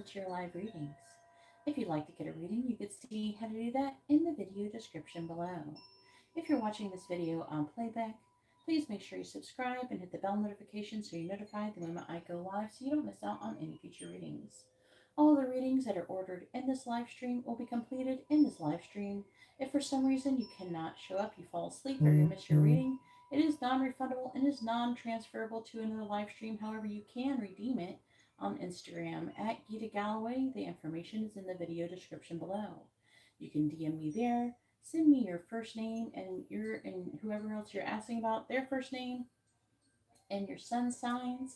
to your live readings. If you'd like to get a reading, you could see how to do that in the video description below. If you're watching this video on playback, please make sure you subscribe and hit the bell notification so you're notified the moment I go live so you don't miss out on any future readings. All the readings that are ordered in this live stream will be completed in this live stream. If for some reason you cannot show up, you fall asleep, or you miss your reading, it is non-refundable and is non-transferable to another live stream. However, you can redeem it on Instagram at GeetaGalaway. The information is in the video description below. You can DM me there, send me your first name and whoever else you're asking about, their first name and your sun signs,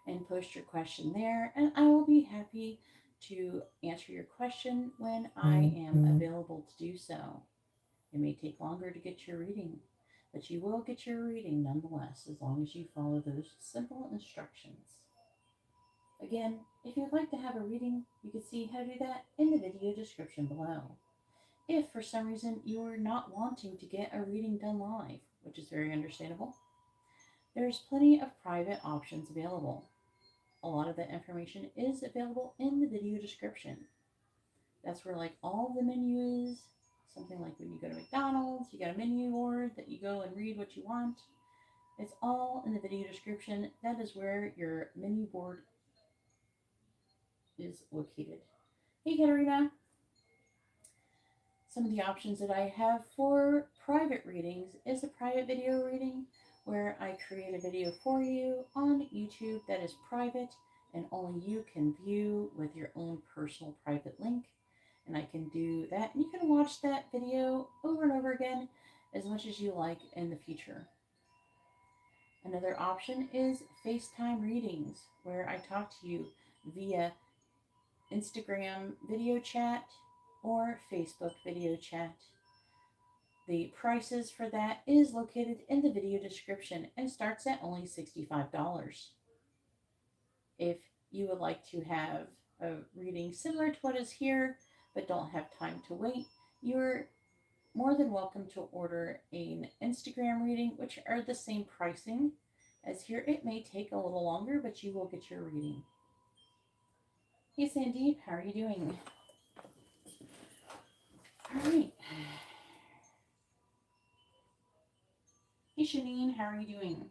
and post your question there, and I will be happy to answer your question when I am available to do so. It may take longer to get your reading, but you will get your reading nonetheless as long as you follow those simple instructions. Again, if you'd like to have a reading, you can see how to do that in the video description below. If for some reason you're not wanting to get a reading done live, which is very understandable, there's plenty of private options available. A lot of that information is available in the video description. That's where like all the menu is. Something like when you go to McDonald's, you got a menu board that you go and read what you want. It's all in the video description. That is where your menu board is located. Hey Katarina, some of the options that I have for private readings is a private video reading where I create a video for you on YouTube that is private and only you can view with your own personal private link. And I can do that, and you can watch that video over and over again as much as you like in the future. Another option is FaceTime readings, where I talk to you via Instagram video chat or Facebook video chat. The prices for that is located in the video description and starts at only $65. If you would like to have a reading similar to what is here, but don't have time to wait, you're more than welcome to order an Instagram reading, which are the same pricing as here. It may take a little longer, but you will get your reading. Hey Sandeep, how are you doing? All right. Hey Shanine, how are you doing?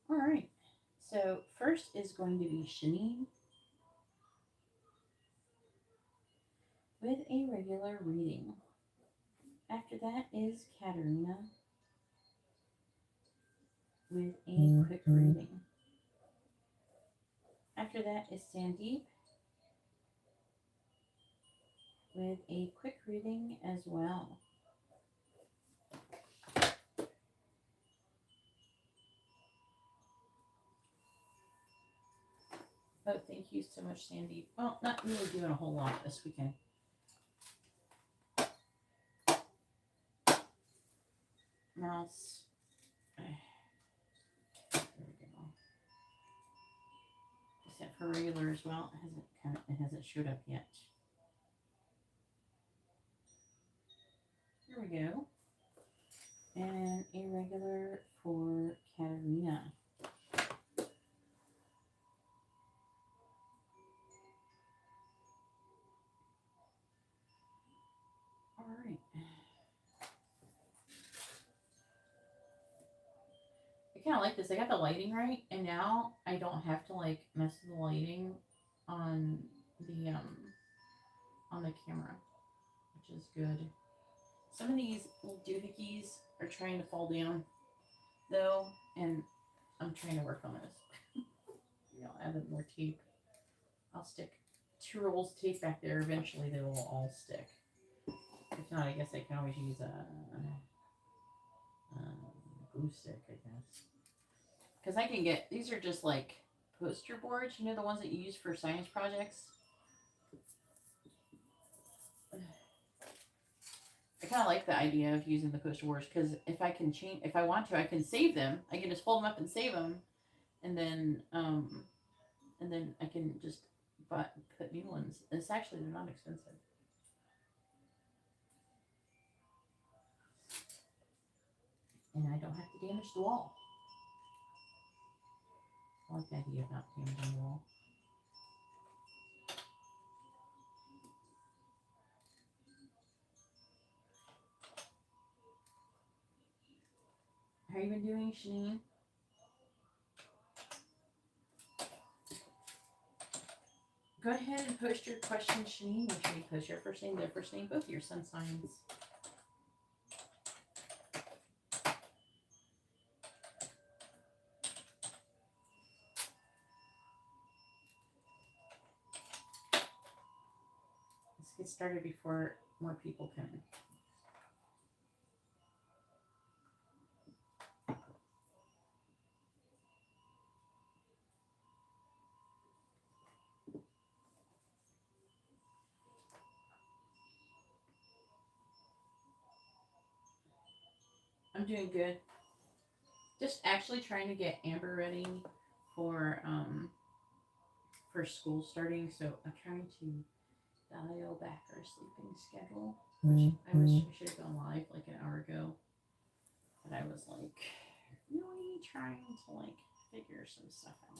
All right. So first is going to be Shanine with a regular reading. After that is Katarina with a quick reading. After that is Sandeep with a quick reading as well. Oh, thank you so much, Sandeep. Well, not really doing a whole lot this weekend. Mouse. There we go. Except for regular as well. It hasn't showed up yet. Here we go. And a regular for Katarina. All right. I kind of like this. I got the lighting right, and now I don't have to like mess with the lighting on the camera, which is good. Some of these little doohickeys are trying to fall down, though, and I'm trying to work on this. Add more tape. I'll stick 2 rolls of tape back there. Eventually, they will all stick. If not, I guess I can always use a glue stick, I guess. Because I can get, these are just like poster boards, you know, the ones that you use for science projects. I kind of like the idea of using the poster boards because if I can change, if I want to, I can save them. I can just fold them up and save them, and then I can just put new ones. It's actually, they're not expensive. And I don't have to damage the wall. I like the idea of not damaging the wall. How are you been doing, Shanine? Go ahead and post your questions, Shanine. Make sure you post your first name, their first name, both your sun signs. Let's get started before more people come in. I'm doing good. Just actually trying to get Amber ready for school starting. So I'm trying to dial back our sleeping schedule. I should have gone live like an hour ago, but I was like really trying to like figure some stuff out.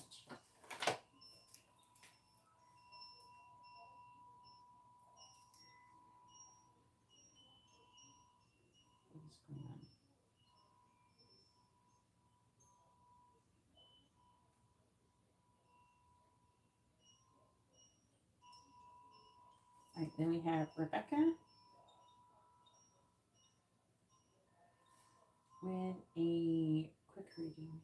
What's going on? All right, then we have Rebecca with a quick reading.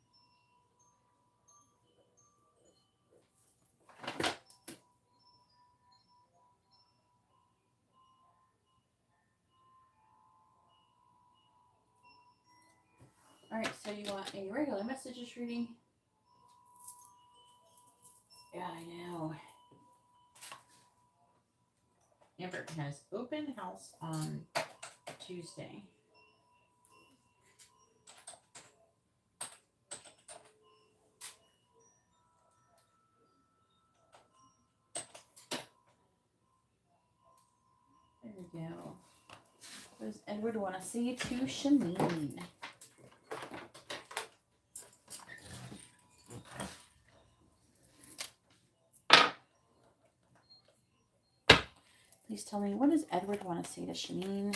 All right, so you want a regular messages reading? Yeah, I know. Amber has open house on Tuesday. There we go. What does Edward want to say to Shanine? Please tell me, what does Edward want to say to Shanine?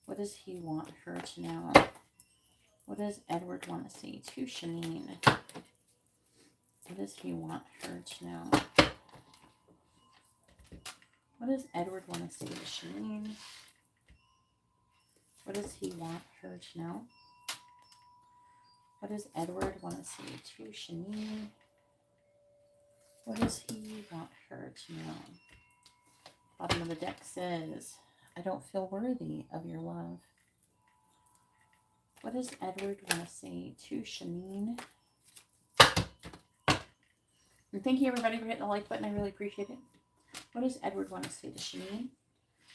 What does he want her to know? What does Edward want to say to Shanine? What does he want her to know? What does Edward want to say to Shanine? What does he want her to know? What does Edward want to say to Shanine? What does he want her to know? Bottom of the deck says, I don't feel worthy of your love. What does Edward want to say to Shanine? And thank you everybody for hitting the like button. I really appreciate it. What does Edward want to say to Shanine?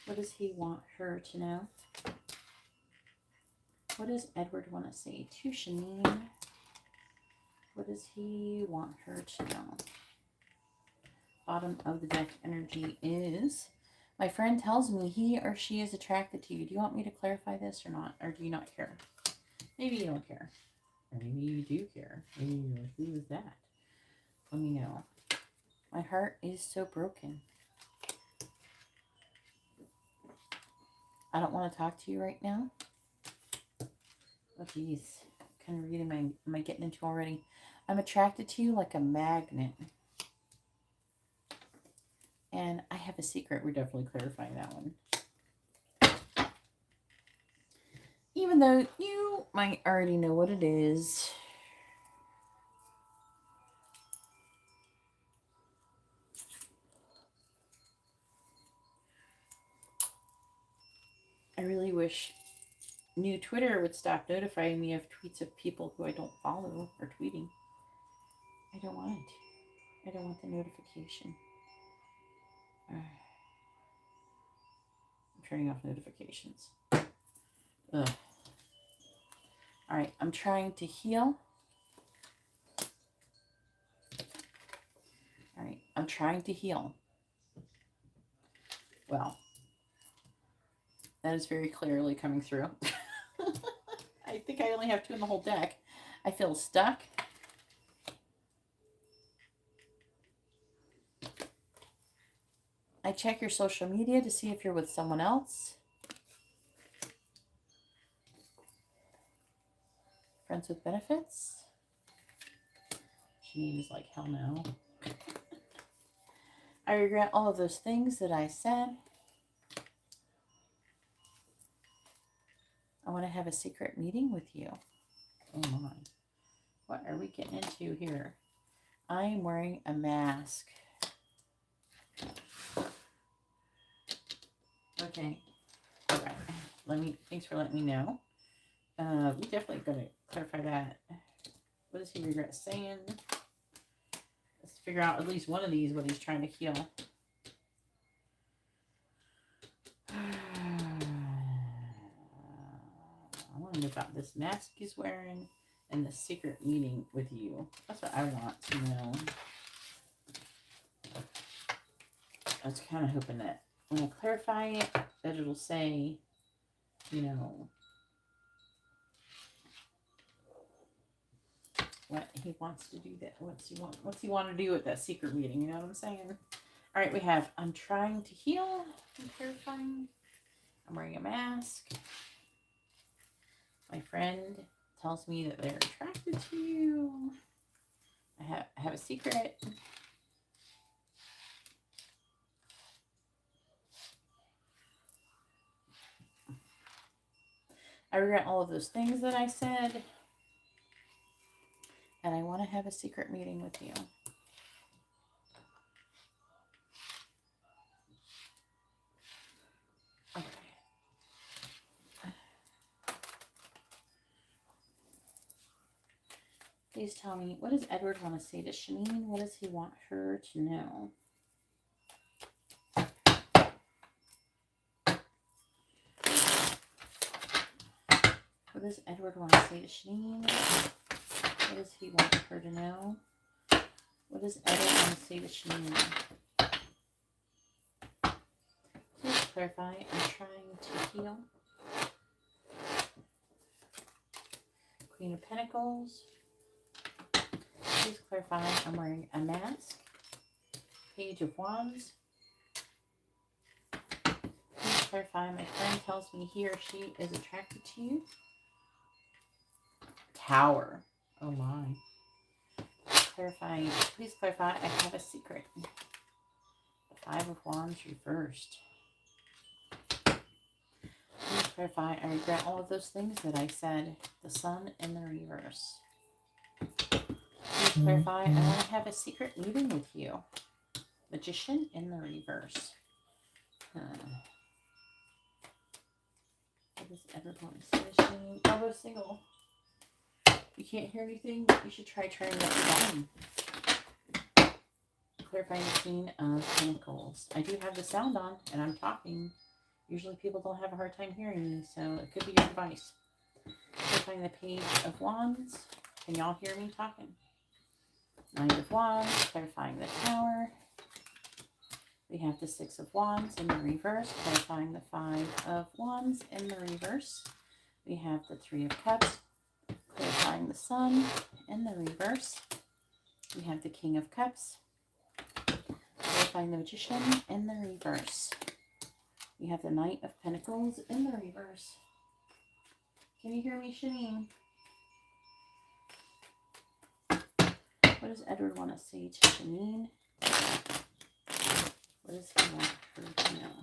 What does he want her to know? What does Edward want to say to Shanine? What does he want her to know? Bottom of the deck energy is, my friend tells me he or she is attracted to you. Do you want me to clarify this or not? Or do you not care? Maybe you don't care. Or maybe you do care. Maybe you're like, who is that? Let me know. My heart is so broken. I don't want to talk to you right now. Oh, geez. What kind of reading am I getting into already? I'm attracted to you like a magnet. And I have a secret. We're definitely clarifying that one. Even though you might already know what it is. I really wish new Twitter would stop notifying me of tweets of people who I don't follow or tweeting. I don't want it. I don't want the notification. I'm turning off notifications. Ugh. All right, I'm trying to heal. All right, I'm trying to heal. Well, that is very clearly coming through. I think I only have 2 in the whole deck. I feel stuck. I check your social media to see if you're with someone else. Friends with benefits. Shanine is like, hell no. I regret all of those things that I said. I want to have a secret meeting with you. Oh my. What are we getting into here? I am wearing a mask. Okay. All right. Thanks for letting me know. We definitely got to clarify that. What does he regret saying? Let's figure out at least one of these, what he's trying to heal. I want to know about this mask he's wearing and the secret meeting with you. That's what I want to know. I was kind of hoping that when I clarify it, that it'll say, you know, what he wants to do, that what's he want to do with that secret meeting, you know what I'm saying? All right, we have I'm trying to heal. I'm clarifying. I'm wearing a mask. My friend tells me that they're attracted to you. I have a secret. I regret all of those things that I said. And I want to have a secret meeting with you. Okay. Please tell me, what does Edward want to say to Shanine? What does he want her to know? What does Edward want to say to Shanine? What does he want her to know? What does Edward want to say to Shanine? Please clarify. I'm trying to heal. Queen of Pentacles. Please clarify. I'm wearing a mask. Page of Wands. Please clarify. My friend tells me he or she is attracted to you. Tower. Oh my. Clarifying. Please clarify. I have a secret. The 5 of Wands reversed. Please clarify. I regret all of those things that I said. The Sun in the reverse. Please clarify. I want to have a secret meeting with you. Magician in the reverse. What does Edward want to say to Shanine? I'll go single. You can't hear anything? You should try turning up the volume. Clarifying the Queen of Pentacles. I do have the sound on, and I'm talking. Usually people don't have a hard time hearing me, so it could be your device. Clarifying the Page of Wands. Can y'all hear me talking? 9 of Wands. Clarifying the Tower. We have the 6 of Wands in the reverse. Clarifying the 5 of Wands in the reverse. We have the 3 of Cups. Clarifying the Sun in the reverse. We have the King of Cups. Clarifying the Magician in the reverse. We have the Knight of Pentacles in the reverse. Can you hear me, Shanine? What does Edward want to say to Shanine? What does he want her to know?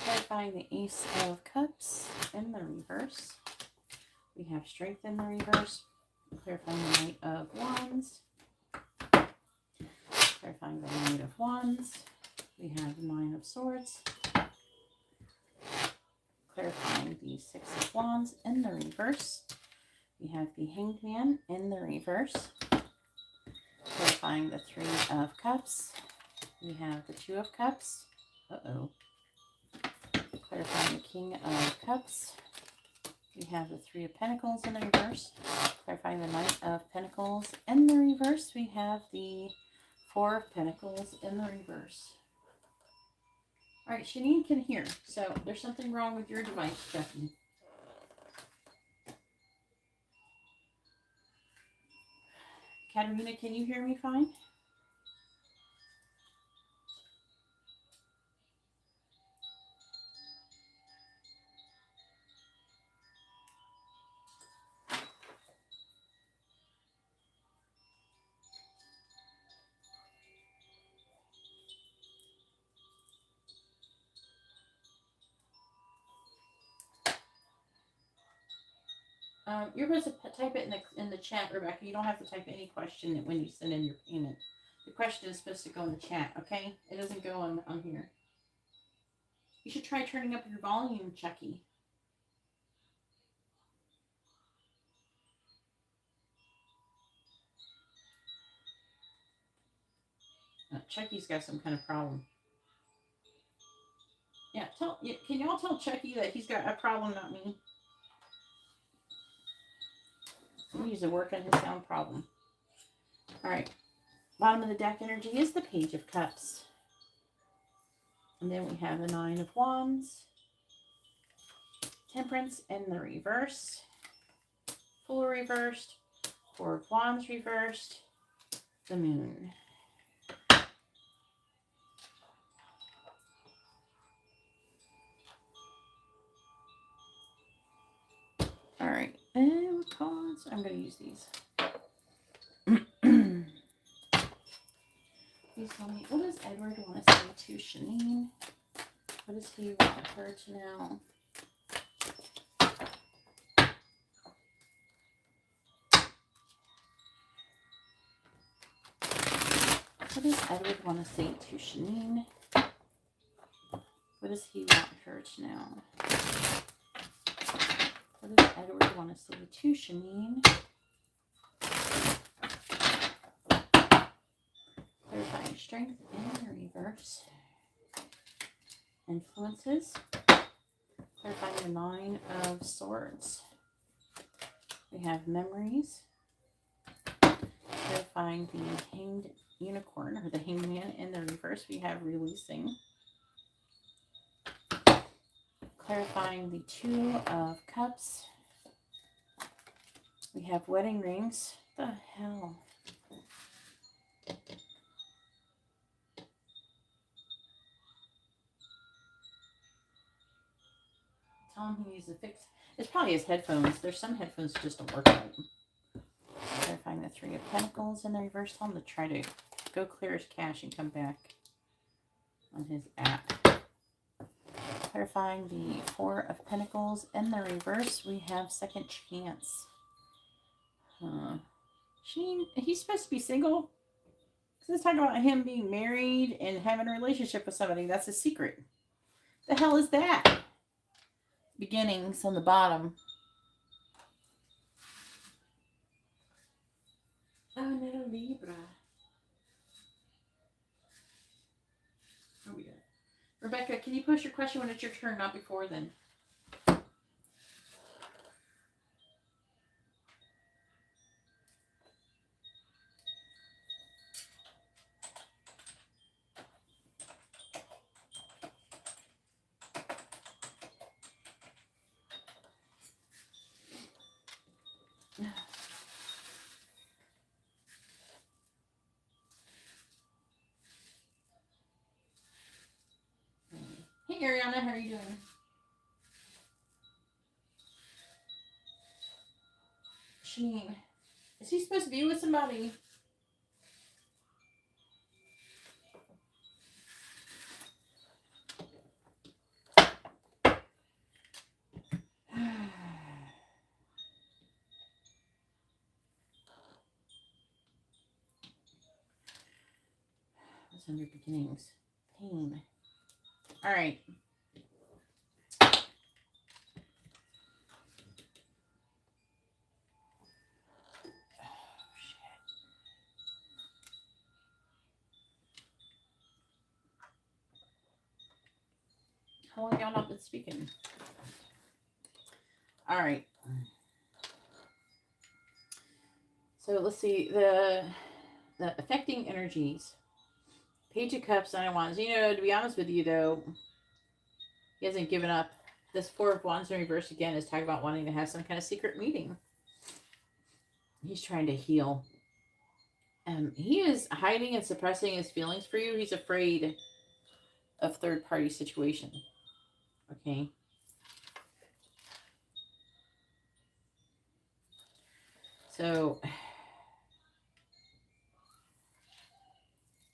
Clarifying the Ace of Cups in the reverse. We have Strength in the reverse. Clarifying the Knight of Wands. Clarifying the Knight of Wands. We have the 9 of Swords. clarifying the Six of Wands in the reverse. We have the Hanged Man in the reverse. Clarifying the Three of Cups. We have the Two of Cups. Clarifying the King of Cups. We have the Three of Pentacles in the reverse. Clarifying the Knight of Pentacles in the reverse. We have the Four of Pentacles in the reverse. All right, Shanine can hear, so there's something wrong with your device, Stephanie. Katarina, can you hear me fine? You're supposed to type it in the chat, Rebecca. You don't have to type any question when you send in your payment. The question is supposed to go in the chat, okay? It doesn't go on here. You should try turning up your volume, Chucky. Chucky's got some kind of problem. Yeah, can y'all tell Chucky that he's got a problem, not me? He needs to work on his sound problem. All right. Bottom of the deck energy is the Page of Cups. And then we have the Nine of Wands. Temperance in the reverse. Fool reversed. Four of Wands reversed. The Moon. All right. And what cards? I'm going to use these. Please tell me, what does Edward want to say to Shanine? What does he want her to know? What does Edward want to say to Shanine? What does he want her to know? What does Edward want to say to Shanine? Clarifying strength in the reverse. Influences. Clarifying the Nine of Swords. We have memories. Clarifying the Hanged Unicorn, or the Hanged Man in the reverse. We have releasing. Clarifying the Two of Cups. We have wedding rings. What the hell? Tell him he needs to fix. It's probably his headphones. There's some headphones that just don't work right. Clarifying the Three of Pentacles in the reverse. Tell him to try to go clear his cache and come back on his app. Clarifying the Four of Pentacles in the reverse. We have second chance. Shanine, he's supposed to be single. Let's talk about him being married and having a relationship with somebody. That's a secret. The hell is that? Beginnings on the bottom. Oh, no, Libra. Oh, we got it. Rebecca, can you post your question when it's your turn, not before then? Hey, Ariana, how are you doing? Shanine, is he supposed to be with somebody? What's under beginnings? Pain. All right. How long y'all not been speaking? All right. So let's see the affecting energies. Page of Cups, Nine of Wands. You know, to be honest with you, though, he hasn't given up. This Four of Wands in reverse again is talking about wanting to have some kind of secret meeting. He's trying to heal. He is hiding and suppressing his feelings for you. He's afraid of third-party situation. Okay. So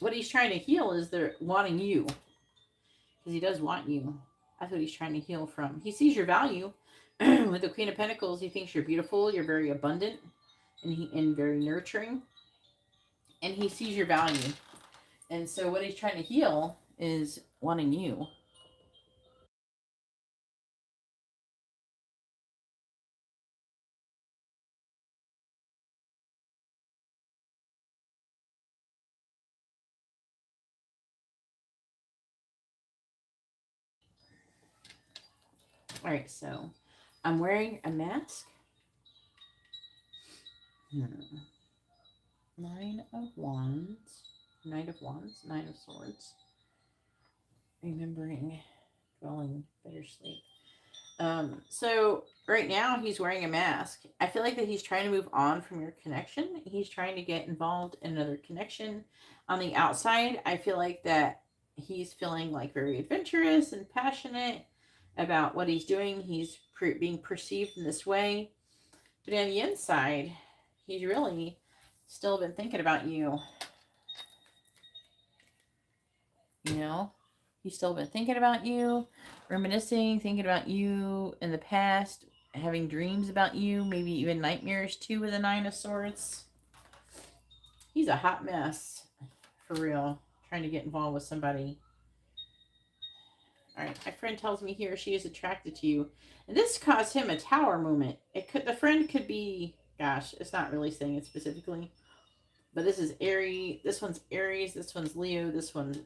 what he's trying to heal is they're wanting you. Because he does want you. That's what he's trying to heal from. He sees your value. With the Queen of Pentacles, he thinks you're beautiful, you're very abundant, and very nurturing. And he sees your value. And so what he's trying to heal is wanting you. All right, so I'm wearing a mask. Nine of Wands, Knight of Wands, Nine of Swords. Remembering, dwelling, better sleep. So right now he's wearing a mask. I feel like that he's trying to move on from your connection. He's trying to get involved in another connection. On the outside, I feel like that he's feeling like very adventurous and passionate about what he's doing. He's being perceived in this way. But on the inside, he's really still been thinking about you. You know? He's still been thinking about you, reminiscing, thinking about you in the past, having dreams about you, maybe even nightmares too with the Nine of Swords. He's a hot mess, for real, trying to get involved with somebody. All right, my friend tells me he or she is attracted to you. And this caused him a tower moment. The friend could be, gosh, it's not really saying it specifically. But this is Aries, this one's Aries, this one's Leo, this one's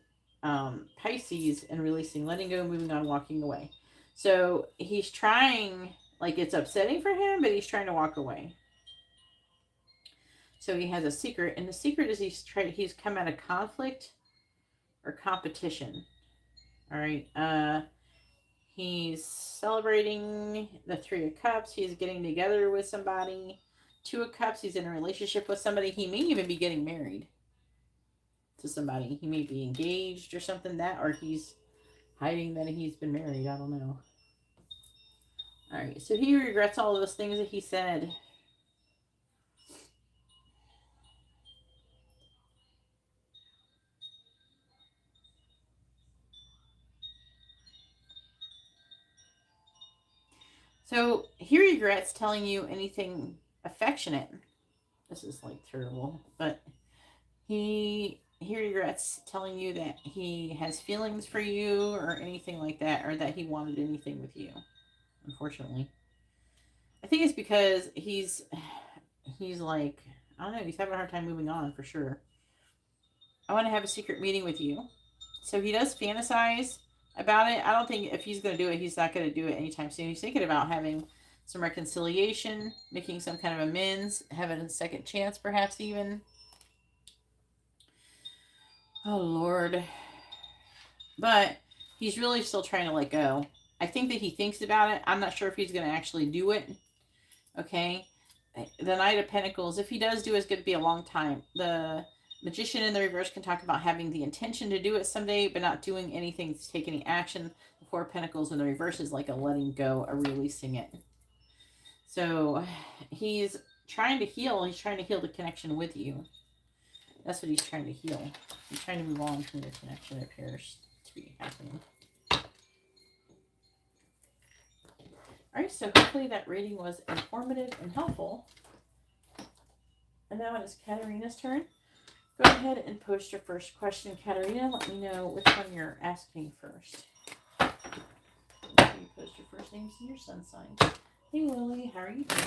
Pisces, and releasing, letting go, moving on, walking away. So he's trying, like it's upsetting for him, but he's trying to walk away. So he has a secret, and the secret is he's come out of conflict or competition. All right. He's celebrating the Three of Cups. He's getting together with somebody. Two of Cups. He's in a relationship with somebody. He may even be getting married to somebody. He may be engaged or something, or he's hiding that he's been married. I don't know. All right, so he regrets all of those things that he said. So he regrets telling you anything affectionate. This is like terrible, but he regrets telling you that he has feelings for you or anything like that, or that he wanted anything with you. Unfortunately, I think it's because he's like, I don't know, he's having a hard time moving on for sure. I want to have a secret meeting with you. So he does fantasize about it. I don't think if he's going to do it, he's not going to do it anytime soon. He's thinking about having some reconciliation, making some kind of amends, having a second chance, perhaps even. Oh, Lord. But he's really still trying to let go. I think that he thinks about it. I'm not sure if he's going to actually do it. Okay. The Knight of Pentacles, if he does do it, it's going to be a long time. The Magician in the reverse can talk about having the intention to do it someday, but not doing anything to take any action. The Four of Pentacles in the reverse is like a letting go, a releasing it. So he's trying to heal. He's trying to heal the connection with you. That's what he's trying to heal. He's trying to move on from the connection that appears to be happening. All right, so hopefully that reading was informative and helpful. And now it is Katarina's turn. Go ahead and post your first question, Katarina. Let me know which one you're asking first. Make sure you post your first names and your sun sign. Hey, Lily, how are you doing?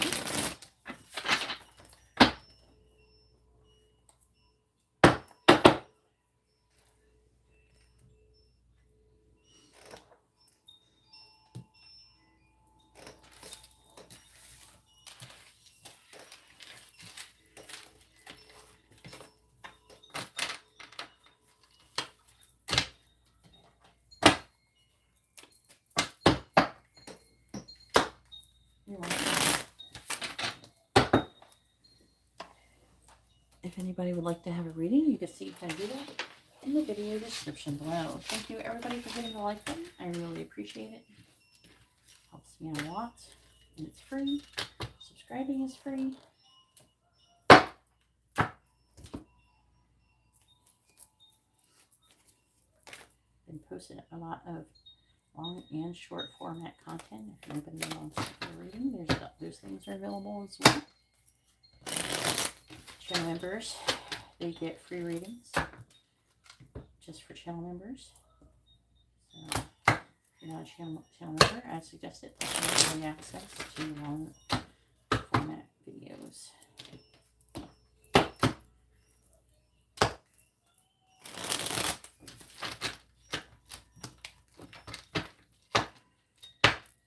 anybody would like to have a reading, you can see how to do that in the video description below. Thank you everybody for hitting the like button. I really appreciate it. Helps me out a lot. And it's free. Subscribing is free. Been posting a lot of long and short format content. If anybody wants to do a reading, those things are available as well. Channel members, they get free readings just for channel members. So if you're not a channel member, I suggest it. That's early access to long format videos.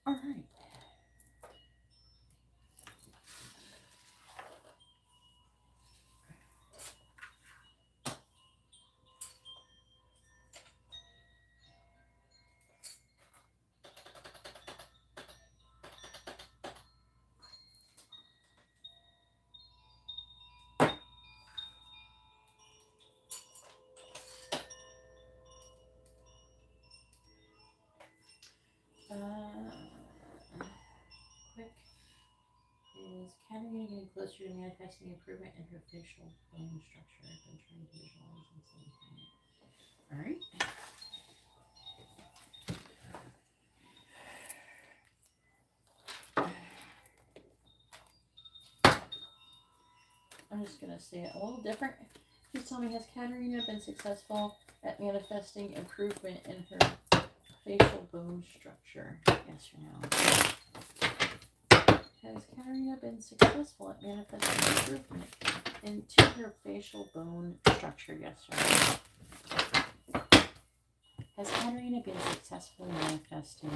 All right. Quick. Is Katarina getting closer to manifesting improvement in her facial bone structure? I've been trying to visualize and see. All right. I'm just going to say it a little different. Please tell me, has Katarina been successful at manifesting improvement in her facial bone structure? Yes or no? Has Katarina been successful at manifesting improvement into her facial bone structure? Yes or no? Has Katarina been successfully manifesting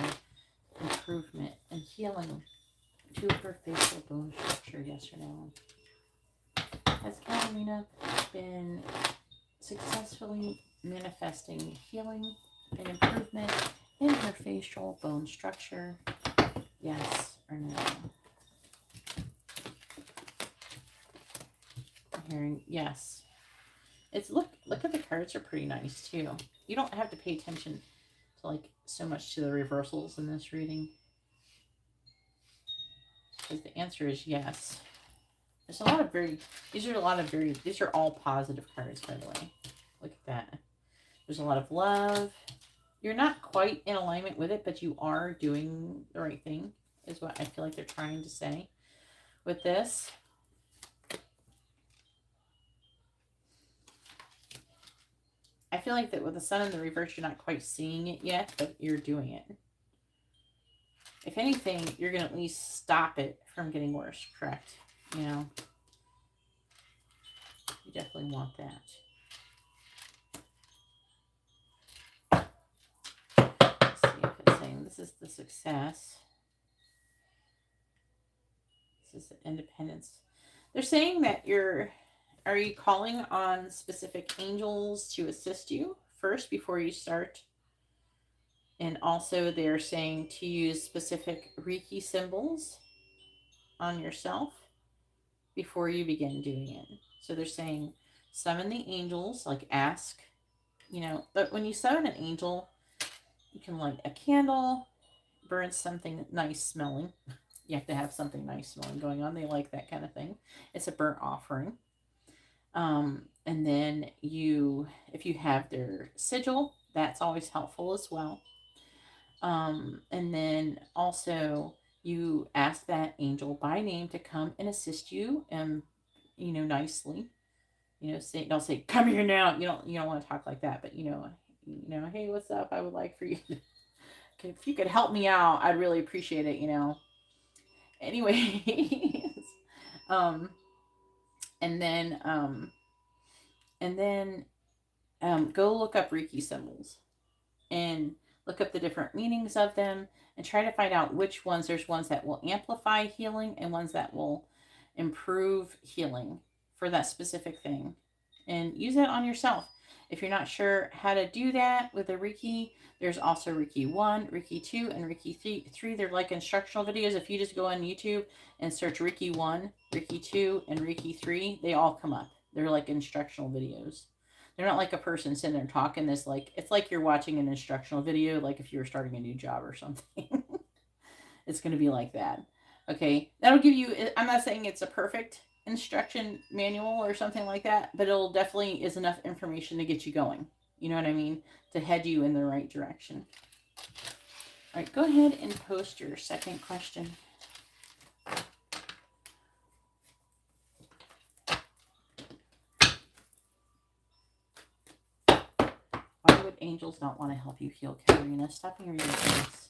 improvement and healing to her facial bone structure? Yes or no? Has Katarina been successfully manifesting healing and improvement in her facial bone structure? Yes or no? I'm hearing yes. It's look at the cards are pretty nice too. You don't have to pay attention to like so much to the reversals in this reading, because the answer is yes. There's a lot of these are all positive cards, by the way. Look at that. There's a lot of love. You're not quite in alignment with it, but you are doing the right thing, is what I feel like they're trying to say with this. I feel like that with the sun in the reverse, you're not quite seeing it yet, but you're doing it. If anything, you're going to at least stop it from getting worse, correct? You know, you definitely want that. Let's see if it's saying this is the success. This is the independence. They're saying that are you calling on specific angels to assist you first before you start? And also they're saying to use specific Reiki symbols on yourself before you begin doing it. So they're saying summon the angels, like ask, you know, but when you summon an angel, you can light a candle, burn something nice smelling. You have to have something nice smelling going on. They like that kind of thing. It's a burnt offering. And then if you have their sigil, that's always helpful as well. And then also you ask that angel by name to come and assist you, you know, nicely, you know, don't say, come here now. You don't want to talk like that, but you know, hey, what's up? I would like for you to, if you could help me out, I'd really appreciate it, you know. Anyways, and then go look up Reiki symbols and look up the different meanings of them and try to find out which ones. There's ones that will amplify healing and ones that will improve healing for that specific thing, and use that on yourself. If you're not sure how to do that with a Reiki, there's also Reiki 1, Reiki 2, and Reiki 3. They're like instructional videos. If you just go on YouTube and search Reiki 1, Reiki 2, and Reiki 3, they all come up. They're like instructional videos. They're not like a person sitting there talking this like, it's like you're watching an instructional video, like if you were starting a new job or something. It's going to be like that. Okay, that'll give you, I'm not saying it's a perfect instruction manual or something like that, but it'll definitely is enough information to get you going. You know what I mean? To head you in the right direction. All right, go ahead and post your second question. Why would angels not want to help you heal, Katarina? Stop being ridiculous.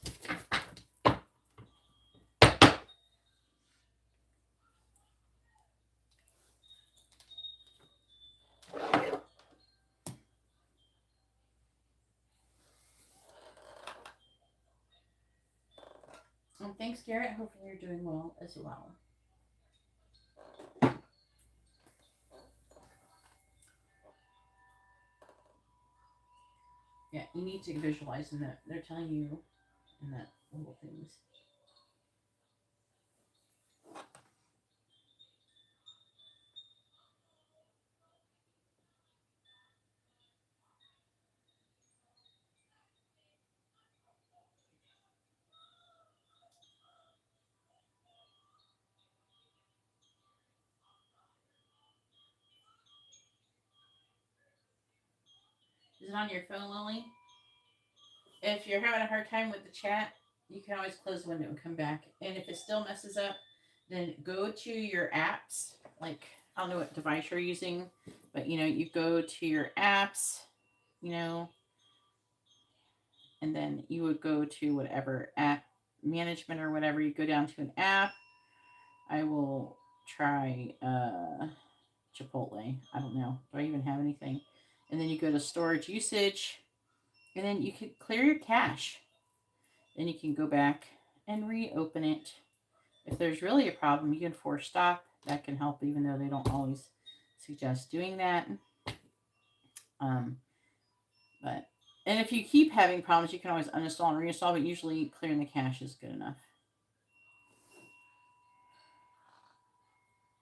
And thanks, Garrett. Hopefully you're doing well as well. Yeah, you need to visualize in that. They're telling you in that little things. Is it on your phone, Lily? If you're having a hard time with the chat, you can always close the window and come back. And if it still messes up, then go to your apps. Like, I don't know what device you're using, but you go to your apps, and then you would go to whatever app management or whatever. You go down to an app. I will try Chipotle. I don't know. Do I even have anything? And then you go to storage usage, and then you can clear your cache. Then you can go back and reopen it. If there's really a problem, you can force stop. That can help, even though they don't always suggest doing that. And if you keep having problems, you can always uninstall and reinstall, but usually clearing the cache is good enough.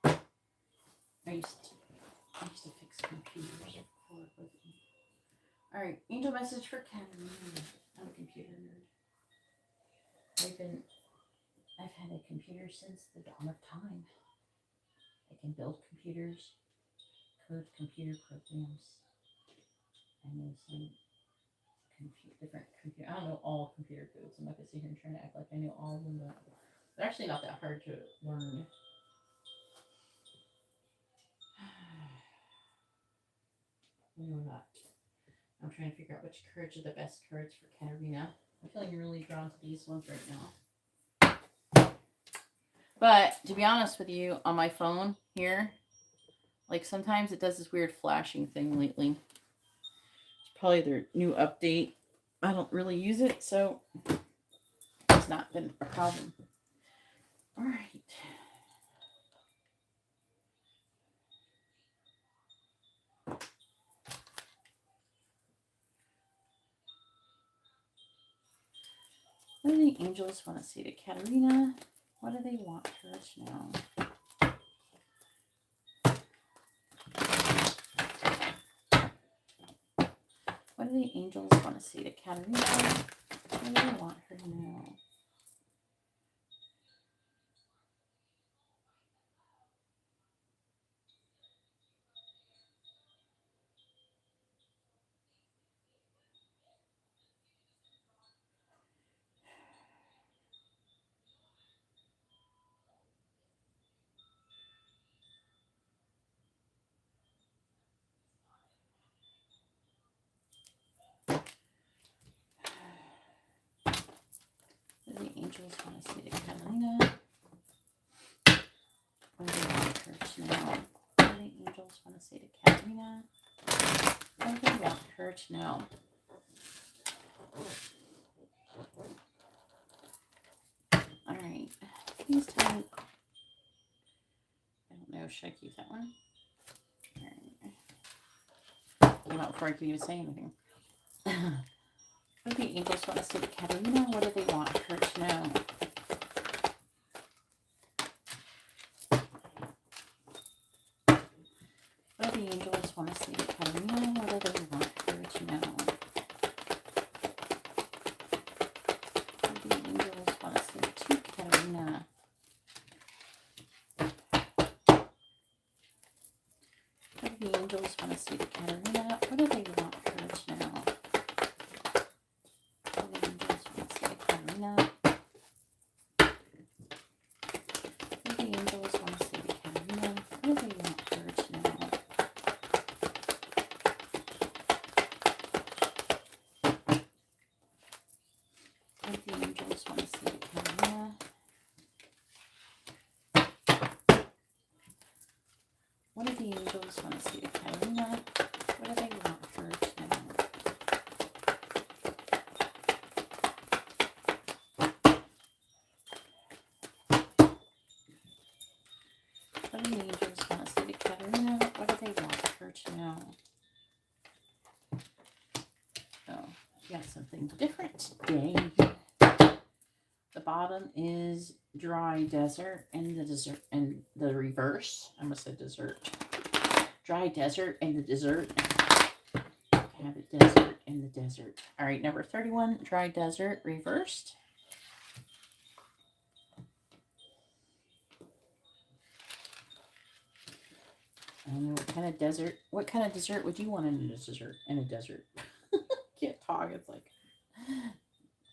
I used to fix computers before. All right, angel message for Katarina. I'm a computer nerd. I've had a computer since the dawn of time. I can build computers, code computer programs. I know some different computer. I don't know all computer codes. I'm not gonna sit here and try to act like I know all of them, but they're actually not that hard to learn. No, not. I'm trying to figure out which cards are the best cards for Katarina. I'm feeling really drawn to these ones right now. But to be honest with you, on my phone here, like sometimes it does this weird flashing thing lately. It's probably their new update. I don't really use it, so it's not been a problem. All right. What do the angels want to say to Katarina? What do they want her to know? What do the angels want to say to Katarina? What do they want her to know? What do the angels want to say to Katarina? What do they want her to know? What do the angels want to say to Katarina? What do they want her to know? All right. Please tell me. I don't know. Should I keep that one? All right. Well, not before I can even say anything. What do the angels want to say to Katarina? What do they want her to know? What do angels want to say to Katarina? What do they want her to know? What do the angels want to say to Katarina? What do the angels want to say to Katarina? What do they want her to know? What do the angels want to say to Katarina? What do the angels want to say to Katarina? What do they want her to know? What do the angels want to say to Katarina? What do they want her to know? Oh, we got something different today. The bottom is dry desert, and the dessert and the reverse. I almost said dessert. Dry desert and the dessert. Have a desert and the desert. All right, number 31, dry desert reversed. I don't know what kind of dessert would you want in a dessert? In a desert. Can't talk. It's like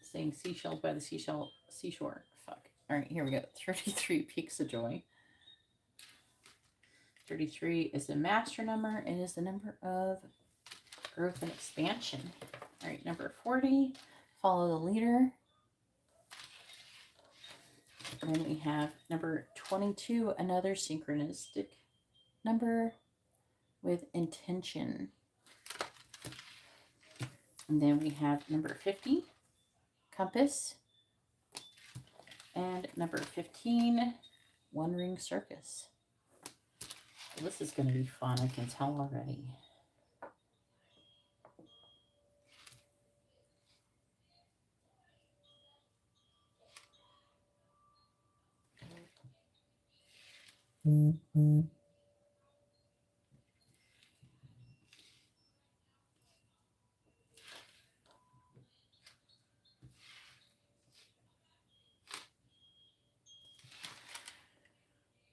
saying seashells by the seashore. Fuck. All right, here we go. 33 peaks of joy. 33 is the master number. It is the number of growth and expansion. All right, number 40, follow the leader. And then we have number 22, another synchronistic number with intention. And then we have number 50, compass. And number 15, one ring circus. Well, this is going to be fun, I can tell already.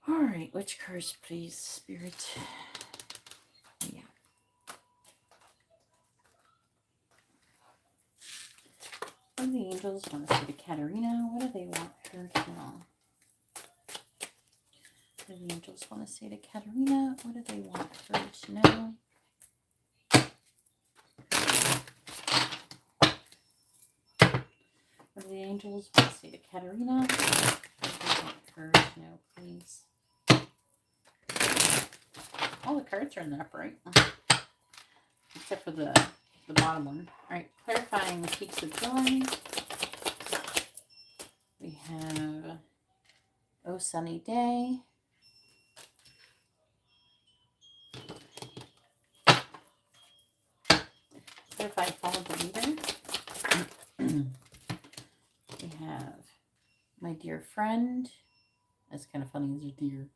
All right, which cards, please, Spirit? Yeah. What do the angels want to say to Katarina? What do they want her to know? What do the angels want to say to Katarina? What do they want her to know? What do the angels want to say to Katarina? What do they want her to know, please? All the cards are in the upright, except for the bottom one. All right, clarifying peaks of joy. We have Oh Sunny Day. Clarify follow the leader. We have My Dear Friend. That's kind of funny, these are deer.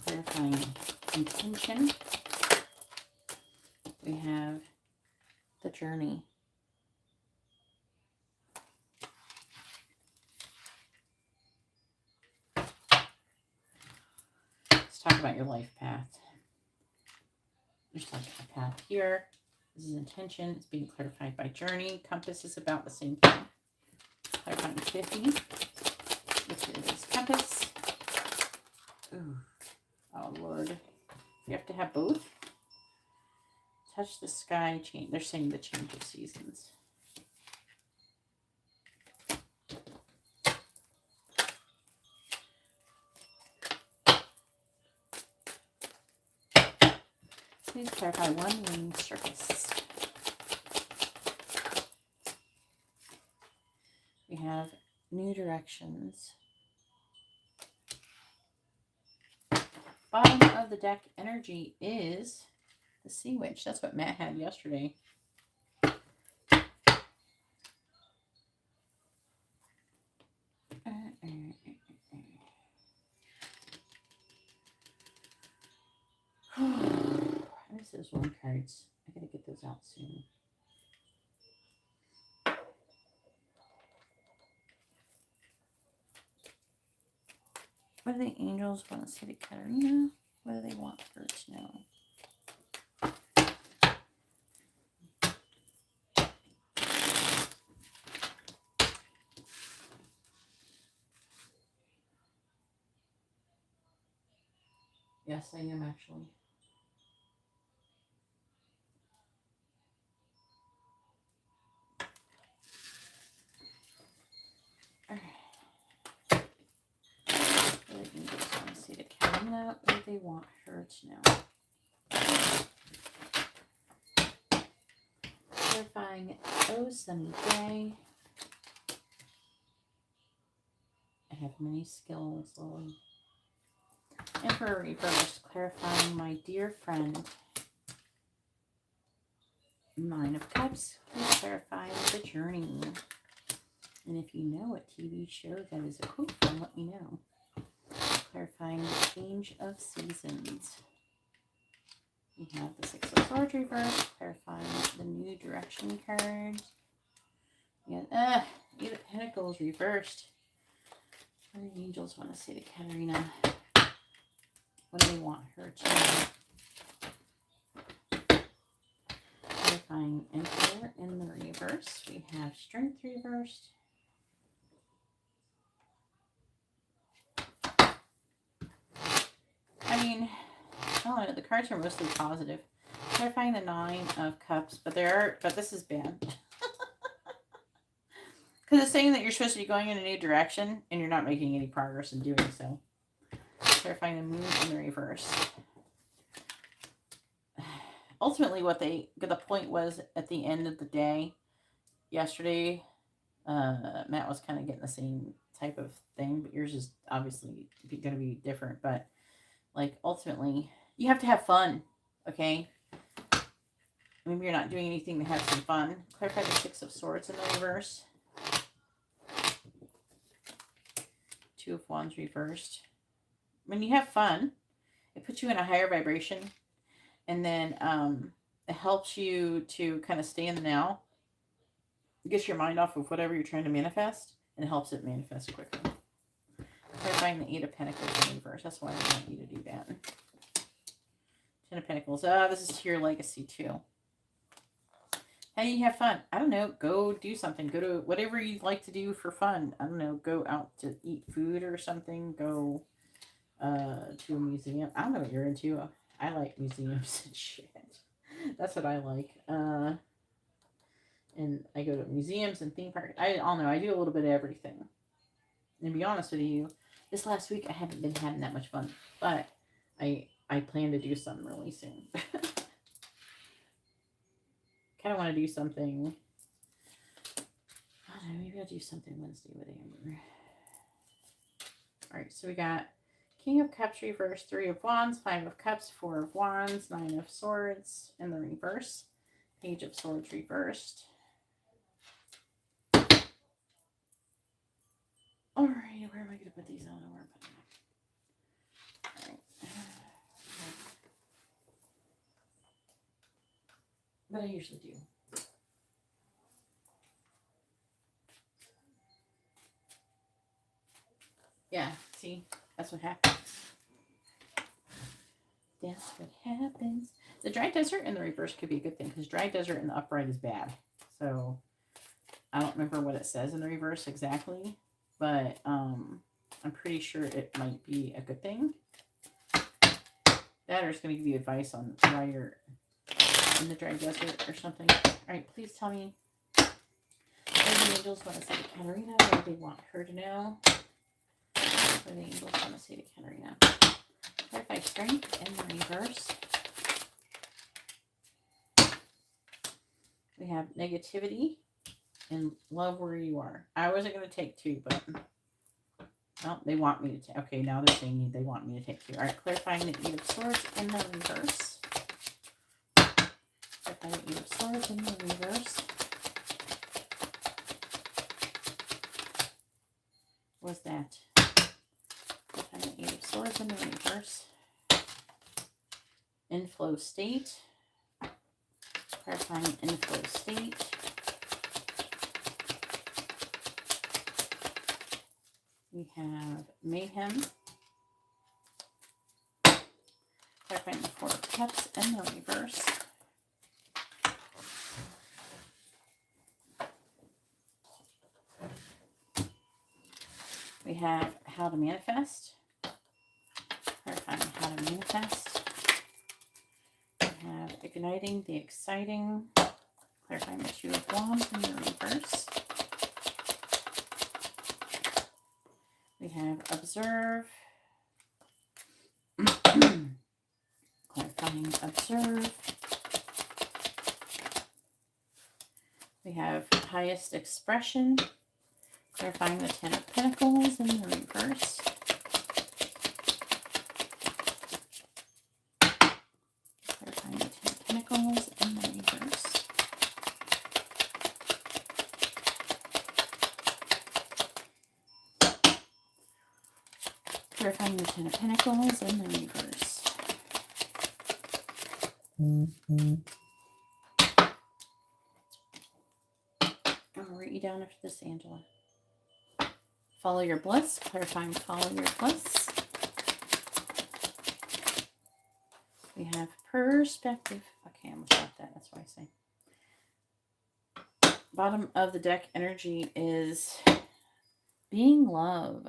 Clarifying intention. We have the journey. Let's talk about your life path. There's like a path here. This is intention. It's being clarified by journey. Compass is about the same thing. Clarifying 50, which is compass. Ooh. Oh, Lord. You have to have both. Touch the sky. Change. They're saying the change of seasons. Please clarify one ring circus. We have new directions. Bottom of the deck energy is the Sea Witch. That's what Matt had yesterday. those one cards. I gotta get those out soon. What do the angels want to say to Katarina? What do they want her to know? Yes, I am actually. Alright. What do the angels want to say to Katarina? What do they want her to know? Clarifying, oh sunny day. I have many skills, Lily. And for a reverse, clarifying, my dear friend. Nine of Cups, please clarify the journey. And if you know what TV show that is a quote from, let me know. Clarifying the change of seasons. We have the Six of Swords reversed, clarifying the new direction card. Yeah, Eight of Pentacles reversed. What do the angels want to say to Katarina? What do they want her to know? Clarifying Emperor in the reverse. We have Strength reversed. I mean, I don't know, the cards are mostly positive. Clarifying the Nine of Cups, but this is bad. Because it's saying that you're supposed to be going in a new direction and you're not making any progress in doing so. Clarifying the Moon in the reverse. Ultimately, the point was at the end of the day, yesterday, Matt was kind of getting the same type of thing, but yours is obviously going to be different. But like ultimately, you have to have fun, okay? Maybe you're not doing anything to have some fun. Clarify the Six of Swords in the reverse. Two of Wands reversed. When you have fun, it puts you in a higher vibration, and then it helps you to kind of stay in the now. It gets your mind off of whatever you're trying to manifest, and it helps it manifest quicker. Clarifying the Eight of Pentacles in reverse. That's why I want you to do that. Ten of Pentacles. This is to your legacy too. How do you have fun? I don't know. Go do something. Go to whatever you'd like to do for fun. I don't know. Go out to eat food or something. Go to a museum. I don't know what you're into. I like museums and shit. That's what I like. And I go to museums and theme parks. I don't know. I do a little bit of everything. And to be honest with you, this last week I haven't been having that much fun. But I plan to do something really soon. Kind of want to do something. I don't know, maybe I'll do something Wednesday with Amber. All right, so we got King of Cups reversed, Three of Wands, Five of Cups, Four of Wands, Nine of Swords in the reverse, Page of Swords reversed. All right, where am I going to put these? I don't know where I'm putting them. All right. But I usually do. Yeah, see, that's what happens. That's what happens. The dry desert in the reverse could be a good thing because dry desert in the upright is bad. So I don't remember what it says in the reverse exactly, but I'm pretty sure it might be a good thing. That or it's going to give you advice on why you're in the dry desert or something. All right, please tell me what the angels want to say to Katarina. What do they want her to know? What do the angels want to say to Katarina? Clarify strength in the reverse. We have negativity and love where you are. I wasn't going to take two, but well, they want me to take. Okay, now they're saying they want me to take two. All right, clarifying the Eight of Swords in the reverse. Clarifying the Eight of Swords in the reverse. What's that? Clarifying the Eight of Swords in the reverse. Inflow state. clarifying inflow state. We have mayhem. Clarifying the Four of Cups and the reverse. We have how to manifest. Clarifying how to manifest. We have igniting the exciting. Clarifying the Two of Wands in the reverse. We have observe. Clarifying observe. We have highest expression. Clarifying the Ten of Pentacles in the reverse. Clarifying the Ten of Pentacles in the reverse. Clarifying the Ten of Pentacles in the reverse. I'll write you down after this, Angela. Follow your bliss. Clarifying follow your bliss. We have perspective. Okay, I'm going to stop that. That's why I say. Bottom of the deck energy is being love.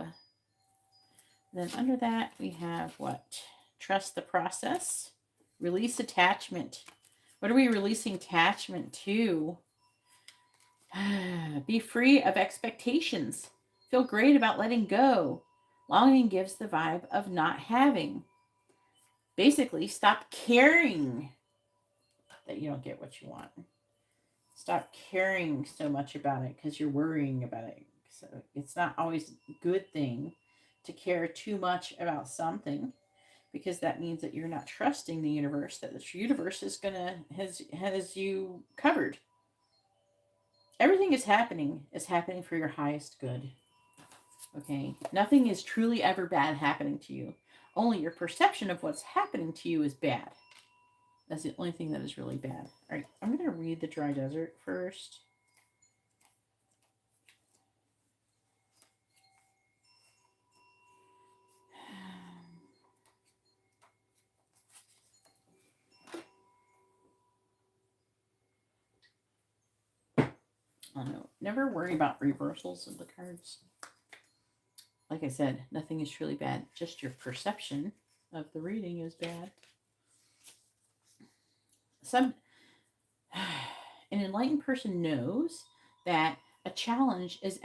Then under that, we have what? Trust the process. Release attachment. What are we releasing attachment to? Be free of expectations. Feel great about letting go. Longing gives the vibe of not having. Basically, stop caring that you don't get what you want. Stop caring so much about it because you're worrying about it. So it's not always a good thing to care too much about something, because that means that you're not trusting the universe, that the universe is has you covered. Everything is happening for your highest good. Okay? Nothing is truly ever bad happening to you. Only your perception of what's happening to you is bad. That's the only thing that is really bad. All right, I'm going to read the dry desert first. Oh no, never worry about reversals of the cards. Like I said, nothing is truly bad. Just your perception of the reading is bad. An enlightened person knows that a challenge is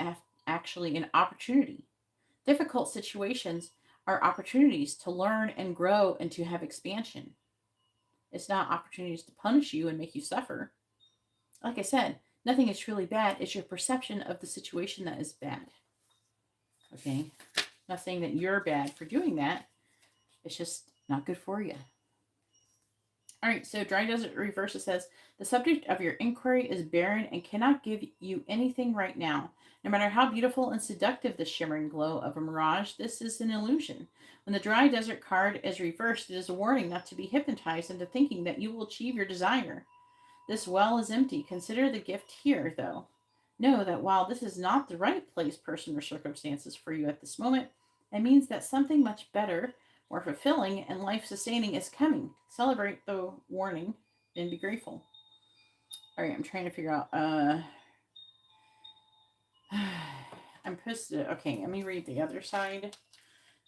actually an opportunity. Difficult situations are opportunities to learn and grow and to have expansion. It's not opportunities to punish you and make you suffer. Like I said, nothing is truly bad. It's your perception of the situation that is bad. Okay? I'm not saying that you're bad for doing that. It's just not good for you. All right, so Dry Desert Reverse, it says, the subject of your inquiry is barren and cannot give you anything right now. No matter how beautiful and seductive the shimmering glow of a mirage, this is an illusion. When the Dry Desert card is reversed, it is a warning not to be hypnotized into thinking that you will achieve your desire. This well is empty. Consider the gift here, though. Know that while this is not the right place, person, or circumstances for you at this moment, it means that something much better, more fulfilling, and life-sustaining is coming. Celebrate the warning and be grateful. All right, I'm trying to figure out. I'm pissed. Okay, let me read the other side.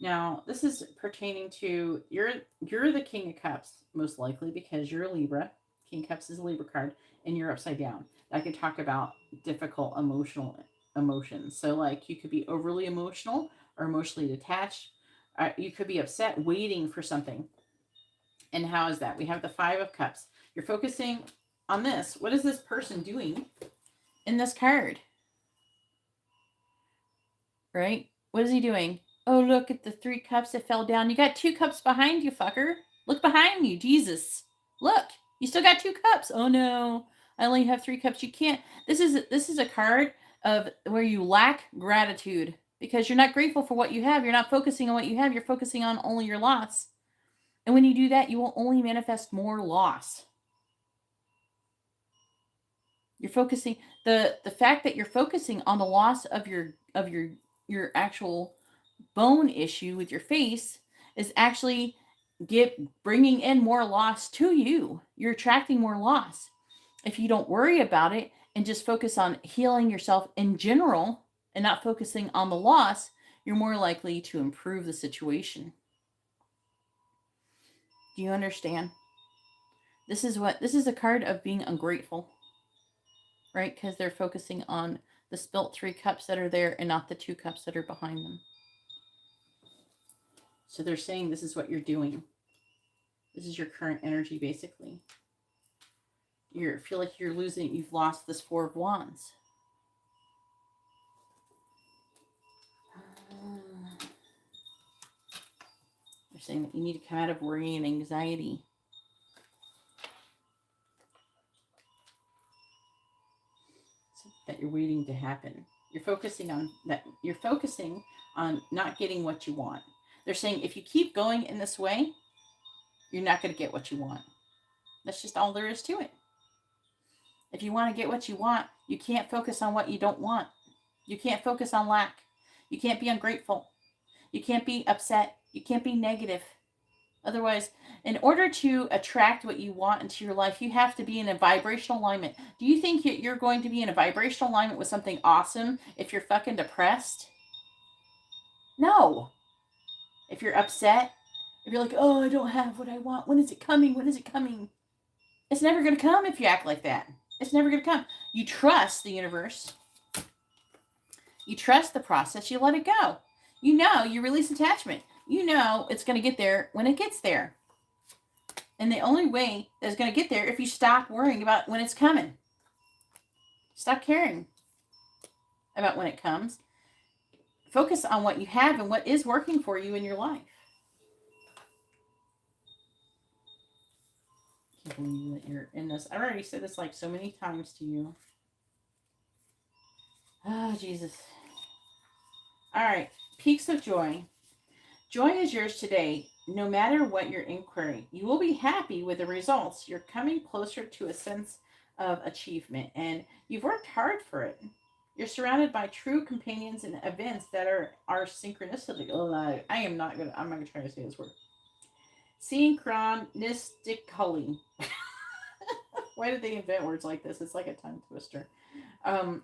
Now, this is pertaining to you're the King of Cups, most likely, because you're a Libra. King of Cups is a Libra card, and you're upside down. I can talk about difficult emotions. So, like, you could be overly emotional or emotionally detached. You could be upset waiting for something. And how is that? We have the Five of Cups. You're focusing on this. What is this person doing in this card? Right? What is he doing? Oh, look at the 3 cups that fell down. You got 2 cups behind you, fucker. Look behind you. Jesus. Look. You still got 2 cups. Oh, no. I only have 3 cups. You can't. This is a card of where you lack gratitude because you're not grateful for what you have. You're not focusing on what you have. You're focusing on only your loss. And when you do that, you will only manifest more loss. You're focusing the fact that you're focusing on the loss of your actual bone issue with your face is actually bringing in more loss to you. You're attracting more loss. If you don't worry about it and just focus on healing yourself in general and not focusing on the loss, you're more likely to improve the situation. Do you understand? This is a card of being ungrateful, right? Because they're focusing on the spilt 3 cups that are there and not the 2 cups that are behind them. So they're saying this is what you're doing. This is your current energy, basically. You feel like you've lost this 4 of Wands. They're saying that you need to come out of worry and anxiety. That you're waiting to happen. You're focusing on that. You're focusing on not getting what you want. They're saying if you keep going in this way, you're not going to get what you want. That's just all there is to it. If you want to get what you want, you can't focus on what you don't want. You can't focus on lack. You can't be ungrateful. You can't be upset. You can't be negative. Otherwise, in order to attract what you want into your life, you have to be in a vibrational alignment. Do you think you're going to be in a vibrational alignment with something awesome if you're fucking depressed? No. If you're upset, if you're like, oh, I don't have what I want. When is it coming? When is it coming? It's never going to come if you act like that. It's never going to come. You trust the universe. You trust the process. You let it go. You know, you release attachment. You know it's going to get there when it gets there. And the only way that it's going to get there if you stop worrying about when it's coming. Stop caring about when it comes. Focus on what you have and what is working for you in your life. I can't believe that you're in this. I've already said this like so many times to you. Oh, Jesus. All right. Peaks of joy. Joy is yours today, no matter what your inquiry. You will be happy with the results. You're coming closer to a sense of achievement, and you've worked hard for it. You're surrounded by true companions and events that are synchronistically. I'm not gonna try to say this word. Synchronistically. Why did they invent words like this? It's like a tongue twister.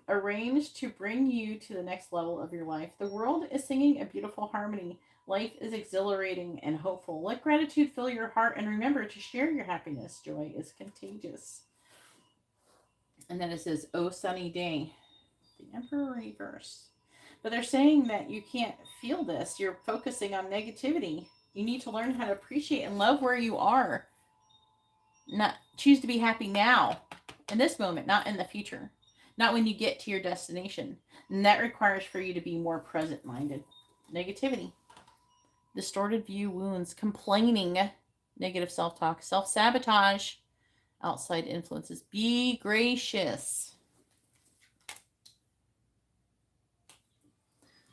Arranged to bring you to the next level of your life. The world is singing a beautiful harmony. Life is exhilarating and hopeful. Let gratitude fill your heart and remember to share your happiness. Joy is contagious. And then it says, oh, sunny day. The Emperor reverse. But they're saying that you can't feel this. You're focusing on negativity. You need to learn how to appreciate and love where you are. Not choose to be happy now, in this moment, not in the future. Not when you get to your destination. And that requires for you to be more present-minded. Negativity. Distorted view wounds. Complaining. Negative self-talk. Self-sabotage. Outside influences. Be gracious.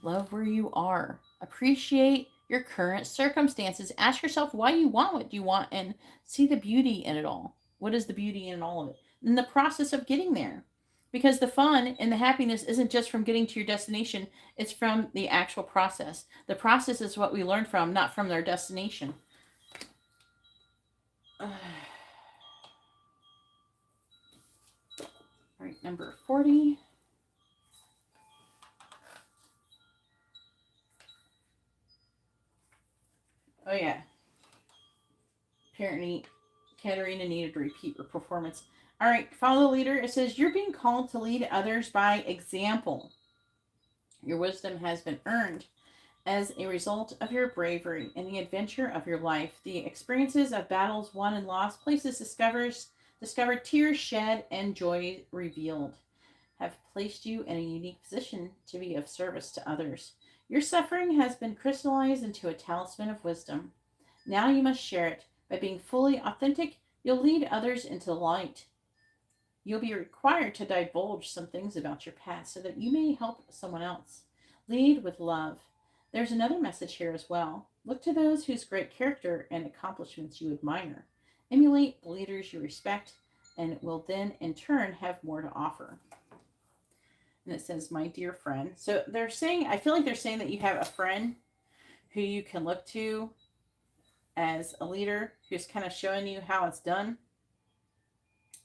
Love where you are. Appreciate your current circumstances. Ask yourself why you want what you want and see the beauty in it all. What is the beauty in all of it? In the process of getting there. Because the fun and the happiness isn't just from getting to your destination. It's from the actual process. The process is what we learn from, not from their destination. All right, number 40. Oh, yeah. Apparently, Katarina needed to repeat her performance. All right, follow the leader. It says, you're being called to lead others by example. Your wisdom has been earned as a result of your bravery in the adventure of your life. The experiences of battles won and lost, places discovered, tears shed, and joy revealed have placed you in a unique position to be of service to others. Your suffering has been crystallized into a talisman of wisdom. Now you must share it. By being fully authentic, you'll lead others into the light. You'll be required to divulge some things about your past so that you may help someone else. Lead with love. There's another message here as well. Look to those whose great character and accomplishments you admire. Emulate the leaders you respect and will then in turn have more to offer. And it says, my dear friend. So they're saying, I feel like they're saying that you have a friend who you can look to as a leader who's kind of showing you how it's done.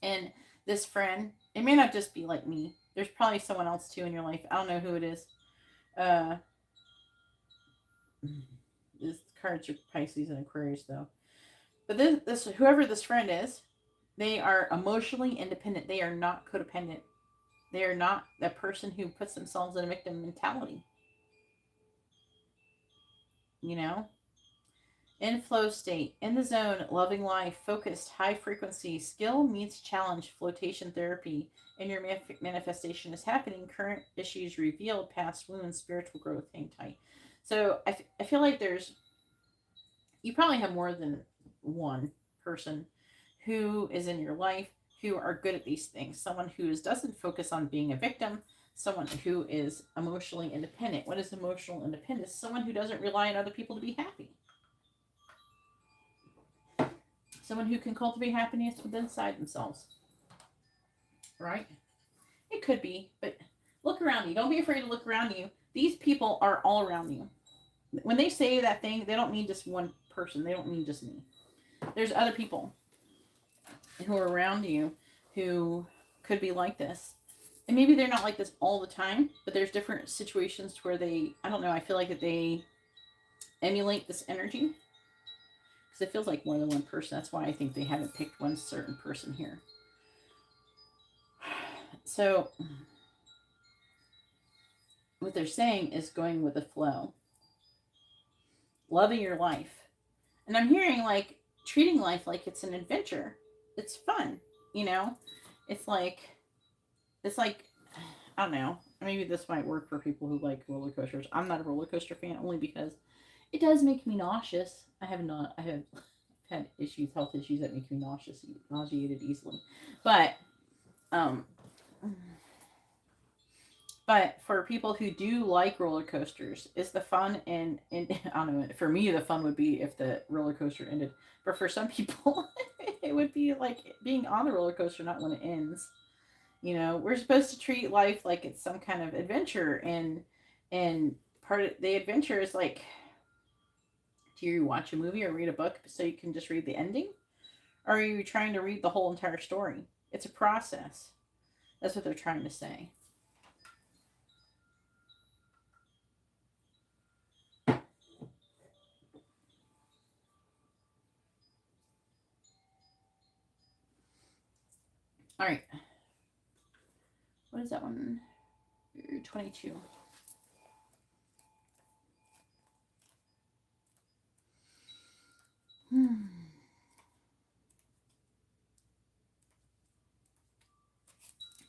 And this friend, it may not just be like me. There's probably someone else too in your life. I don't know who it is. This cards are Pisces and Aquarius though. But this whoever this friend is, they are emotionally independent. They are not codependent. They are not that person who puts themselves in a victim mentality. You know? In flow state, in the zone, loving life, focused, high frequency, skill meets challenge, flotation therapy. In your manifestation is happening, current issues revealed, past wounds, spiritual growth, hang tight. So I feel like you probably have more than one person who is in your life who are good at these things. Someone who doesn't focus on being a victim, someone who is emotionally independent. What is emotional independence? Someone who doesn't rely on other people to be happy. Someone who can cultivate happiness within inside themselves. Right? It could be, but look around you. Don't be afraid to look around you. These people are all around you. When they say that thing, they don't mean just one person. They don't mean just me. There's other people who are around you who could be like this. And maybe they're not like this all the time, but there's different situations where I don't know, I feel like that they emulate this energy. Because it feels like more than one person. That's why I think they haven't picked one certain person here. So, what they're saying is going with the flow. Loving your life. And I'm hearing like treating life like it's an adventure. It's fun, you know? It's like, I don't know. Maybe this might work for people who like roller coasters. I'm not a roller coaster fan only because it does make me nauseous. I have had health issues that make me nauseated easily. But for people who do like roller coasters, it's the fun and I don't know. For me, the fun would be if the roller coaster ended. But for some people, it would be like being on the roller coaster, not when it ends. You know, we're supposed to treat life like it's some kind of adventure, and part of the adventure is like, do you watch a movie or read a book so you can just read the ending? Or are you trying to read the whole entire story? It's a process. That's what they're trying to say. All right. What is that one? 22.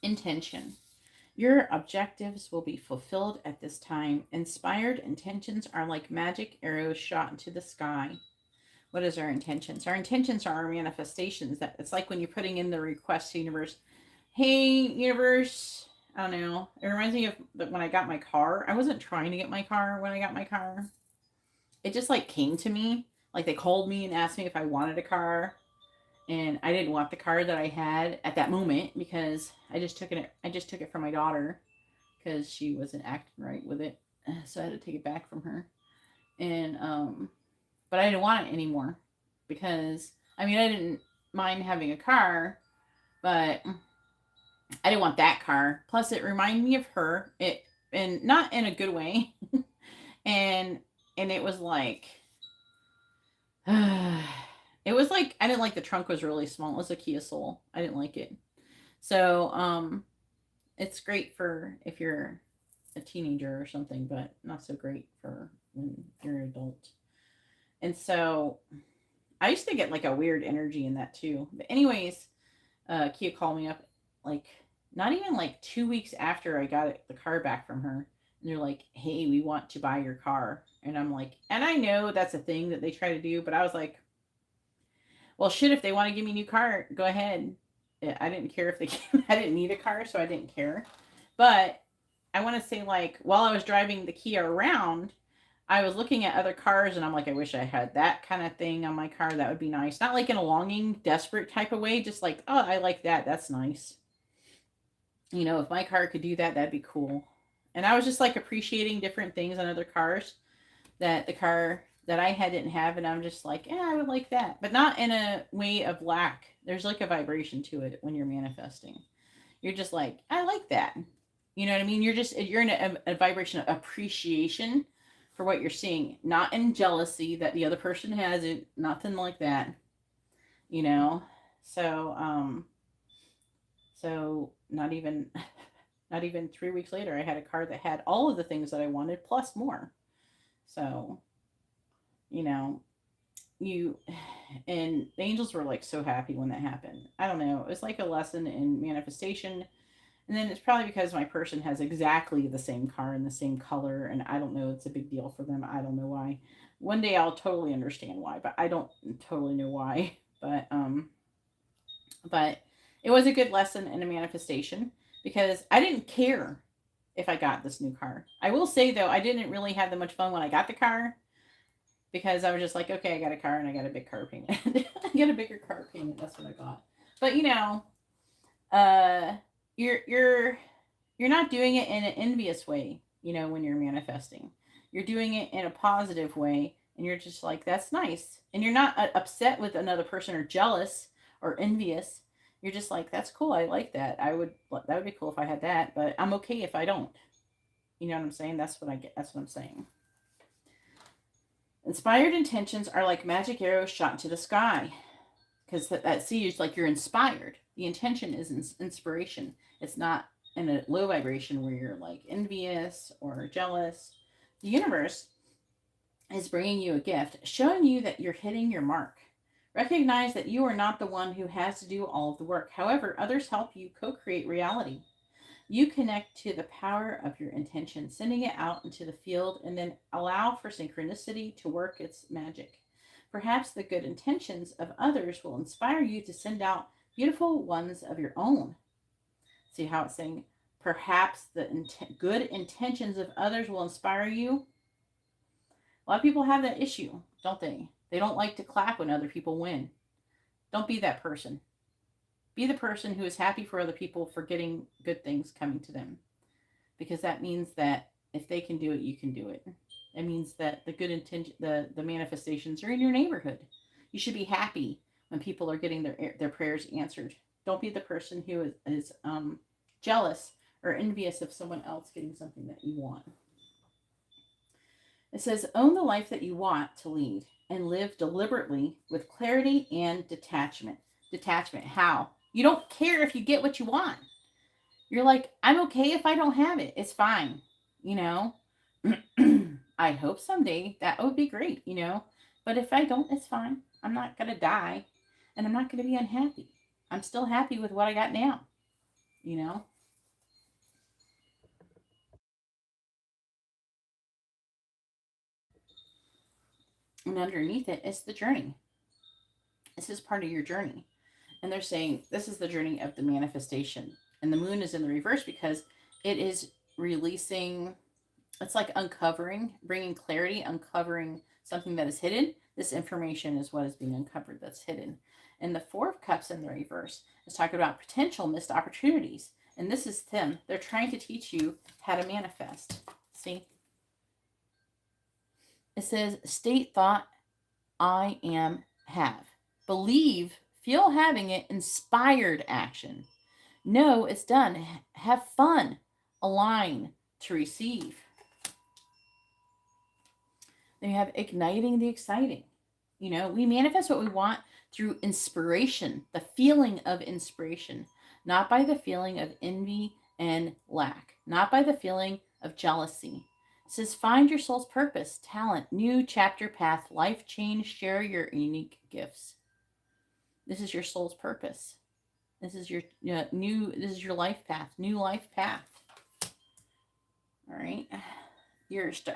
Intention. Your objectives will be fulfilled at this time. Inspired intentions are like magic arrows shot into the sky. What is our intentions? Our intentions are our manifestations. That it's like when you're putting in the request to universe. Hey, universe. I don't know. It reminds me of when I got my car. I wasn't trying to get my car when I got my car. It just like came to me. Like they called me and asked me if I wanted a car. And I didn't want the car that I had at that moment because I just took it from my daughter because she wasn't acting right with it. So I had to take it back from her. And but I didn't want it anymore because I didn't mind having a car, but I didn't want that car. Plus it reminded me of her. And not in a good way. and it was like it was like I didn't like the trunk was really small. It was a Kia Soul. I didn't like it. So it's great for if you're a teenager or something, but not so great for when you're an adult. And so I used to get like a weird energy in that too. But anyways, Kia called me up like not even like 2 weeks after I got the car back from her. And they're like, hey, we want to buy your car. And I'm like, and I know that's a thing that they try to do, but I was like, well, shit, if they want to give me a new car, go ahead. I didn't care if they I didn't need a car, so I didn't care. But I want to say, like, while I was driving the Kia around, I was looking at other cars and I'm like, I wish I had that kind of thing on my car. That would be nice. Not like in a longing, desperate type of way, just like, oh, I like that. That's nice. You know, if my car could do that, that'd be cool. And I was just like appreciating different things on other cars that the car that I had didn't have. And I'm just like, yeah, I would like that. But not in a way of lack. There's like a vibration to it when you're manifesting. You're just like, I like that. You know what I mean? You're in a vibration of appreciation for what you're seeing, not in jealousy that the other person has it, nothing like that, you know? So, so not even, not even 3 weeks later, I had a car that had all of the things that I wanted plus more. So, you know, you, and the angels were like so happy when that happened. I don't know. It was like a lesson in manifestation. And then it's probably because my person has exactly the same car and the same color, and I don't know, it's a big deal for them. I don't know why. One day I'll totally understand why, but I don't totally know why. But it was a good lesson in a manifestation because I didn't care if I got this new car. I will say though, I didn't really have that much fun when I got the car because I was just like, okay, I got a car and I got a big car payment. I got a bigger car payment. That's what I got. But you know, uh, you're you're not doing it in an envious way, you know, when you're manifesting. You're doing it in a positive way, and you're just like, that's nice. And you're not upset with another person or jealous or envious. You're just like, that's cool. I like that. That would be cool if I had that, but I'm okay if I don't. You know what I'm saying? That's what I get. That's what I'm saying. Inspired intentions are like magic arrows shot into the sky because that C is like you're inspired. The intention is inspiration. It's not in a low vibration where you're like envious or jealous. The universe is bringing you a gift, showing you that you're hitting your mark. Recognize that you are not the one who has to do all of the work. However, others help you co create reality. You connect to the power of your intention, sending it out into the field, and then allow for synchronicity to work its magic. Perhaps the good intentions of others will inspire you to send out beautiful ones of your own. See how it's saying, perhaps the good intentions of others will inspire you? A lot of people have that issue, don't they? They don't like to clap when other people win. Don't be that person. Be the person who is happy for other people for getting good things coming to them. Because that means that if they can do it, you can do it. It means that the good intention, the manifestations are in your neighborhood. You should be happy when people are getting their prayers answered. Don't be the person who is jealous or envious of someone else getting something that you want. It says, own the life that you want to lead and live deliberately with clarity and detachment. Detachment. How? You don't care if you get what you want. You're like, I'm okay if I don't have it. It's fine. You know, I hope someday that would be great, you know, but if I don't, it's fine. I'm not going to die and I'm not going to be unhappy. I'm still happy with what I got now, you know. And underneath it is the journey. This is part of your journey. And they're saying this is the journey of the manifestation. And the moon is in the reverse because it is releasing, it's like uncovering, bringing clarity, uncovering something that is hidden. This information is what is being uncovered that's hidden. And the Four of Cups in the reverse is talking about potential missed opportunities. And this is them. They're trying to teach you how to manifest. See? It says, state thought, I am, have. Believe, feel having it, inspired action. No, it's done. Have fun. Align to receive. Then you have igniting the exciting. You know, we manifest what we want through inspiration, the feeling of inspiration, not by the feeling of envy and lack, not by the feeling of jealousy. It says, find your soul's purpose, talent, new chapter path, life change, share your unique gifts. This is your soul's purpose. This is your this is your life path, new life path. All right.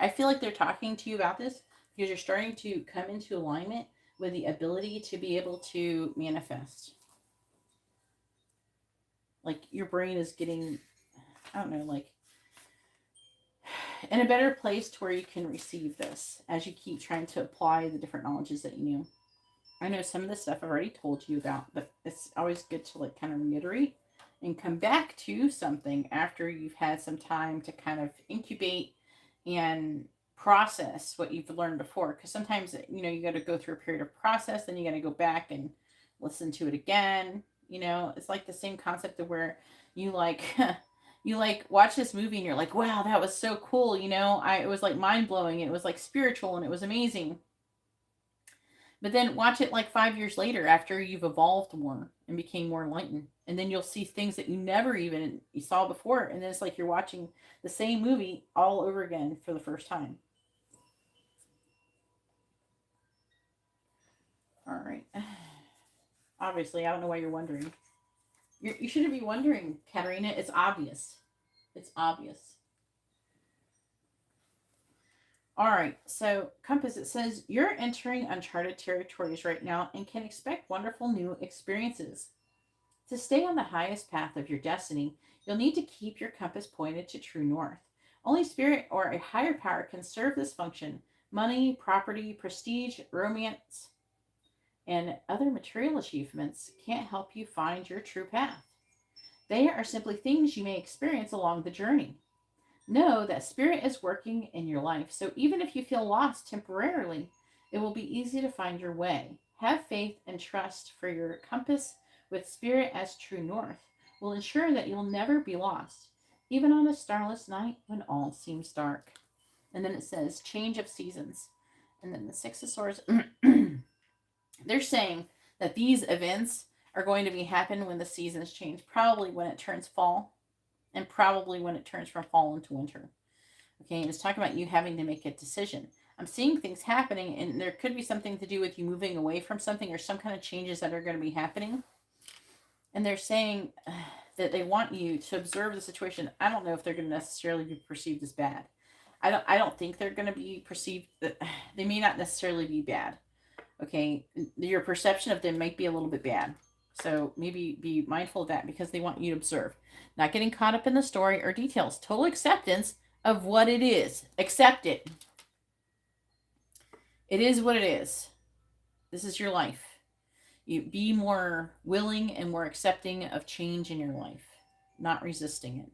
I feel like they're talking to you about this because you're starting to come into alignment with the ability to be able to manifest. Like your brain is getting, I don't know, like in a better place to where you can receive this as you keep trying to apply the different knowledges that you knew. I know some of this stuff I've already told you about, but it's always good to like kind of reiterate and come back to something after you've had some time to kind of incubate and process what you've learned before. Because sometimes, you got to go through a period of process, then you got to go back and listen to it again. It's like the same concept of where you like, you like watch this movie and you're like, wow, that was so cool. It was like mind blowing. It was like spiritual and it was amazing. But then watch it like 5 years later after you've evolved more and became more enlightened. And then you'll see things that you never even you saw before. And then it's like you're watching the same movie all over again for the first time. All right. Obviously, I don't know why you're wondering. You shouldn't be wondering, Katarina. It's obvious. It's obvious. All right, so Compass, it says, you're entering uncharted territories right now and can expect wonderful new experiences. To stay on the highest path of your destiny, you'll need to keep your compass pointed to true north. Only spirit or a higher power can serve this function. Money, property, prestige, romance, and other material achievements can't help you find your true path. They are simply things you may experience along the journey. Know that spirit is working in your life, so even if you feel lost temporarily, it will be easy to find your way. Have faith and trust, for your compass with spirit as true north will ensure that you'll never be lost, even on a starless night when all seems dark. And then it says change of seasons. And then the Six of Swords, they're saying that these events are going to be happen when the seasons change, probably when it turns fall and probably when it turns from fall into winter. Okay, and it's talking about you having to make a decision. I'm seeing things happening, and there could be something to do with you moving away from something or some kind of changes that are going to be happening. And they're saying that they want you to observe the situation. I don't know if they're going to necessarily be perceived as bad. I don't think they're going to be perceived. They may not necessarily be bad. Okay, your perception of them might be a little bit bad. So maybe be mindful of that because they want you to observe. Not getting caught up in the story or details. Total acceptance of what it is. Accept it. It is what it is. This is your life. You be more willing and more accepting of change in your life, not resisting it.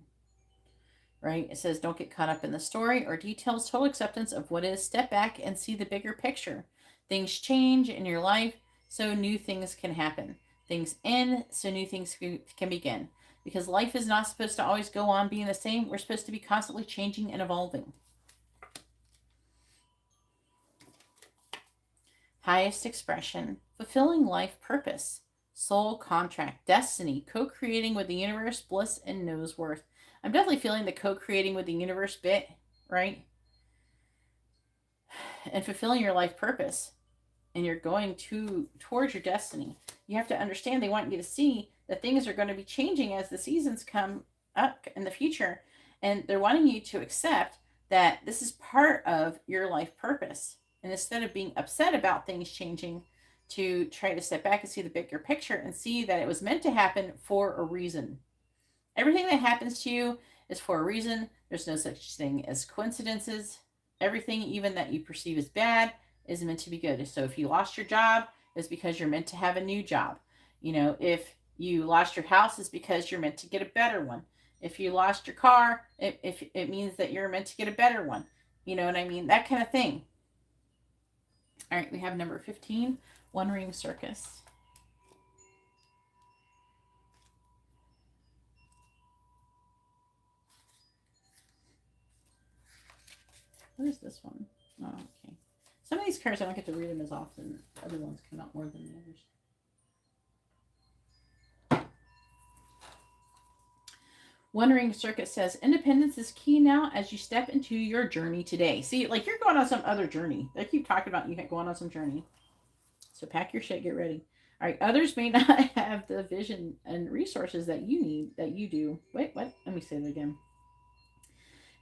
Right? It says don't get caught up in the story or details. Total acceptance of what is. Step back and see the bigger picture. Things change in your life, so new things can happen. Things end, so new things can begin. Because life is not supposed to always go on being the same. We're supposed to be constantly changing and evolving. Highest expression, fulfilling life purpose, soul contract, destiny, co-creating with the universe, bliss, and knows worth. I'm definitely feeling the co-creating with the universe bit, right? And fulfilling your life purpose. And you're going towards your destiny. You have to understand they want you to see that things are going to be changing as the seasons come up in the future. And they're wanting you to accept that this is part of your life purpose. And instead of being upset about things changing, to try to step back and see the bigger picture and see that it was meant to happen for a reason. Everything that happens to you is for a reason. There's no such thing as coincidences. Everything, even that you perceive as bad, is meant to be good. So if you lost your job, it's because you're meant to have a new job. If you lost your house, it's because you're meant to get a better one. If you lost your car, it means that you're meant to get a better one. You know what I mean? That kind of thing. All right, we have number 15, One Ring Circus. What is this one? Oh, okay. Some of these cards, I don't get to read them as often. Other ones come out more than the others. One Ring Circuit says, independence is key now as you step into your journey today. See, like you're going on some other journey. They keep talking about you going on some journey. So pack your shit, get ready. All right, others may not have the vision and resources that you need, that you do. Wait, what? Let me say that again.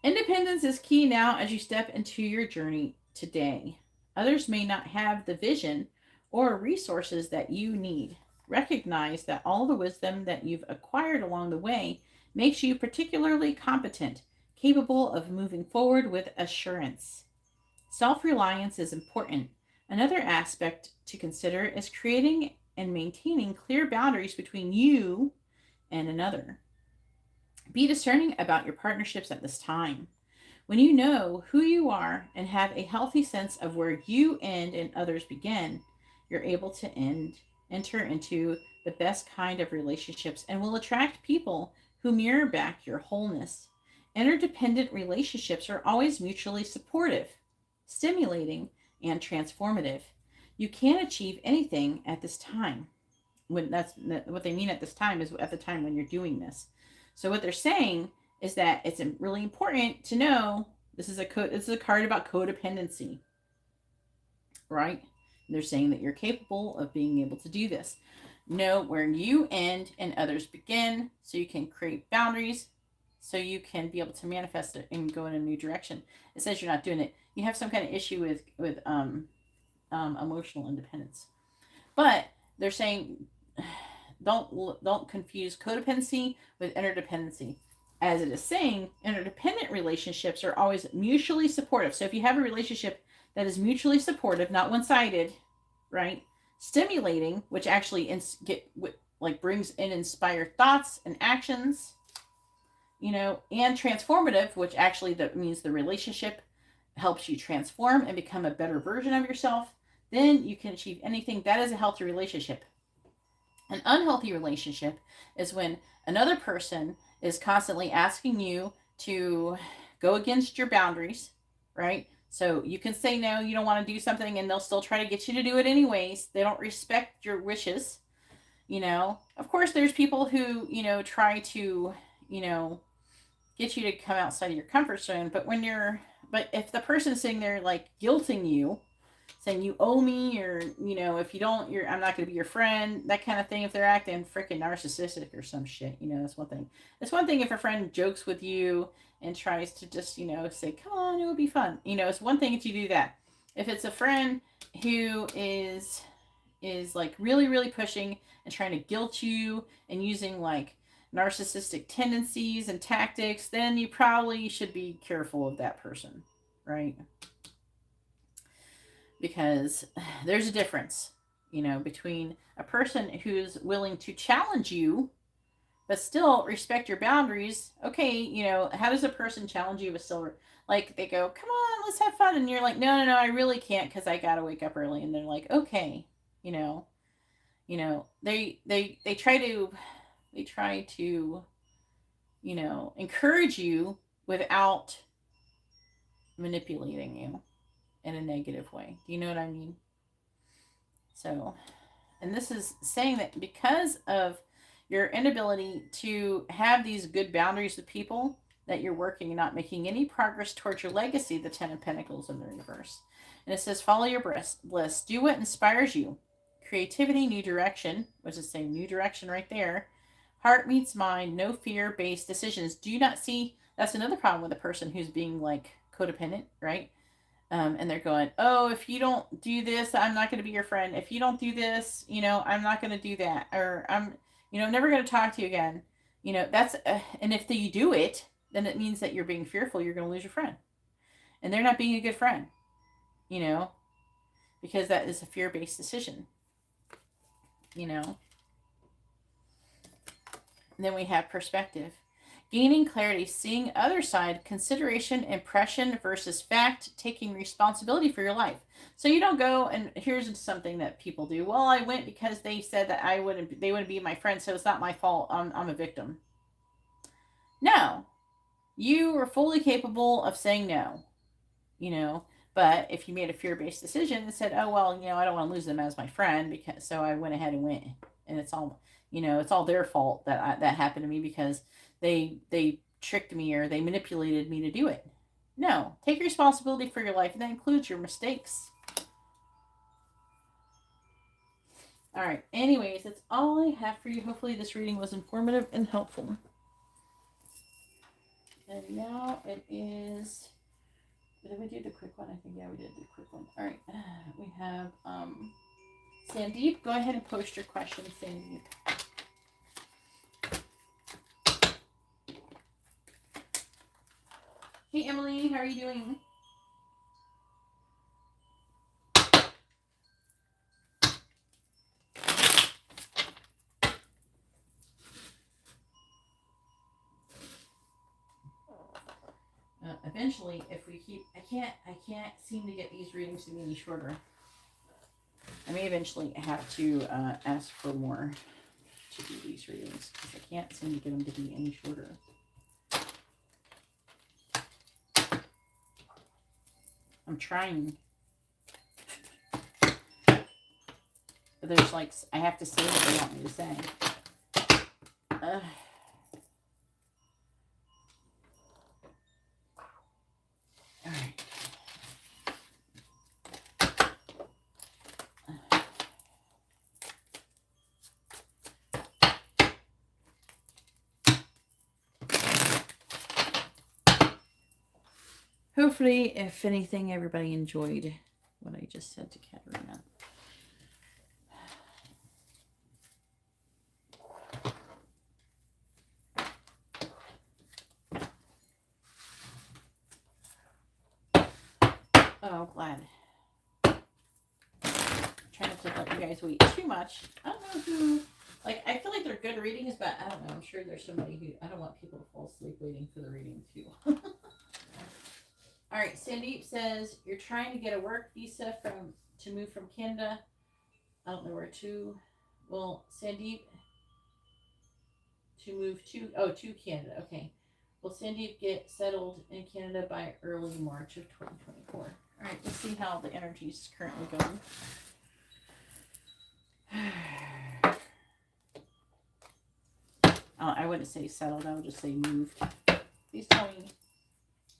Independence is key now as you step into your journey today. Others may not have the vision or resources that you need. Recognize that all the wisdom that you've acquired along the way makes you particularly competent, capable of moving forward with assurance. Self-reliance is important. Another aspect to consider is creating and maintaining clear boundaries between you and another. Be discerning about your partnerships at this time. When you know who you are and have a healthy sense of where you end and others begin, you're able to enter into the best kind of relationships and will attract people who mirror back your wholeness. Interdependent relationships are always mutually supportive, stimulating, and transformative. You can achieve anything at this time. When that's what they mean at this time is at the time when you're doing this. So what they're saying is that it's really important to know this is a card about codependency, right? And they're saying that you're capable of being able to do this. Know where you end and others begin, so you can create boundaries, so you can be able to manifest it and go in a new direction. It says you're not doing it. You have some kind of issue with emotional independence, but they're saying don't confuse codependency with interdependency. As it is saying, interdependent relationships are always mutually supportive. So if you have a relationship that is mutually supportive, not one-sided, right? Stimulating, which actually brings in inspired thoughts and actions, and transformative, which actually that means the relationship helps you transform and become a better version of yourself, then you can achieve anything. That is a healthy relationship. An unhealthy relationship is when another person is constantly asking you to go against your boundaries, right? So you can say no, you don't want to do something, and they'll still try to get you to do it anyways. They don't respect your wishes. Of course, there's people who, try to, get you to come outside of your comfort zone. But if the person's sitting there like guilting you, saying you owe me, or if you don't, I'm not going to be your friend, that kind of thing. If they're acting freaking narcissistic or some shit, that's one thing. It's one thing if a friend jokes with you and tries to just say, come on, it would be fun. It's one thing if you do that. If it's a friend who is like really, really pushing and trying to guilt you and using like narcissistic tendencies and tactics, then you probably should be careful of that person, right? Because there's a difference, between a person who's willing to challenge you but still respect your boundaries. Okay, how does a person challenge you but still, like, they go, come on, let's have fun, and you're like, no, I really can't because I gotta wake up early, and they're like, okay, they try to encourage you without manipulating you in a negative way. Do you know what I mean? So, and this is saying that because of your inability to have these good boundaries with people, that you're working and not making any progress towards your legacy, the Ten of Pentacles in the reverse. And it says, follow your bliss. Do what inspires you. Creativity, new direction, which is saying new direction right there. Heart meets mind, no fear-based decisions. Do you not see? That's another problem with a person who's being like codependent, right? And they're going, oh, if you don't do this, I'm not going to be your friend. If you don't do this, I'm not going to do that. Or I'm, never going to talk to you again. That's, and if you do it, then it means that you're being fearful you're going to lose your friend. And they're not being a good friend, because that is a fear-based decision, And then we have perspective. Gaining clarity, seeing other side, consideration, impression versus fact, taking responsibility for your life. So you don't go, and here's something that people do. Well, I went because they said that they wouldn't be my friend, so it's not my fault. I'm a victim. No, you were fully capable of saying no, but if you made a fear-based decision and said, oh, well, I don't want to lose them as my friend, so I went ahead and went, and it's all their fault that happened to me because they tricked me or they manipulated me to do it. No, take responsibility for your life, and that includes your mistakes. All right. Anyways, that's all I have for you. Hopefully this reading was informative and helpful. And now it is... Did we do the quick one? I think, yeah, we did the quick one. All right. We have Sandeep. Go ahead and post your questions, Sandeep. Hey, Emily, how are you doing? Eventually, if we keep, I can't seem to get these readings to be any shorter. I may eventually have to ask for more to do these readings because I can't seem to get them to be any shorter. I'm trying. But there's like, I have to say what they want me to say. All right. Hopefully, if anything, everybody enjoyed what I just said to Katarina. Oh, glad. I'm trying not to let you guys wait too much. I don't know who, like, I feel like they're good readings, but I don't know. I'm sure there's somebody who, I don't want people to fall asleep waiting for the reading too. All right, Sandeep says, you're trying to get a work visa to move from Canada. I don't know where to. Well, Sandeep, to move to Canada. Okay. Will Sandeep get settled in Canada by early March of 2024? All right, let's see how the energy is currently going. I wouldn't say settled. I would just say moved. Please tell me,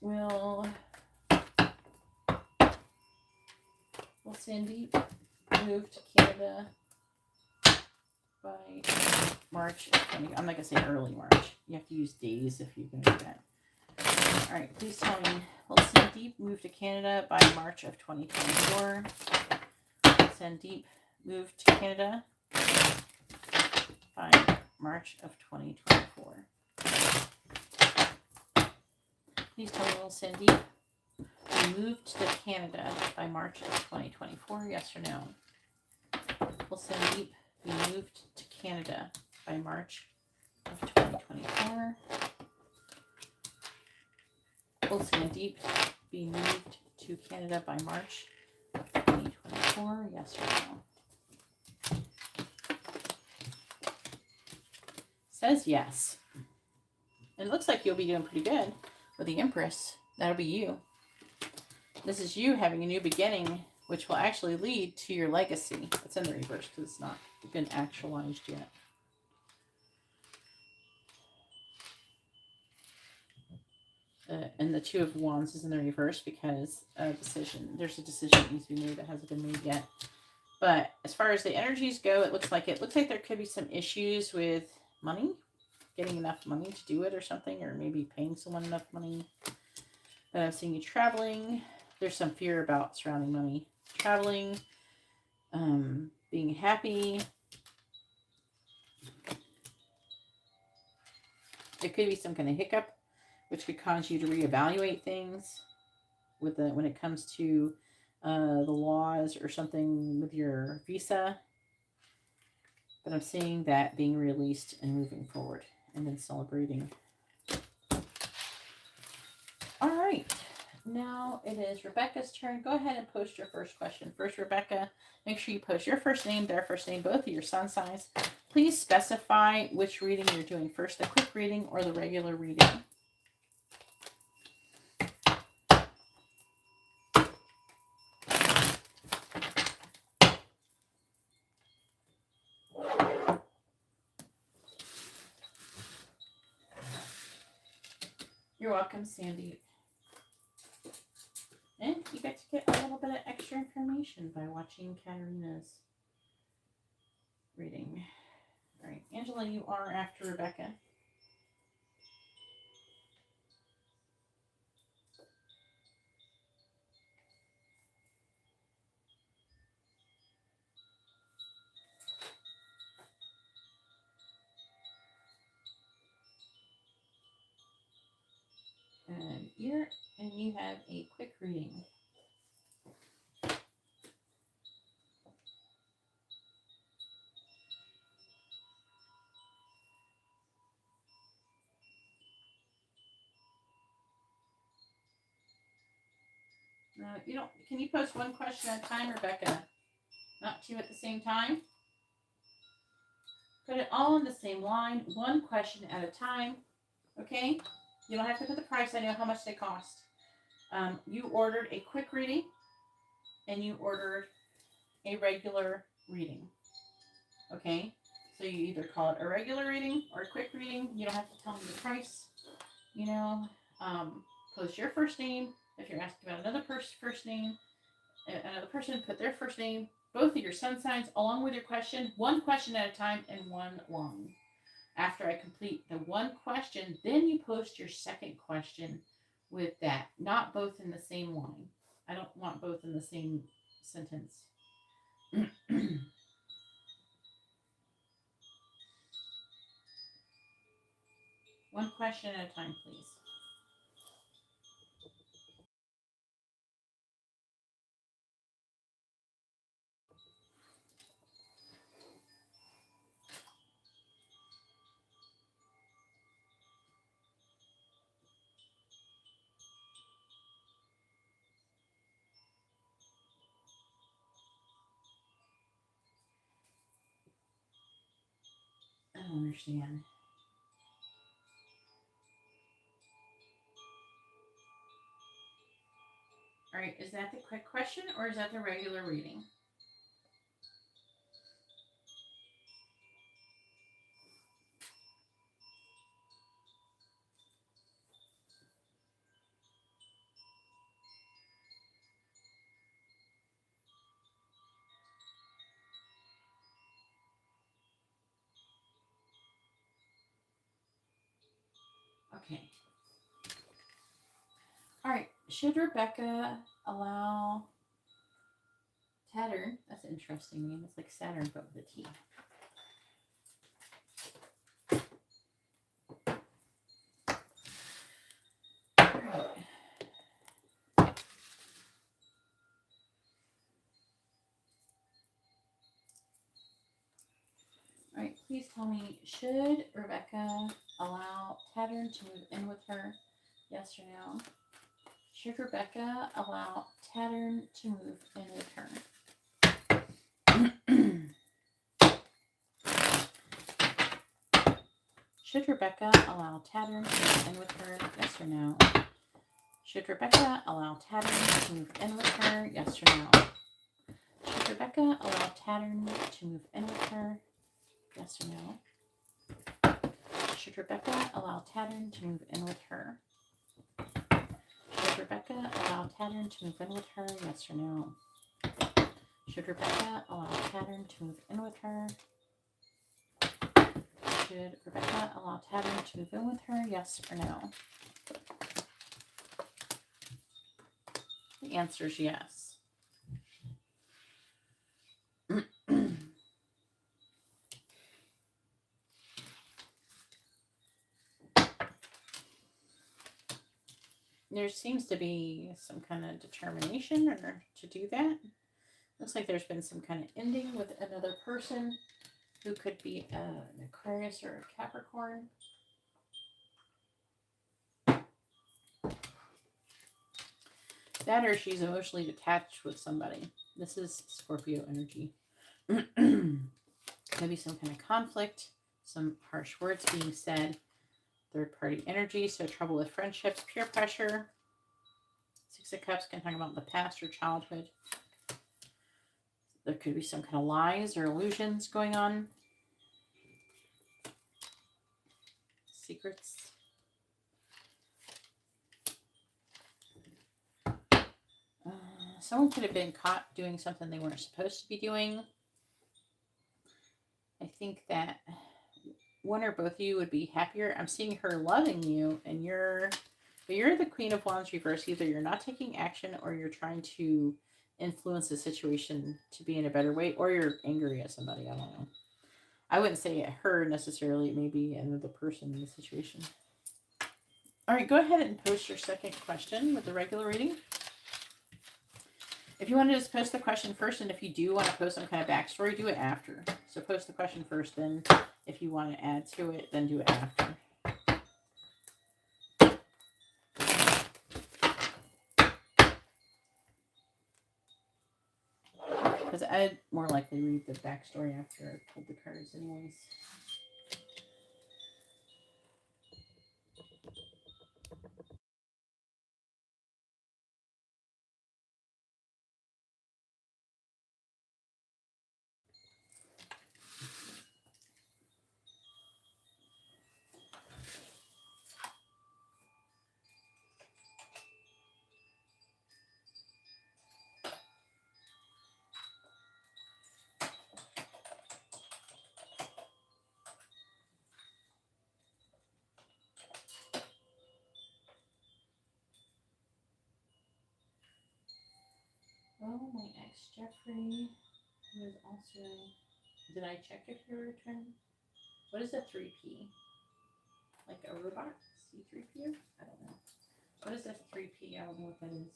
will Sandeep move to Canada by March of 20? I'm not going to say early March. You have to use days if you're going to do that. All right, please tell me, will Sandeep move to Canada by March of 2024? Sandeep move to Canada by March of 2024. Please tell me, will Sandeep be moved to Canada by March of 2024? Yes or no? Will Sandeep be moved to Canada by March of 2024? Will Sandeep be moved to Canada by March of 2024? Yes or no? Says yes. And it looks like you'll be doing pretty good with the Empress. That'll be you. This is you having a new beginning, which will actually lead to your legacy. It's in the reverse because it's not been actualized yet. And the Two of Wands is in the reverse because there's a decision that needs to be made that hasn't been made yet. But as far as the energies go, it looks like there could be some issues with money, getting enough money to do it or something, or maybe paying someone enough money. But I'm seeing you traveling. There's some fear about surrounding money. Traveling, being happy. There could be some kind of hiccup, which could cause you to reevaluate things when it comes to the laws or something with your visa. But I'm seeing that being released and moving forward and then celebrating. All right. Now it is Rebecca's turn. Go ahead and post your first question. First, Rebecca, make sure you post your first name, their first name, both of your sun signs. Please specify which reading you're doing first, the quick reading or the regular reading. You're welcome, Sandy. And you get to get a little bit of extra information by watching Katarina's reading. All right, Angela, you are after Rebecca. And you're you have a quick reading. No, you don't. Can you post one question at a time, Rebecca? Not two at the same time? Put it all in the same line, one question at a time. Okay? You don't have to put the price. I know how much they cost. You ordered a quick reading and you ordered a regular reading. Okay? So you either call it a regular reading or a quick reading. You don't have to tell me the price. You know, post your first name. If you're asking about another person's first name, another person put their first name, both of your sun signs, along with your question, one question at a time and one line. After I complete the one question, then you post your second question with that, not both in the same line. I don't want both in the same sentence. One question at a time, please. I don't understand. All right, is that the quick question or is that the regular reading? Okay. All right, should Rebecca allow Saturn? That's an interesting name. It's like Saturn, but with a T. All right, please tell me, should Rebecca allow Saturn to move in with her? Yes or no? Should Rebecca allow Saturn to move in with her? Should Rebecca allow Saturn to move in with her? Yes or no? Should Rebecca allow Saturn to move in with her? Yes or no? Should Rebecca allow Saturn to move in with her? Yes or no? Should Rebecca allow Saturn to move in with her? Should Rebecca allow Saturn to move in with her? Yes or no? Should Rebecca allow Saturn to move in with her? Should Rebecca allow Saturn to move in with her? Yes or no? The answer is yes. There seems to be some kind of determination or to do that. Looks like there's been some kind of ending with another person who could be an Aquarius or a Capricorn. That or she's emotionally detached with somebody. This is Scorpio energy. Maybe some kind of conflict, some harsh words being said. Third party energy, so trouble with friendships, peer pressure. Six of Cups can talk about the past or childhood. There could be some kind of lies or illusions going on. Secrets. Someone could have been caught doing something they weren't supposed to be doing. I think that one or both of you would be happier. I'm seeing her loving you, and you're the Queen of Wands reverse. Either you're not taking action or you're trying to influence the situation to be in a better way, or you're angry at somebody. I don't know. I wouldn't say her necessarily. Maybe another person in the situation. All right, go ahead and post your second question with the regular reading. If you want to just post the question first, and if you do want to post some kind of backstory, do it after. So post the question first, then if you want to add to it, then do it after. Because I'd more likely read the backstory after I pulled the cards anyways. Well, my ex Jeffrey was also. Did I check if you were returned? What is a 3P? Like a robot? C3P? I don't know. What is a 3P? I don't know what that is.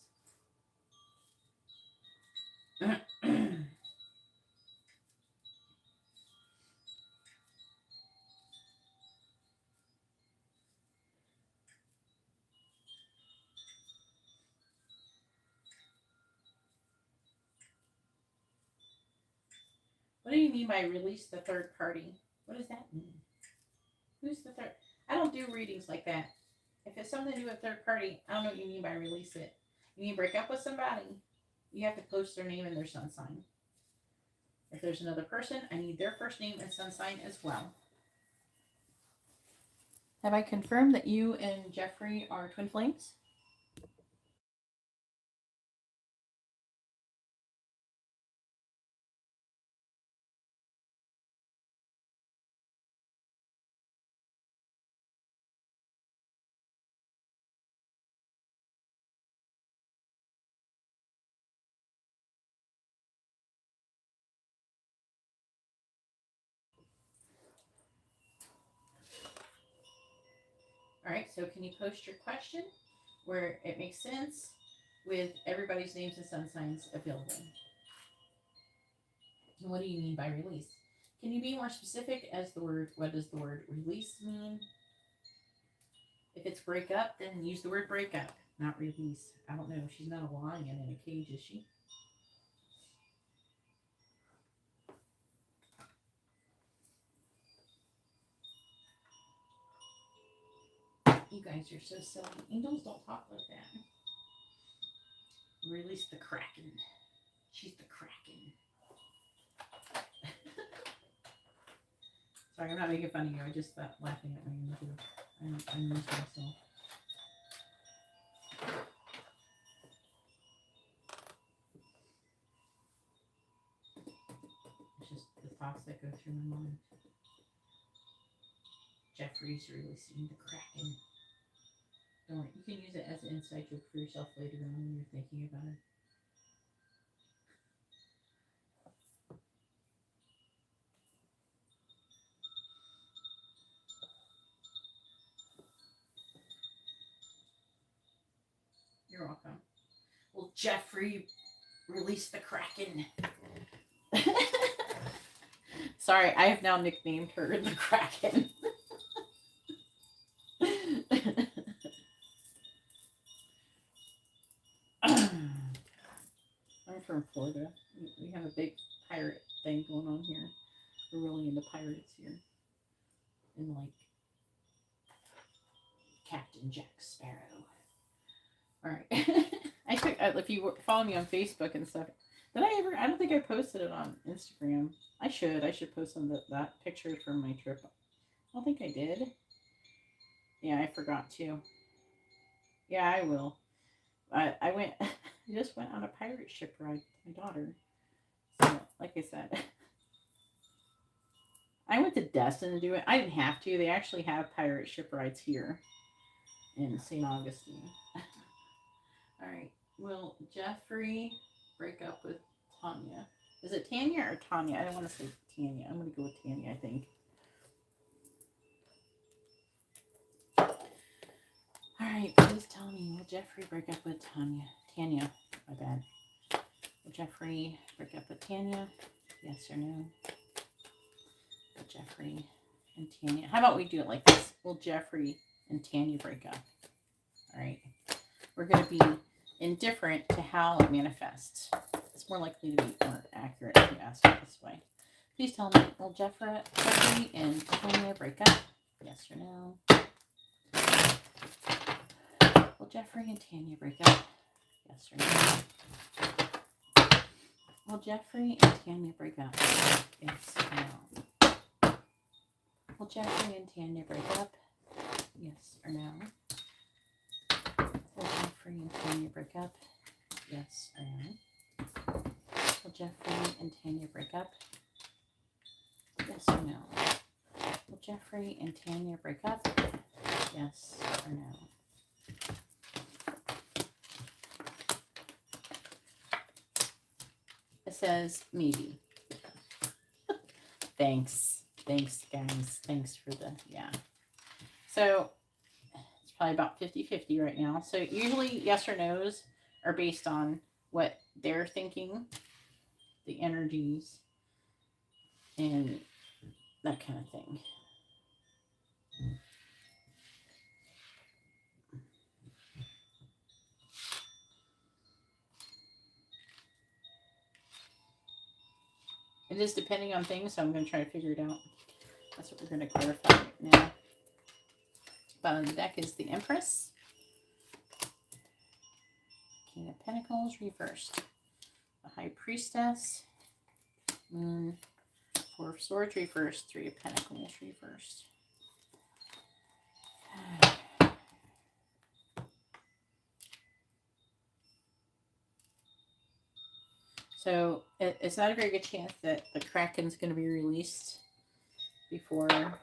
What do you mean by release the third party? What does that mean? Who's the third? I don't do readings like that. If it's something to do with third party, I don't know what you mean by release it. You mean break up with somebody? You have to post their name and their sun sign. If there's another person, I need their first name and sun sign as well. Have I confirmed that you and Jeffrey are twin flames? All right, so can you post your question where it makes sense with everybody's names and sun signs available? And what do you mean by release? Can you be more specific as the word, what does the word release mean? If it's break up, then use the word break up, not release. I don't know. She's not a lion in a cage, is she? You guys are so silly. Angels don't talk like that. Release the Kraken. She's the Kraken. Sorry, I'm not making fun of you. I just stopped laughing at my images. I lose myself. It's just the thoughts that go through my mind. Jeffrey's releasing the Kraken. Don't worry, you can use it as an inside joke for yourself later on when you're thinking about it. You're welcome. Well, Jeffrey released the Kraken. Sorry, I have now nicknamed her the Kraken. I'm from Florida. We have a big pirate thing going on here. We're really into pirates here. And like Captain Jack Sparrow. All right. I took, if you follow me on Facebook and stuff, did I ever? I don't think I posted it on Instagram. I should. I should post some of that picture from my trip. I don't think I did. Yeah, I forgot to. Yeah, I will. I went. I just went on a pirate ship ride with my daughter. So, like I said, I went to Destin to do it. I didn't have to. They actually have pirate ship rides here in St. Augustine. All right. Will Jeffrey break up with Tanya? Is it Tanya or Tanya? I don't want to say Tanya. I'm going to go with Tanya, I think. All Alright, please tell me, will Jeffrey break up with Tanya, my bad. Will Jeffrey break up with Tanya? Yes or no? Will Jeffrey and Tanya. How about we do it like this? Will Jeffrey and Tanya break up? Alright. We're going to be indifferent to how it manifests. It's more likely to be more accurate if you ask it this way. Please tell me, will Jeffrey and Tanya break up? Yes or no? Will Jeffrey and Tanya break up? Yes or no? Will Jeffrey and Tanya break up? Yes or no? Will Jeffrey and Tanya break up? Yes or no? Will Jeffrey and Tanya break up? Yes or no? Will Jeffrey and Tanya break up? Yes or no? Will Jeffrey and Tanya break up? Yes or no? It says maybe. Thanks. Thanks, guys. Thanks for the, yeah. So, it's probably about 50-50 right now. So, usually yes or no's are based on what they're thinking, the energies, and that kind of thing. It is depending on things, so I'm going to try to figure it out. That's what we're going to clarify right now. Bottom of the deck is the Empress. King of Pentacles reversed. The High Priestess. Moon. Four of Swords reversed. Three of Pentacles reversed. So it's not a very good chance that the Kraken's going to be released before, I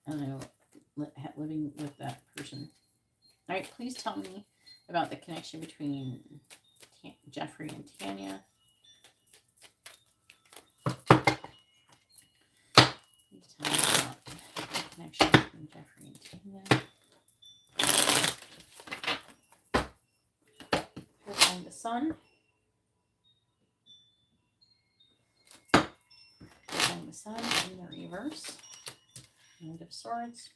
don't know, living with that person. All right, please tell me about the connection between Jeffrey and Tanya. Please tell me about the connection between Jeffrey and Tanya. Find the Sun. Find the Sun in the reverse. Knight of Swords.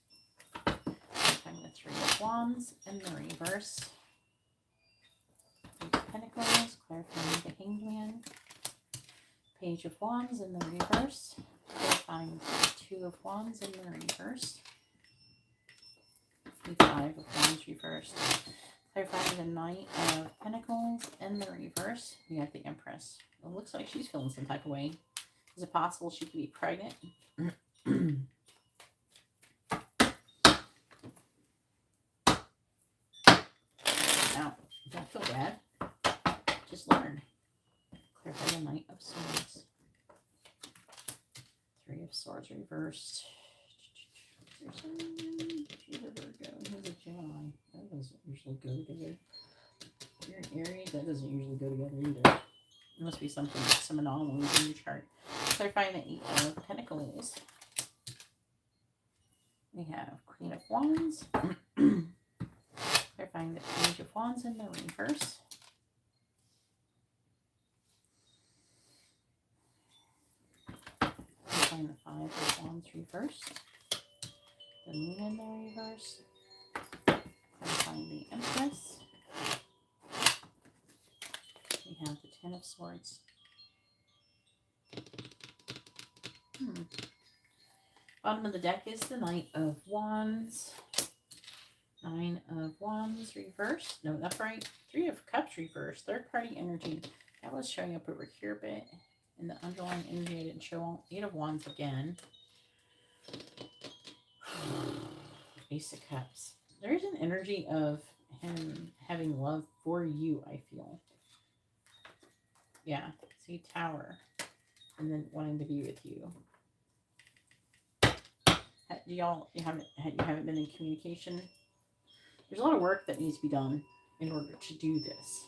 Find the Three of Wands in the reverse. Page of Pentacles, clarifying the Hanged Man. Page of Wands in the reverse. Clarifying the Two of Wands in the reverse. The Five of Wands reversed. Clarifying the Knight of Pentacles in the reverse. We have the Empress. It looks like she's feeling some type of way. Is it possible she could be pregnant? Now, don't feel bad. Just learn. Clarify the Knight of Swords. Three of Swords reversed. Here's a Virgo. Here's a Gemini. That doesn't usually go together. If you're an Aries, that doesn't usually go together either. There must be something, some anomalies in your chart. Clarifying the Eight of Pentacles. We have Queen of Wands. Clarifying the Page of Wands in the reverse. Clarifying the Five of Wands reversed. The Moon in the reverse. Clarifying the Empress. We have the Ten of Swords. Bottom of the deck is the Knight of Wands. Nine of Wands reversed. No, that's right. Three of Cups reversed. Third party energy. That was showing up over here a bit. In the underlying energy, I didn't show. Eight of Wands again. Ace of Cups. There's an energy of him having love for you, I feel. Yeah. See, Tower. And then wanting to be with you. You haven't been in communication? There's a lot of work that needs to be done in order to do this.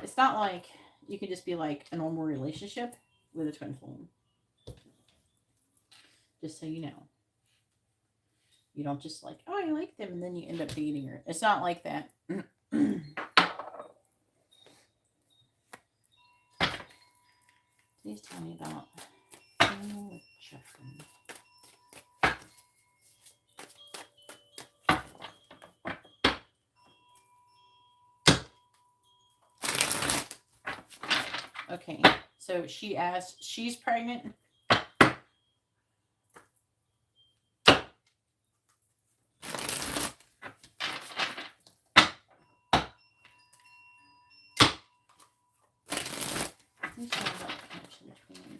It's not like you can just be like a normal relationship with a twin flame. Just so you know. You don't just like, oh, I like them, and then you end up dating her. It's not like that. Please tell me about Jeffrey. Okay, so she asked, she's pregnant. Please tell me about the connection between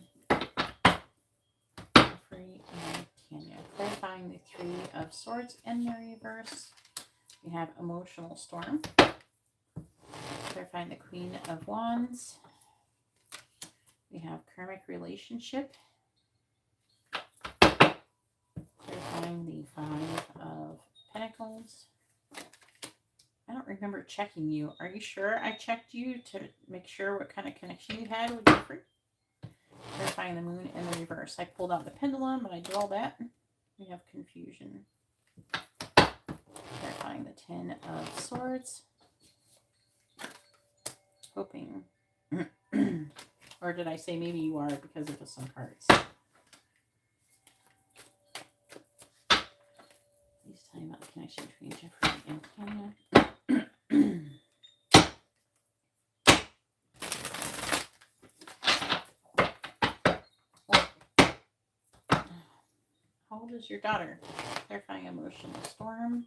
Jeffrey and Tanya. Clarifying the Three of Swords in the reverse. We have emotional storm. Clarifying the Queen of Wands. We have karmic relationship. Clarifying the Five of Pentacles. I don't remember checking you. Are you sure I checked you to make sure what kind of connection you had with Jeffrey? Clarifying the Moon in the reverse. I pulled out the pendulum, but I did all that. We have confusion. Clarifying the Ten of Swords. Hoping. Or did I say maybe you are because of some cards? Please tell me about the connection between Jeffrey and Tanya. How old is your daughter? Clarifying emotional storm.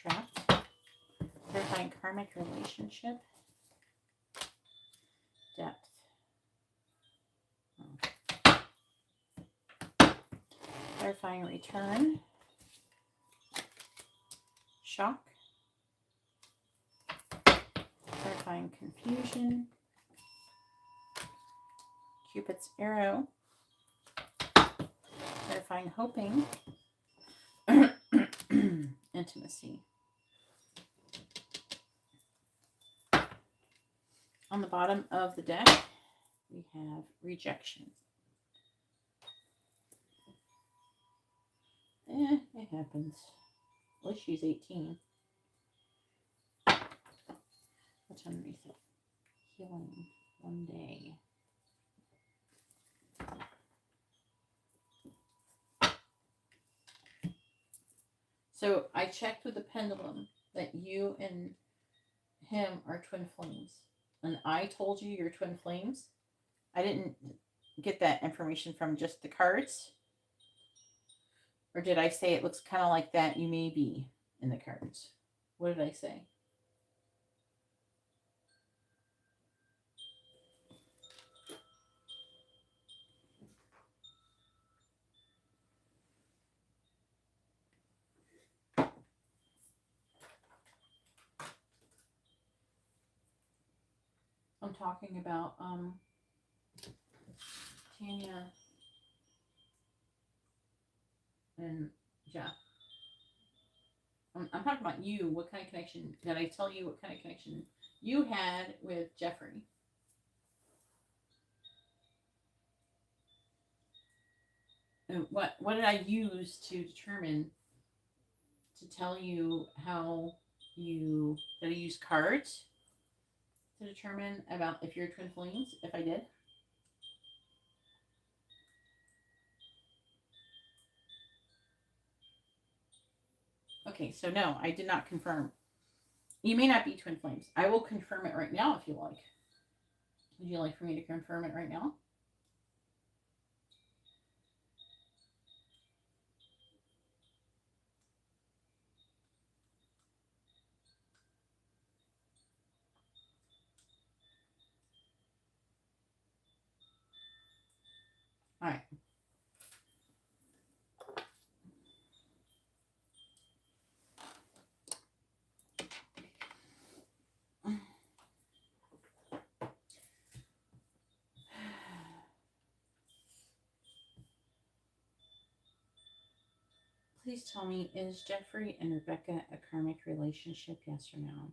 Trapped. Clarifying karmic relationship. Depth. Oh. Clarifying return. Shock. Clarifying confusion. Cupid's arrow. Clarifying hoping. Intimacy. On the bottom of the deck, we have rejection. It happens. At least she's 18. What's underneath it? Healing one day. So I checked with the pendulum that you and him are twin flames. And I told you you're twin flames. I didn't get that information from just the cards. Or did I say it looks kind of like that you may be in the cards? What did I say? I'm talking about Tanya and Jeff. I'm talking about you. What kind of connection did I tell you? What kind of connection you had with Jeffrey? And what did I use to determine to tell you how you did I use cards to determine about if you're twin flames? If I did. Okay, so no, I did not confirm. You may not be twin flames. I will confirm it right now if you like. Would you like for me to confirm it right now? All right. Please tell me, is Jeffrey and Rebecca a karmic relationship? Yes or no?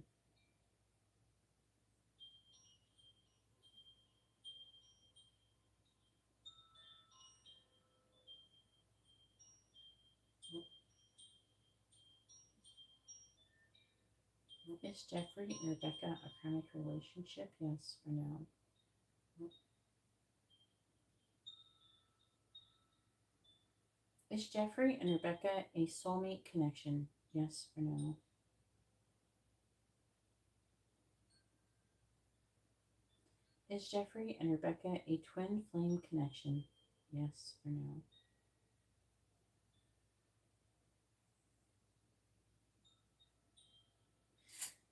Is Jeffrey and Rebecca a karmic relationship? Yes or no? Is Jeffrey and Rebecca a soulmate connection? Yes or no? Is Jeffrey and Rebecca a twin flame connection? Yes or no?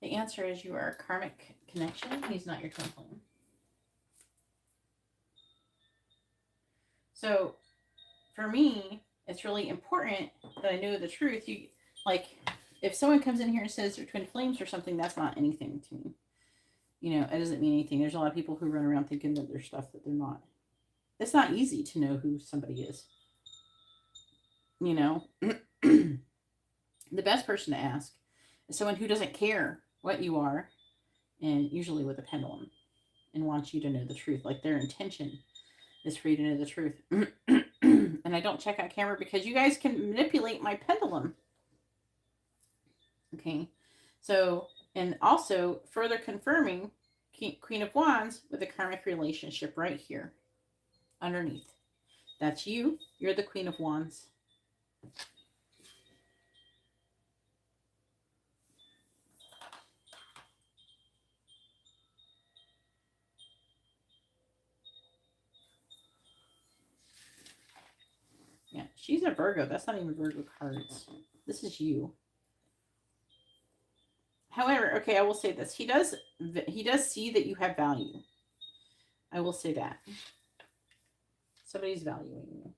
The answer is you are a karmic connection. He's not your twin flame. So for me, it's really important that I know the truth. You like if someone comes in here and says they're twin flames or something, that's not anything to me. You know, it doesn't mean anything. There's a lot of people who run around thinking that they're stuff that they're not. It's not easy to know who somebody is. You know, the best person to ask is someone who doesn't care what you are, and usually with a pendulum, and wants you to know the truth. Like their intention is for you to know the truth. And I don't check on camera because you guys can manipulate my pendulum. Okay, so, and also further confirming Queen of Wands with a karmic relationship right here underneath. That's you. You're the Queen of Wands. Yeah, she's a Virgo. That's not even Virgo cards. This is you. However, okay, I will say this. He does see that you have value. I will say that. Somebody's valuing you.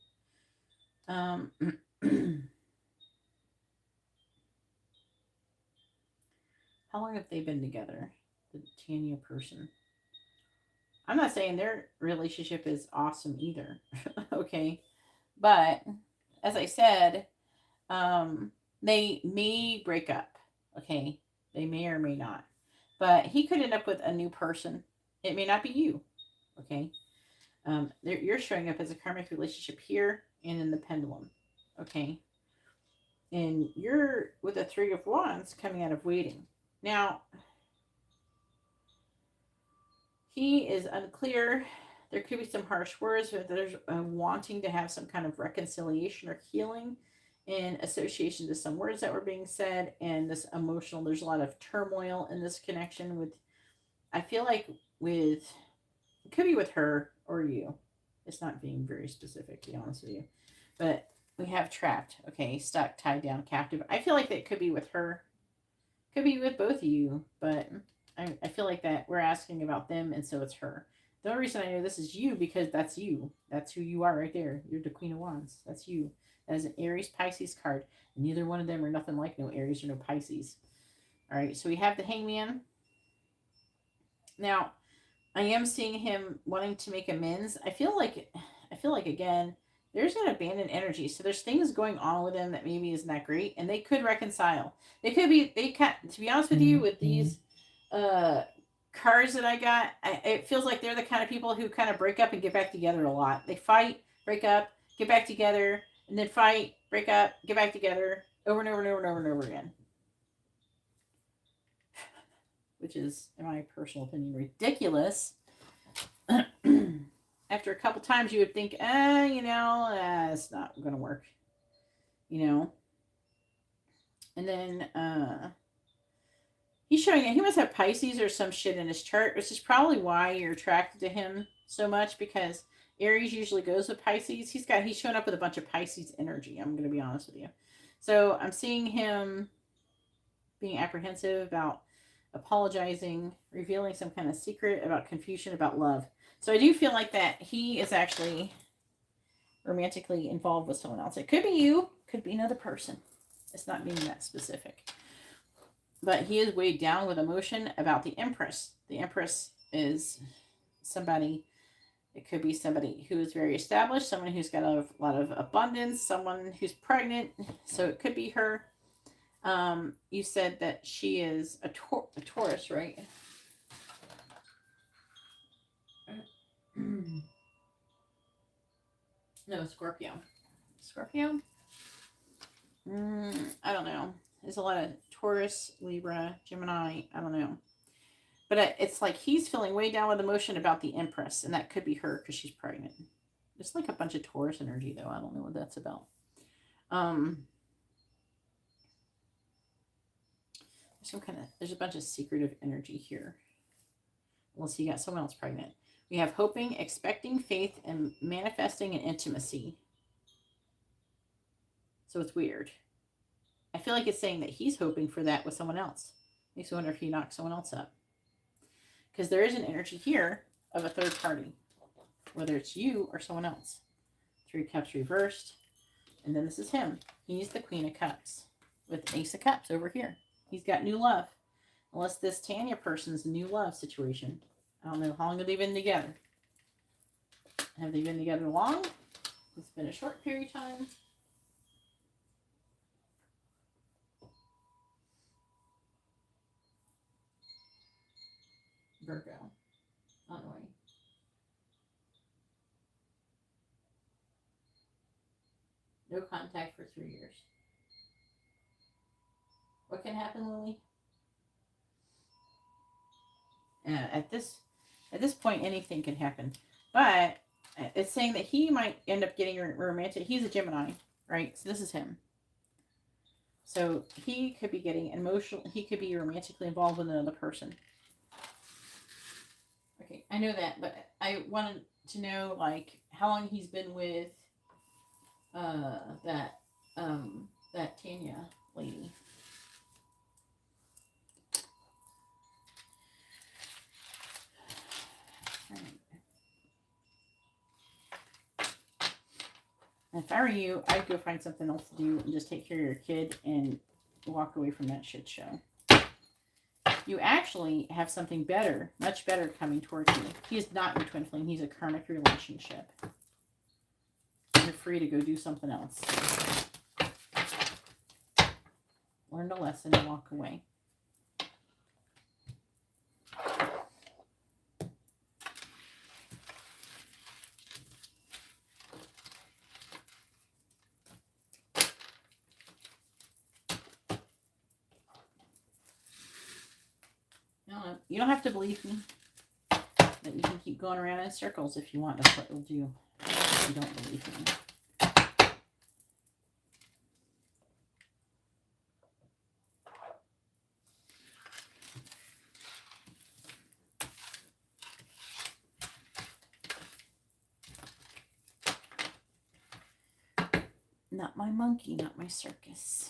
How long have they been together? The Tanya person. I'm not saying their relationship is awesome either. Okay. But as I said, they may break up. Okay. They may or may not. But he could end up with a new person. It may not be you. Okay. You're showing up as a karmic relationship here and in the pendulum. Okay. And you're with a 3 of Wands coming out of waiting. Now, he is unclear. There could be some harsh words, but there's wanting to have some kind of reconciliation or healing in association to some words that were being said, and this emotional, there's a lot of turmoil in this connection with, I feel like with, it could be with her or you. It's not being very specific, to be honest with you. But we have trapped, okay, stuck, tied down, captive. I feel like that could be with her. Could be with both of you, but I feel like that we're asking about them, and so it's her. The only reason I know this is you because that's you. That's who you are right there. You're the Queen of Wands. That's you. That is an Aries Pisces card. And neither one of them are nothing like no Aries or no Pisces. All right, so we have the Hangman. Now, I am seeing him wanting to make amends. I feel like again, there's an abandoned energy. So there's things going on with him that maybe isn't that great, and they could reconcile. To be honest with you, with these cards that I got, it feels like they're the kind of people who kind of break up and get back together a lot. They fight, break up, get back together, and then fight, break up, get back together over and over and over and over and over again. Which is, in my personal opinion, ridiculous. After a couple times, you would think, it's not going to work, And then he's showing it. He must have Pisces or some shit in his chart, which is probably why you're attracted to him so much, because Aries usually goes with Pisces. He's showing up with a bunch of Pisces energy. I'm going to be honest with you. So I'm seeing him being apprehensive about apologizing, revealing some kind of secret about confusion about love. So I do feel like that he is actually romantically involved with someone else. It could be you, could be another person. It's not being that specific. But he is weighed down with emotion about the Empress. The Empress is somebody, it could be somebody who is very established, someone who's got a lot of abundance, someone who's pregnant. So it could be her. You said that she is a Taurus, right? No, Scorpio. Scorpio? I don't know. There's a lot of Taurus, Libra, Gemini, I don't know. But it's like he's feeling way down with emotion about the Empress, and that could be her because she's pregnant. It's like a bunch of Taurus energy, though. I don't know what that's about. There's a bunch of secretive energy here. Unless you got someone else pregnant. We have hoping, expecting, faith, and manifesting and intimacy. So it's weird. I feel like it's saying that he's hoping for that with someone else. Makes me wonder if he knocks someone else up. Because there is an energy here of a third party. Whether it's you or someone else. 3 Cups reversed. And then this is him. He's the Queen of Cups. With Ace of Cups over here. He's got new love. Unless this Tanya person's a new love situation. I don't know how long have they been together. Have they been together long? It's been a short period of time. Virgo. Annoying. No contact for 3 years. What can happen, Lily? At this point, anything can happen. But it's saying that he might end up getting romantic. He's a Gemini, right? So this is him. So he could be getting emotional. He could be romantically involved with another person. Okay, I know that, but I wanted to know, like, how long he's been with that Tanya lady. If I were you, I'd go find something else to do and just take care of your kid and walk away from that shit show. You actually have something better, much better coming towards you. He is not your twin flame. He's a karmic relationship. You're free to go do something else. Learn a lesson and walk away. You don't have to believe me. That you can keep going around in circles if you want. That's what you'll do if you don't believe me. Not my monkey, not my circus.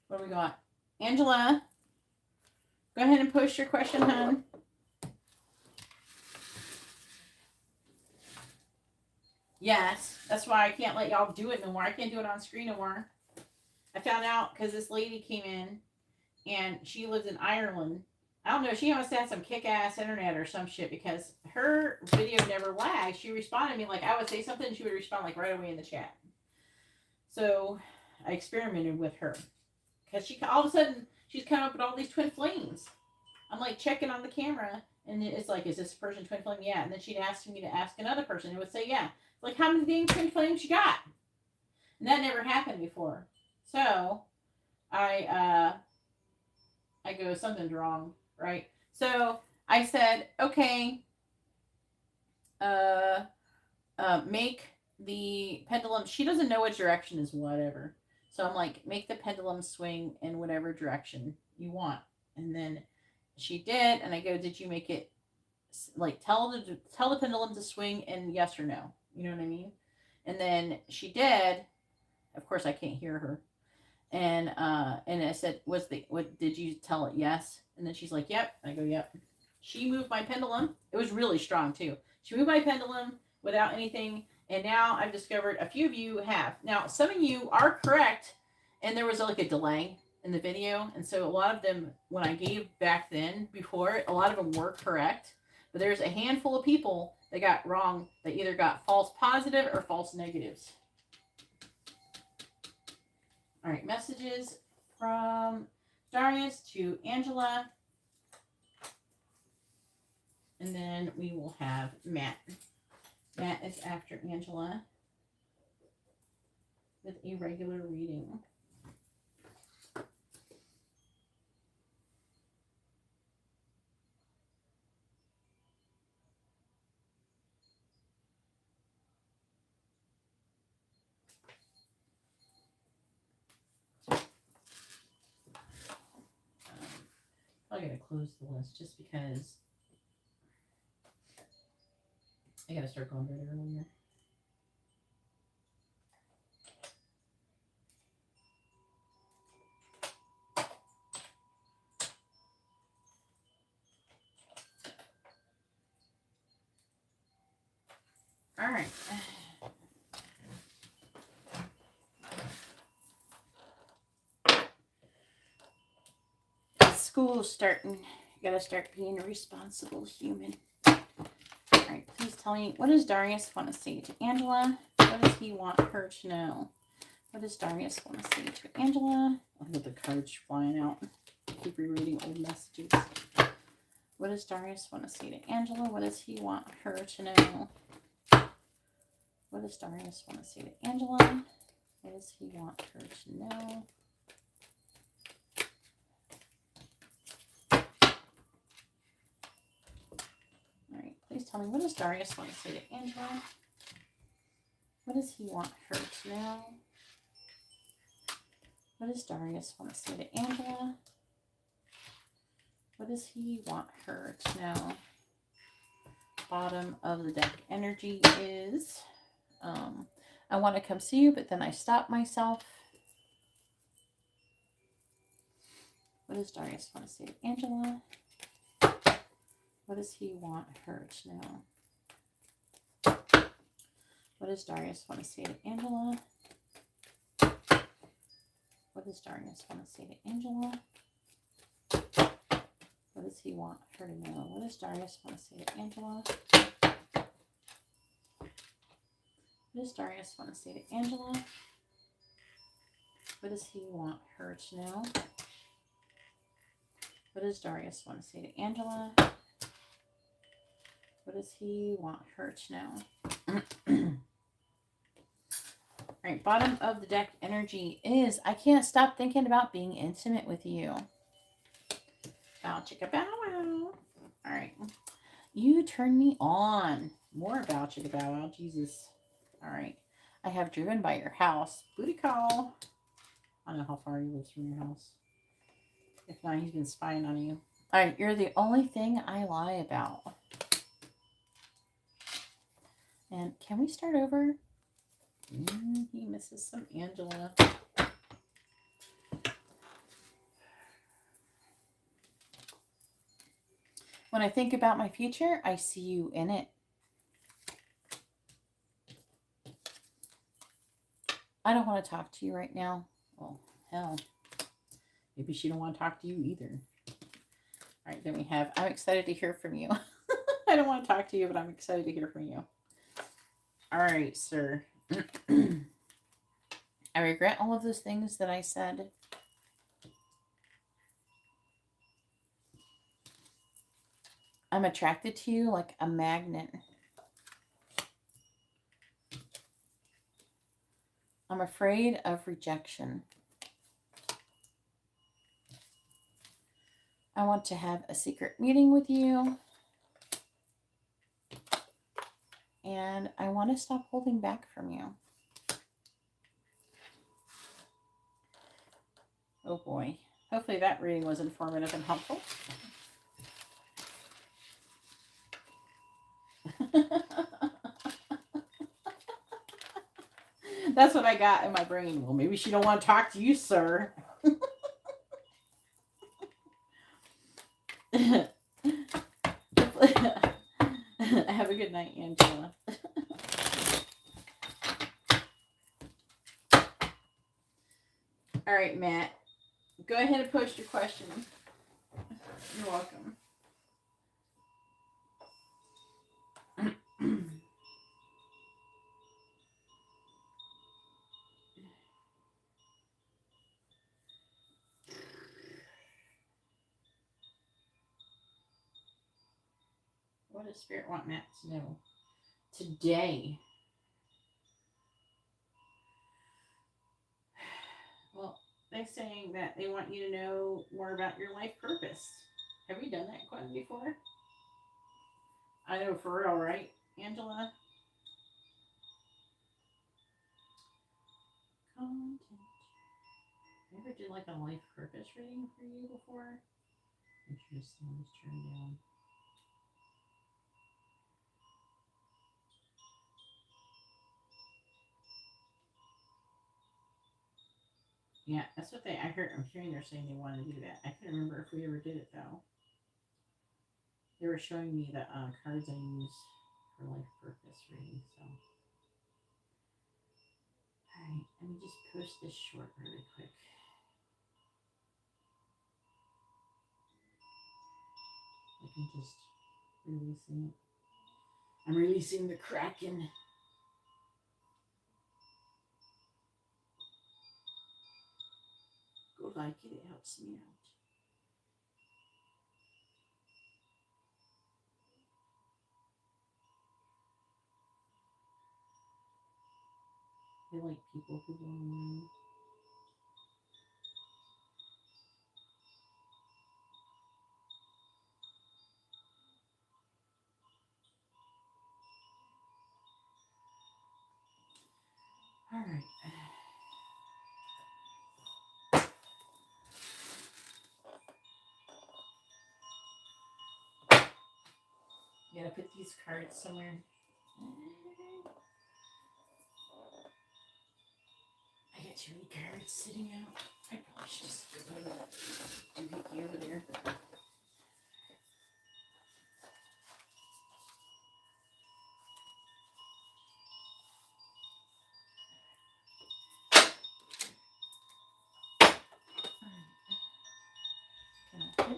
What do we got? Angela, go ahead and post your question, hon. Yes, that's why I can't let y'all do it no more. I can't do it on screen no more. I found out because this lady came in and she lives in Ireland. I don't know. She must have some kick-ass internet or some shit because her video never lagged. She responded to me like I would say something and she would respond like right away in the chat. So I experimented with her. Because she all of a sudden, she's coming up with all these twin flames. I'm like checking on the camera, and it's like, is this person twin flame? Yeah. And then she'd ask me to ask another person, and would say, yeah. Like, how many dang twin flames you got? And that never happened before. So, I go, something's wrong, right? So, I said, okay, make the pendulum, she doesn't know which direction is whatever. So I'm like, make the pendulum swing in whatever direction you want. And then she did, and I go, did you make it, like, tell the pendulum to swing in yes or no? You know what I mean? And then she did. Of course, I can't hear her. And I said, what did you tell it yes? And then she's like, yep. I go, yep. She moved my pendulum. It was really strong, too. She moved my pendulum without anything. And now I've discovered a few of you have. Now, some of you are correct, and there was like a delay in the video. And so a lot of them, when I gave back then before, a lot of them were correct. But there's a handful of people that got wrong, that either got false positive or false negatives. All right, messages from Darius to Angela. And then we will have Matt. Matt is after Angela with a regular reading. I gotta close the list just because I gotta start going bed earlier. All right. School's starting. You gotta start being a responsible human. All right, please tell me, what does Darius want to say to Angela? What does he want her to know? What does Darius want to say to Angela? Look at the cards flying out. Keep rereading old messages. What does Darius want to say to Angela? What does he want her to know? What does Darius want to say to Angela? What does he want her to know? All right, please tell me, what does Darius want to say to Angela? What does he want her to know? What does Darius want to say to Angela? What does he want her to know? Bottom of the deck energy is, I want to come see you, but then I stop myself. What does Darius want to say to Angela? What does he want her to know? What does Darius want to say to Angela? What does Darius want to say to Angela? What does he want her to know? What does Darius want to say to Angela? What does Darius want to say to Angela? What does he want her to know? What does Darius want to say to Angela? What does he want her to know? All right, bottom of the deck energy is, I can't stop thinking about being intimate with you. Bow chicka bow wow. All right. You turn me on. More about chicka bow wow. Jesus. All right. I have driven by your house. Booty call. I don't know how far he lives from your house. If not, he's been spying on you. All right. You're the only thing I lie about. And can we start over? He misses some Angela. When I think about my future, I see you in it. I don't want to talk to you right now. Well, hell. Maybe she don't want to talk to you either. All right, then we have, I'm excited to hear from you. I don't want to talk to you, but I'm excited to hear from you. All right, sir. I regret all of those things that I said. I'm attracted to you like a magnet. I'm afraid of rejection. I want to have a secret meeting with you. And I want to stop holding back from you. Oh boy. Hopefully that reading was informative and helpful. That's what I got in my brain. Well, maybe she don't want to talk to you, sir. Have a good night, Angela. All right, Matt. Go ahead and post your question. You're welcome. What does Spirit want Matt to know? today. Well, they're saying that they want you to know more about your life purpose. Have we done that one before? I know, for real, right, Angela? Content. You ever did like a life purpose reading for you before? Make sure the sound is turned down. Yeah, that's what I'm hearing they're saying they want to do that. I couldn't remember if we ever did it though. They were showing me the cards I use for life purpose reading. So, all right, let me just post this short really quick. I can just releasing it. I'm releasing the Kraken. Go like it. It helps me out. I like people who don't know. All right. You gotta put these cards somewhere. I got too many cards sitting out. I probably should just get rid of that doohickey over there. Can I hit him?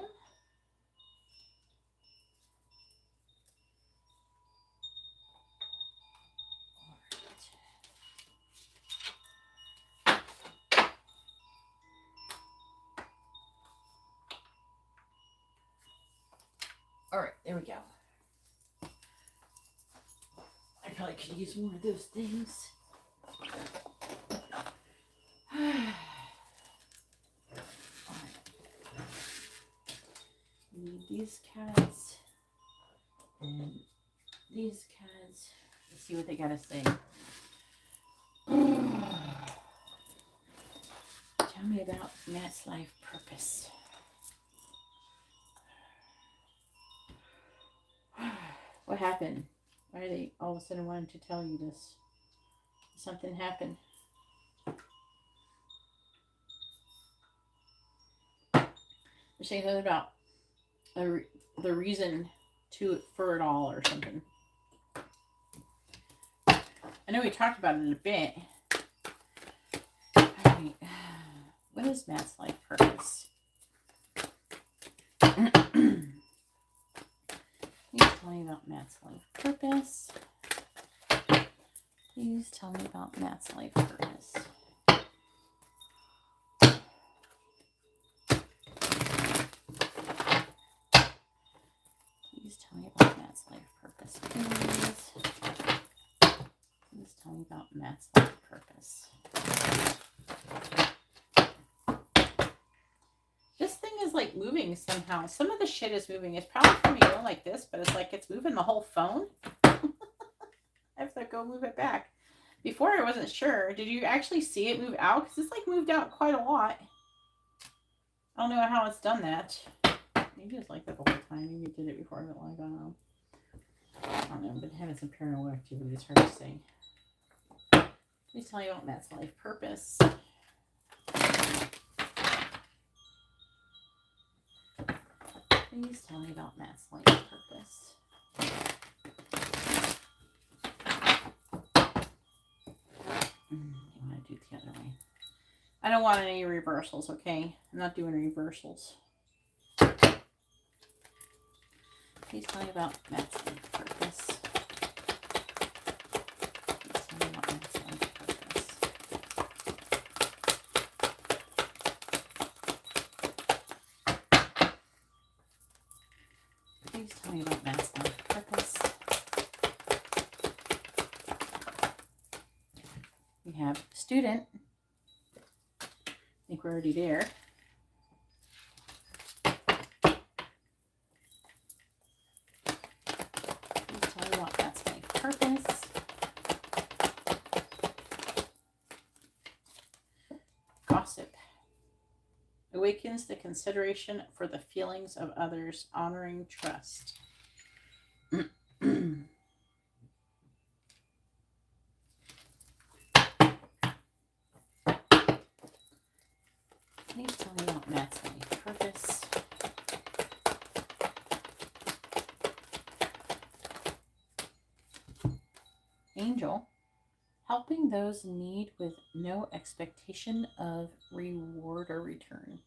All right, there we go. I probably could use more of those things. We need these cats and these cats. Let's see what they gotta say. Tell me about Matt's life purpose. What happened? Why are they all of a sudden wanting to tell you this? Something happened. They're saying something about the reason for it all or something. I know we talked about it in a bit. All right. What is Matt's life purpose? Please tell me about Matt's life purpose. Please tell me about Matt's life purpose. Please tell me about Matt's life purpose, please. Please tell me about Matt's life purpose. This thing is like moving somehow. Some of the shit is moving. It's probably from me going like this, but it's like it's moving the whole phone. I have to go move it back. Before I wasn't sure. Did you actually see it move out? Because it's like moved out quite a lot. I don't know how it's done that. Maybe it's like that the whole time. Maybe it did it before, but like, I don't know. I don't know. I've been having some paranormal activity. It's hard to say. Please tell me about Matt's life purpose. Please tell me about Matt's life purpose. I want to do it the other way. I don't want any reversals, okay? I'm not doing reversals. Please tell me about Matt's life purpose. Please tell me about Matt's life purpose. Please tell me about Matt's life purpose. student. I think we're already there. Please tell me what that's my purpose. Gossip. Awakens the consideration for the feelings of others, honoring trust. Please tell me what Matt's my purpose. Angel. Helping those in need with no expectation of reward or return.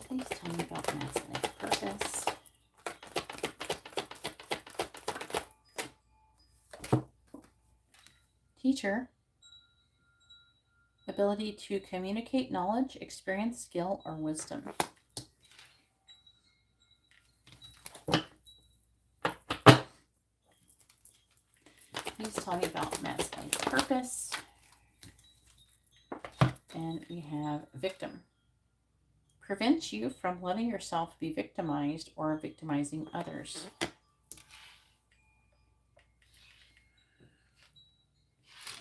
Please tell me about Matt's life purpose. Teacher. Ability to communicate knowledge, experience, skill, or wisdom. Please tell me about Matt's life purpose. And we have victim. Prevents you from letting yourself be victimized or victimizing others.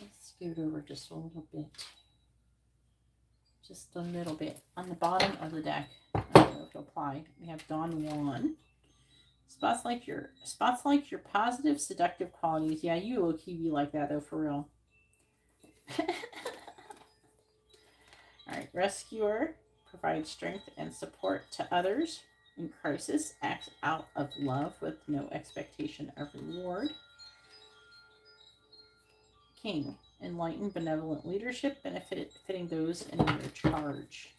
Let's scoot over just a little bit. Just a little bit. On the bottom of the deck, I don't know if it'll apply. We have Dawn 1. Spots like your positive, seductive qualities. Yeah, you low-key be like that though, for real. Alright, rescuer. Provides strength and support to others in crisis. Acts out of love with no expectation of reward. King. Enlightened, benevolent leadership, benefiting those in your charge.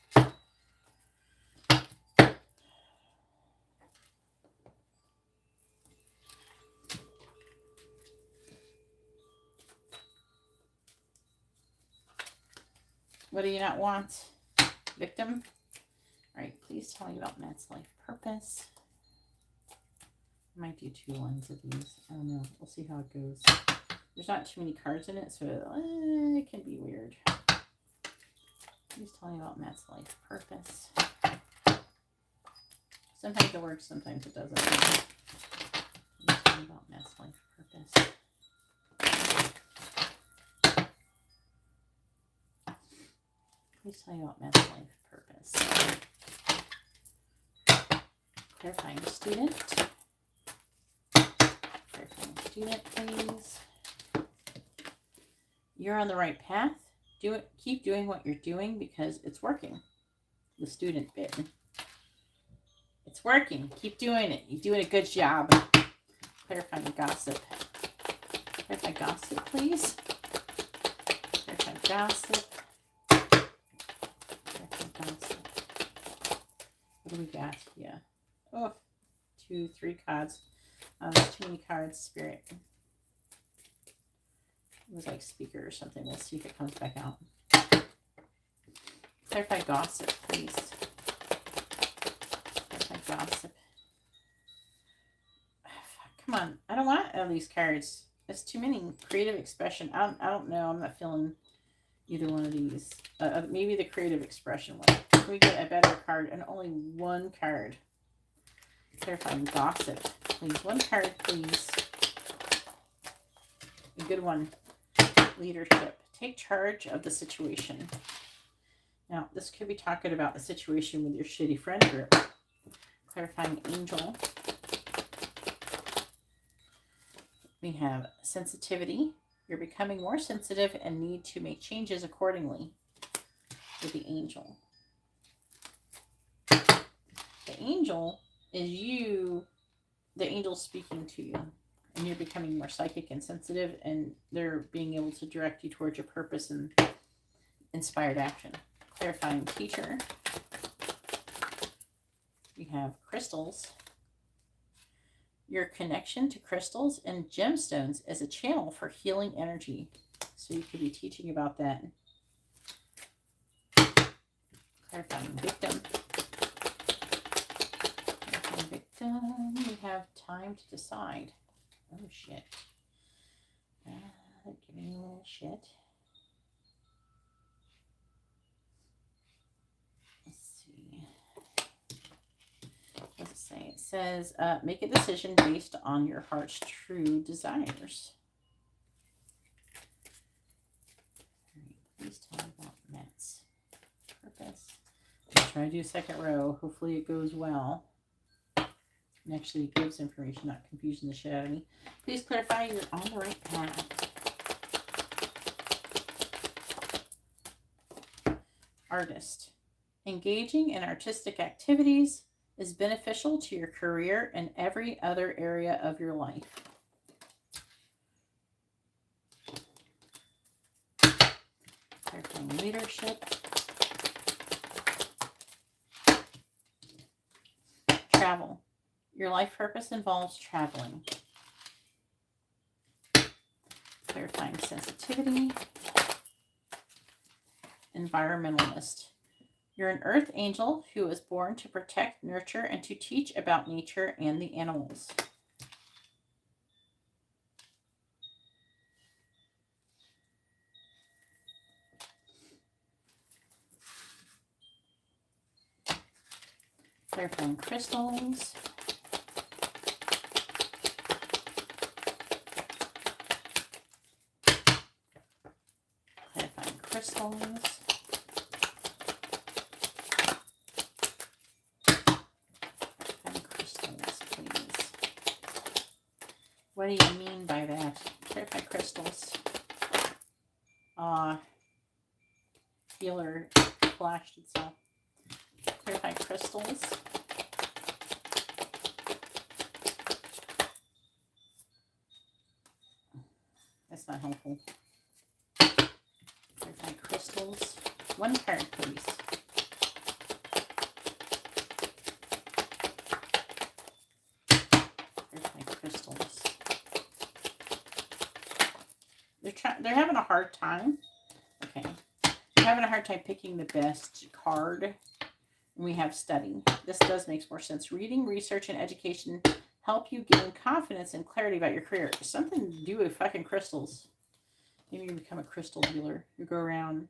What do you not want? Victim? All right, please tell me about Matt's life purpose. I might do 2 ones of these. I don't know. We'll see how it goes. There's not too many cards in it, so it can be weird. Please tell me about Matt's life purpose. Sometimes it works, sometimes it doesn't. Please tell me about Matt's life purpose. Please tell me about Matt's life purpose. Clarifying student. Clarifying student, please. You're on the right path. Do it. Keep doing what you're doing because it's working. The student bit. It's working. Keep doing it. You're doing a good job. Clarifying gossip. Clarify gossip, please. Clarify gossip. Clarify gossip. What do we got? Yeah. Oh, 2, 3 cards. There's too many cards. Spirit. It was like speaker or something. Let's see if it comes back out. Clarify gossip, please. Clarify gossip. Come on. I don't want all these cards. It's too many. Creative expression. I don't know. I'm not feeling either one of these. Maybe the creative expression one. Can we get a better card? And only 1 card. Clarifying gossip. Please. 1 card, please. A good one. Leadership. Take charge of the situation. Now, this could be talking about the situation with your shitty friend group. Clarifying angel. We have sensitivity. You're becoming more sensitive and need to make changes accordingly with the angel. The angel is you, the angel speaking to you. And you're becoming more psychic and sensitive, and they're being able to direct you towards your purpose and inspired action. Clarifying teacher. We have crystals. Your connection to crystals and gemstones as a channel for healing energy. So you could be teaching about that. Clarifying victim. Clarifying victim. We have time to decide. Oh, shit. They're giving me a little shit. Let's see. What does it say? It says, make a decision based on your heart's true desires. Please tell me about Matt's purpose. I'm trying to do a second row. Hopefully it goes well. And actually it gives information, not confusing the shit out of me. Please clarify you're on the right path. Artist. Engaging in artistic activities is beneficial to your career and every other area of your life. Clarifying leadership. Travel. Your life purpose involves traveling. Clarifying sensitivity. Environmentalist. You're an earth angel who was born to protect, nurture, and to teach about nature and the animals. Clarifying crystals. Clarifying crystals. Clarifying crystals, please. What do you mean by that? Clarify crystals. Healer flashed itself. Clarify crystals. That's not helpful. Clarify crystals. One card, please. Clarify crystals. They're having a hard time. Okay. They're having a hard time picking the best card. We have study. This does make more sense. Reading, research, and education help you gain confidence and clarity about your career. Something to do with fucking crystals. Maybe you become a crystal dealer. You go around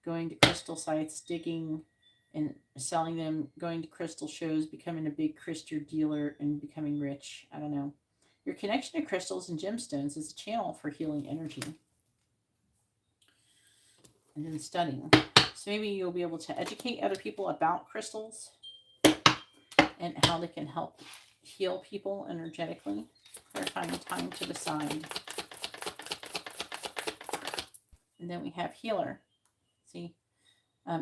going to crystal sites, digging and selling them, going to crystal shows, becoming a big crystal dealer, and becoming rich. I don't know. Your connection to crystals and gemstones is a channel for healing energy. And then studying. So maybe you'll be able to educate other people about crystals and how they can help heal people energetically. Clarifying time to decide. And then we have healer. See,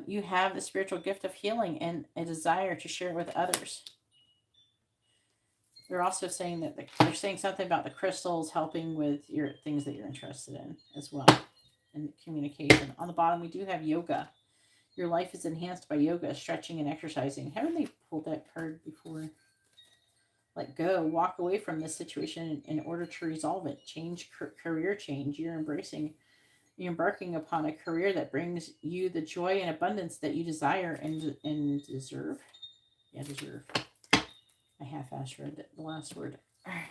you have the spiritual gift of healing and a desire to share it with others. They're also saying that they're saying something about the crystals helping with your things that you're interested in as well. And communication. On the bottom, we do have yoga. Your life is enhanced by yoga, stretching, and exercising. Haven't they pulled that card before? Let go. Walk away from this situation in order to resolve it. Change, career change. You're embarking upon a career that brings you the joy and abundance that you desire and deserve. Yeah, deserve. I half-assed read the last word. All right.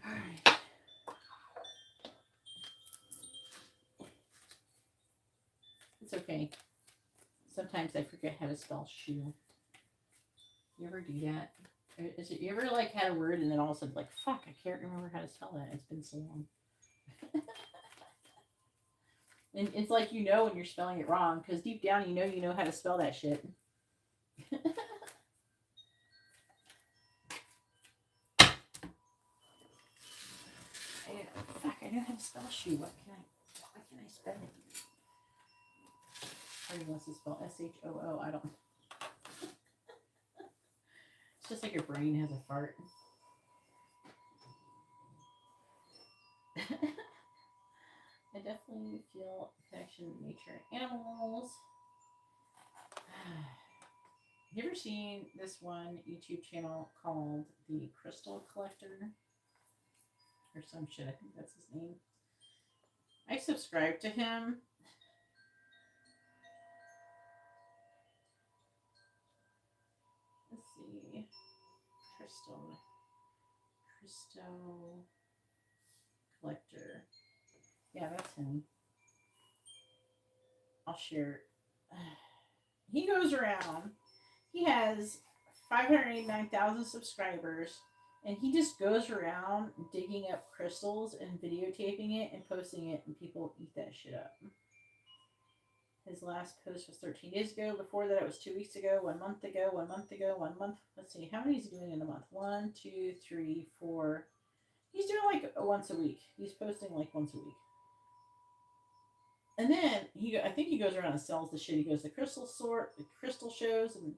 All right. It's okay. Sometimes I forget how to spell shoe. You ever do that? You ever like had a word and then all of a sudden like, fuck, I can't remember how to spell that. It's been so long. And it's like you know when you're spelling it wrong because deep down you know how to spell that shit. I know how to spell shoe. Why can't I spell it? Or unless it's spelled S-H-O-O. I don't. It's just like your brain has a fart. I definitely feel connection to nature and animals. You ever seen this one YouTube channel called The Crystal Collector? Or some shit, I think that's his name. I subscribe to him. Crystal Collector. Yeah, that's him. I'll share. He goes around. He has 589,000 subscribers, and he just goes around digging up crystals and videotaping it and posting it, and people eat that shit up. His last post was 13 days ago. Before that, it was 2 weeks ago, 1 month ago, 1 month ago, 1 month. Let's see, how many is he doing in a month? 1, 2, 3, 4. He's doing like once a week. He's posting like once a week. And then I think he goes around and sells the shit. He goes to crystal shows, and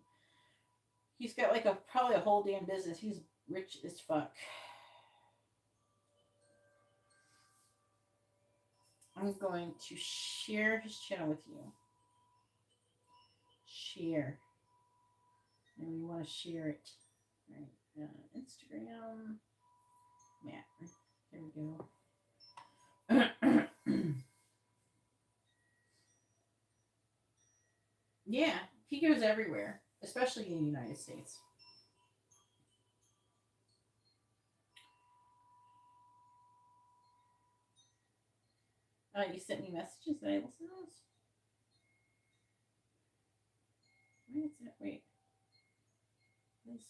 he's got like probably a whole damn business. He's rich as fuck. I'm going to share his channel with you. Share. And we want to share it. All right. Instagram. Matt. There we go. Yeah, he goes everywhere, especially in the United States. You sent me messages that I listen to those? Where is it? Wait. This.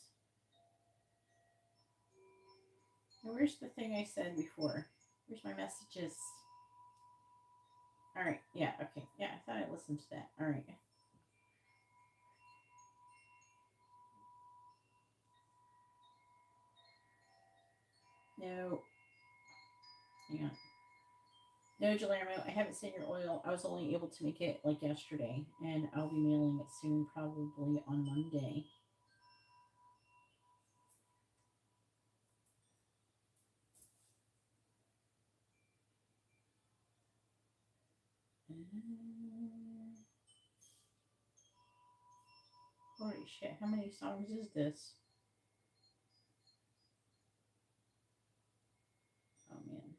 Now, where's the thing I said before? Where's my messages? All right. Yeah. Okay. Yeah, I thought I listened to that. All right. No. Hang on. No, Guillermo, I haven't sent your oil. I was only able to make it like yesterday, and I'll be mailing it soon, probably on Monday. Holy shit, how many songs is this? Oh man.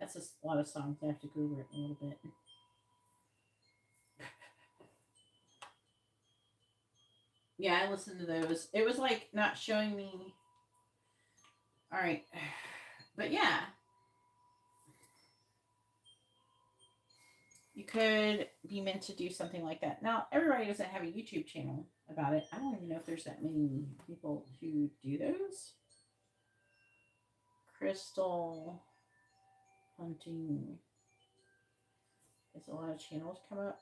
That's a lot of songs. I have to Google it a little bit. Yeah, I listened to those. It was like not showing me. All right. But yeah. You could be meant to do something like that. Now, everybody doesn't have a YouTube channel about it. I don't even know if there's that many people who do those. Crystal hunting. There's a lot of channels come up.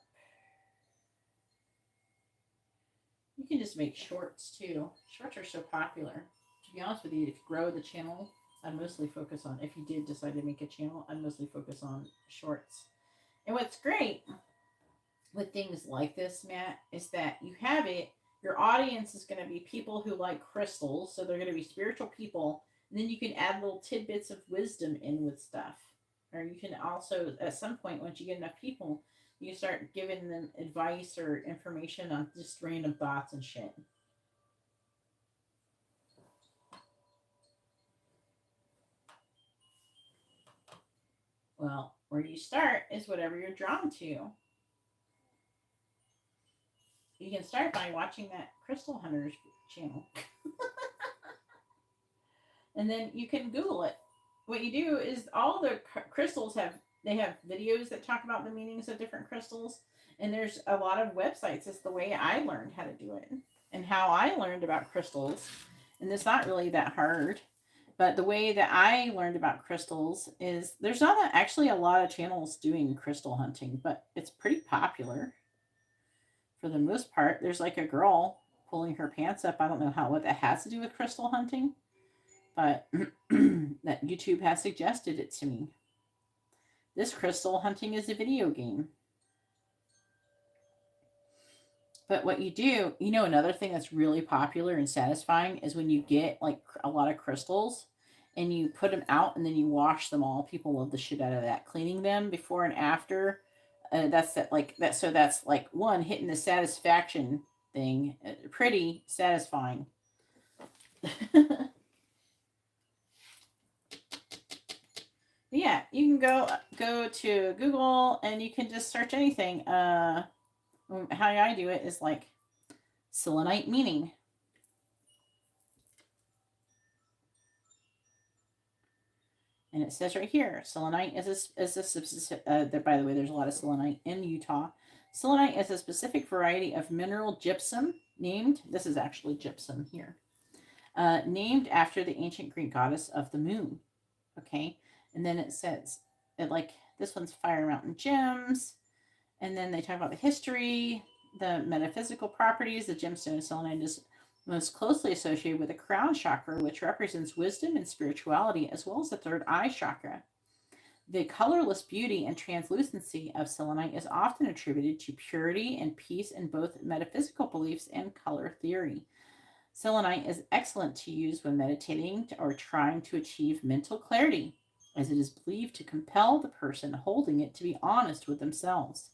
You can just make shorts too. Shorts are so popular. To be honest with you, if you grow the channel, I'd mostly focus on, if you did decide to make a channel, I'd mostly focus on shorts. And what's great with things like this, Matt, is that you have it, your audience is going to be people who like crystals, so they're going to be spiritual people, and then you can add little tidbits of wisdom in with stuff. Or you can also, at some point, once you get enough people, you start giving them advice or information on just random thoughts and shit. Well, where you start is whatever you're drawn to. You can start by watching that Crystal Hunters channel. And then you can Google it. What you do is all the crystals have videos that talk about the meanings of different crystals. And there's a lot of websites. It's the way I learned how to do it and how I learned about crystals. And it's not really that hard. But the way that I learned about crystals is there's not actually a lot of channels doing crystal hunting, but it's pretty popular for the most part. There's like a girl pulling her pants up. I don't know what that has to do with crystal hunting, but that YouTube has suggested it to me. This crystal hunting is a video game. But what you do, another thing that's really popular and satisfying is when you get like a lot of crystals and you put them out and then you wash them all. People love the shit out of that. Cleaning them before and after. That's like one, hitting the satisfaction thing. Pretty satisfying. Yeah, you can go to Google and you can just search anything. How I do it is like selenite meaning. And it says right here, selenite by the way, there's a lot of selenite in Utah. Selenite is a specific variety of mineral gypsum named, this is actually gypsum here, named after the ancient Greek goddess of the moon. Okay. And then it says, this one's Fire Mountain Gems. And then they talk about the history, the metaphysical properties. The gemstone selenite is most closely associated with the crown chakra, which represents wisdom and spirituality, as well as the third eye chakra. The colorless beauty and translucency of selenite is often attributed to purity and peace in both metaphysical beliefs and color theory. Selenite is excellent to use when meditating or trying to achieve mental clarity, as it is believed to compel the person holding it to be honest with themselves.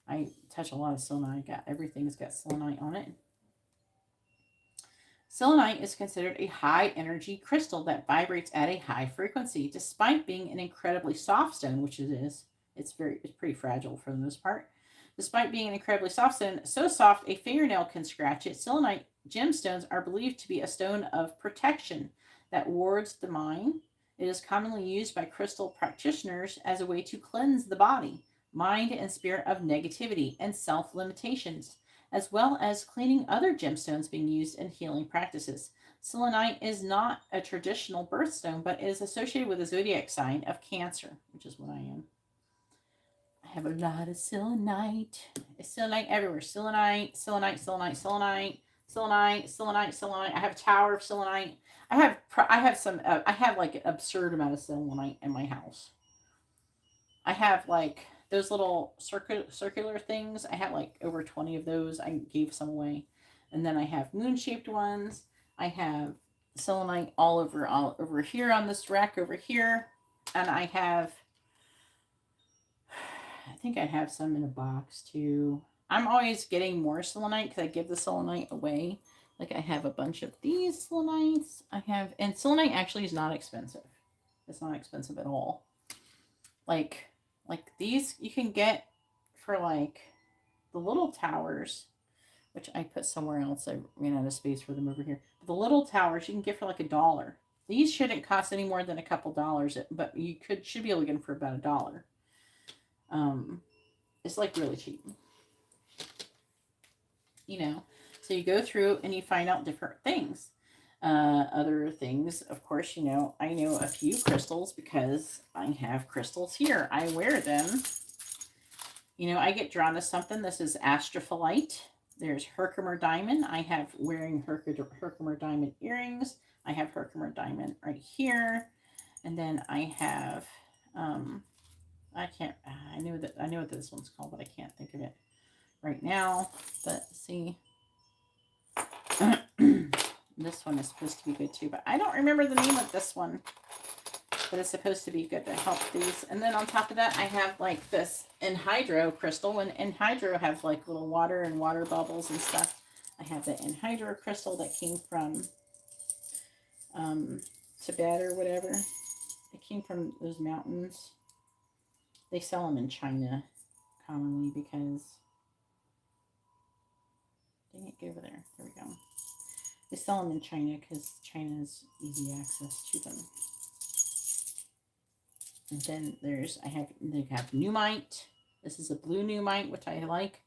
I touch a lot of selenite. Everything's got selenite on it. Selenite is considered a high energy crystal that vibrates at a high frequency, despite being an incredibly soft stone, which it is. It's pretty fragile for the most part. Despite being an incredibly soft stone, so soft a fingernail can scratch it, selenite gemstones are believed to be a stone of protection that wards the mind. It is commonly used by crystal practitioners as a way to cleanse the body, mind, and spirit of negativity and self-limitations, as well as cleaning other gemstones being used in healing practices. Selenite is not a traditional birthstone, but is associated with the zodiac sign of Cancer, which is what I am. I have a lot of selenite. It's selenite everywhere. Selenite, selenite, selenite, selenite, selenite, selenite, selenite. I have a tower of selenite. I have like an absurd amount of selenite in my house. I have like those little circular things. I have like over 20 of those. I gave some away. And then I have moon-shaped ones. I have selenite all over here on this rack over here. And I think I have some in a box too. I'm always getting more selenite because I give the selenite away. Like I have a bunch of these selenites. And selenite actually is not expensive. It's not expensive at all. Like these you can get for like the little towers, which I put somewhere else. I ran out of space for them over here. But the little towers you can get for like $1. These shouldn't cost any more than a couple dollars, but you should be able to get them for about $1. It's like really cheap. So you go through and you find out different things. Other things, of course, I know a few crystals because I have crystals here. I wear them. I get drawn to something. This is astrophyllite. There's Herkimer diamond. I have wearing Herkimer diamond earrings. I have Herkimer diamond right here. And then I have, I know what this one's called, but I can't think of it right now. But see, this one is supposed to be good too, but I don't remember the name of this one, but it's supposed to be good to help these. And then on top of that, I have like this anhydro crystal, and anhydro have like little water and water bubbles and stuff. I have the anhydro crystal that came from Tibet or whatever. It came from those mountains. They sell them in China commonly because, dang it, get over there. There we go. They sell them in China because China has easy access to them. And then they have Numite. This is a blue Numite, which I like.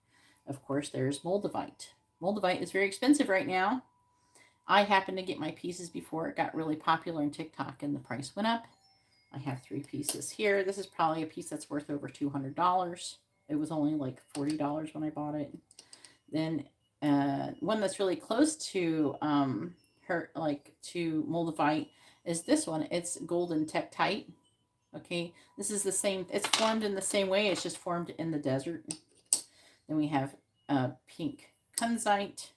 Of course, there's Moldavite. Moldavite is very expensive right now. I happened to get my pieces before it got really popular on TikTok and the price went up. I have 3 pieces here. This is probably a piece that's worth over $200. It was only like $40 when I bought it. Then one that's really close to to Moldavite is this one. It's golden tektite. Okay, this is the same. It's formed in the same way. It's just formed in the desert. Then we have pink kunzite,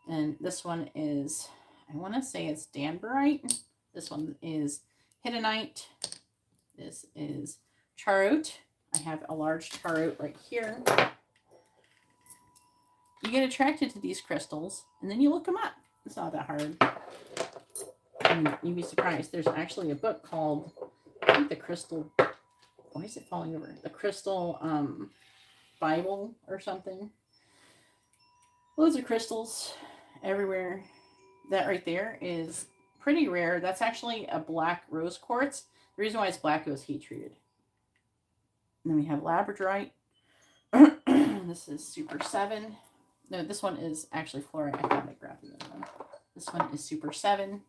and this one is, I want to say it's danburite. This one is hittite. This is charot. I have a large charot right here. You get attracted to these crystals, and then you look them up. It's not that hard. And you'd be surprised. There's actually a book called, I think, the Crystal, why is it falling over? The Crystal Bible or something. Loads of crystals everywhere. That right there is pretty rare. That's actually a black rose quartz. The reason why it's black, it was heat treated. And then we have labradorite. This is Super 7. No, this one is actually fluorite. I thought I grabbed the other one. This one is Super 7.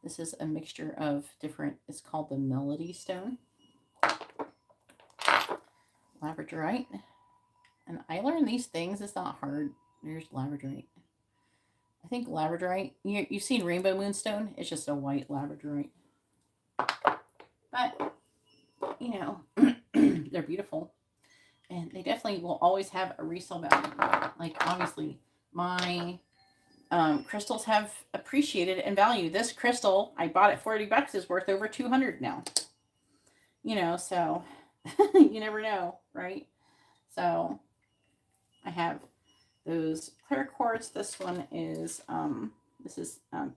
This is a mixture of different, it's called the Melody Stone. Labradorite. And I learned these things. It's not hard. There's labradorite. I think labradorite, you've seen rainbow moonstone. It's just a white labradorite. But, you know, they're beautiful. And they definitely will always have a resale value. Like, obviously, my crystals have appreciated in value. This crystal, I bought at $40, is worth over $200 now. You know, so you never know, right? So I have those clear quartz. This one is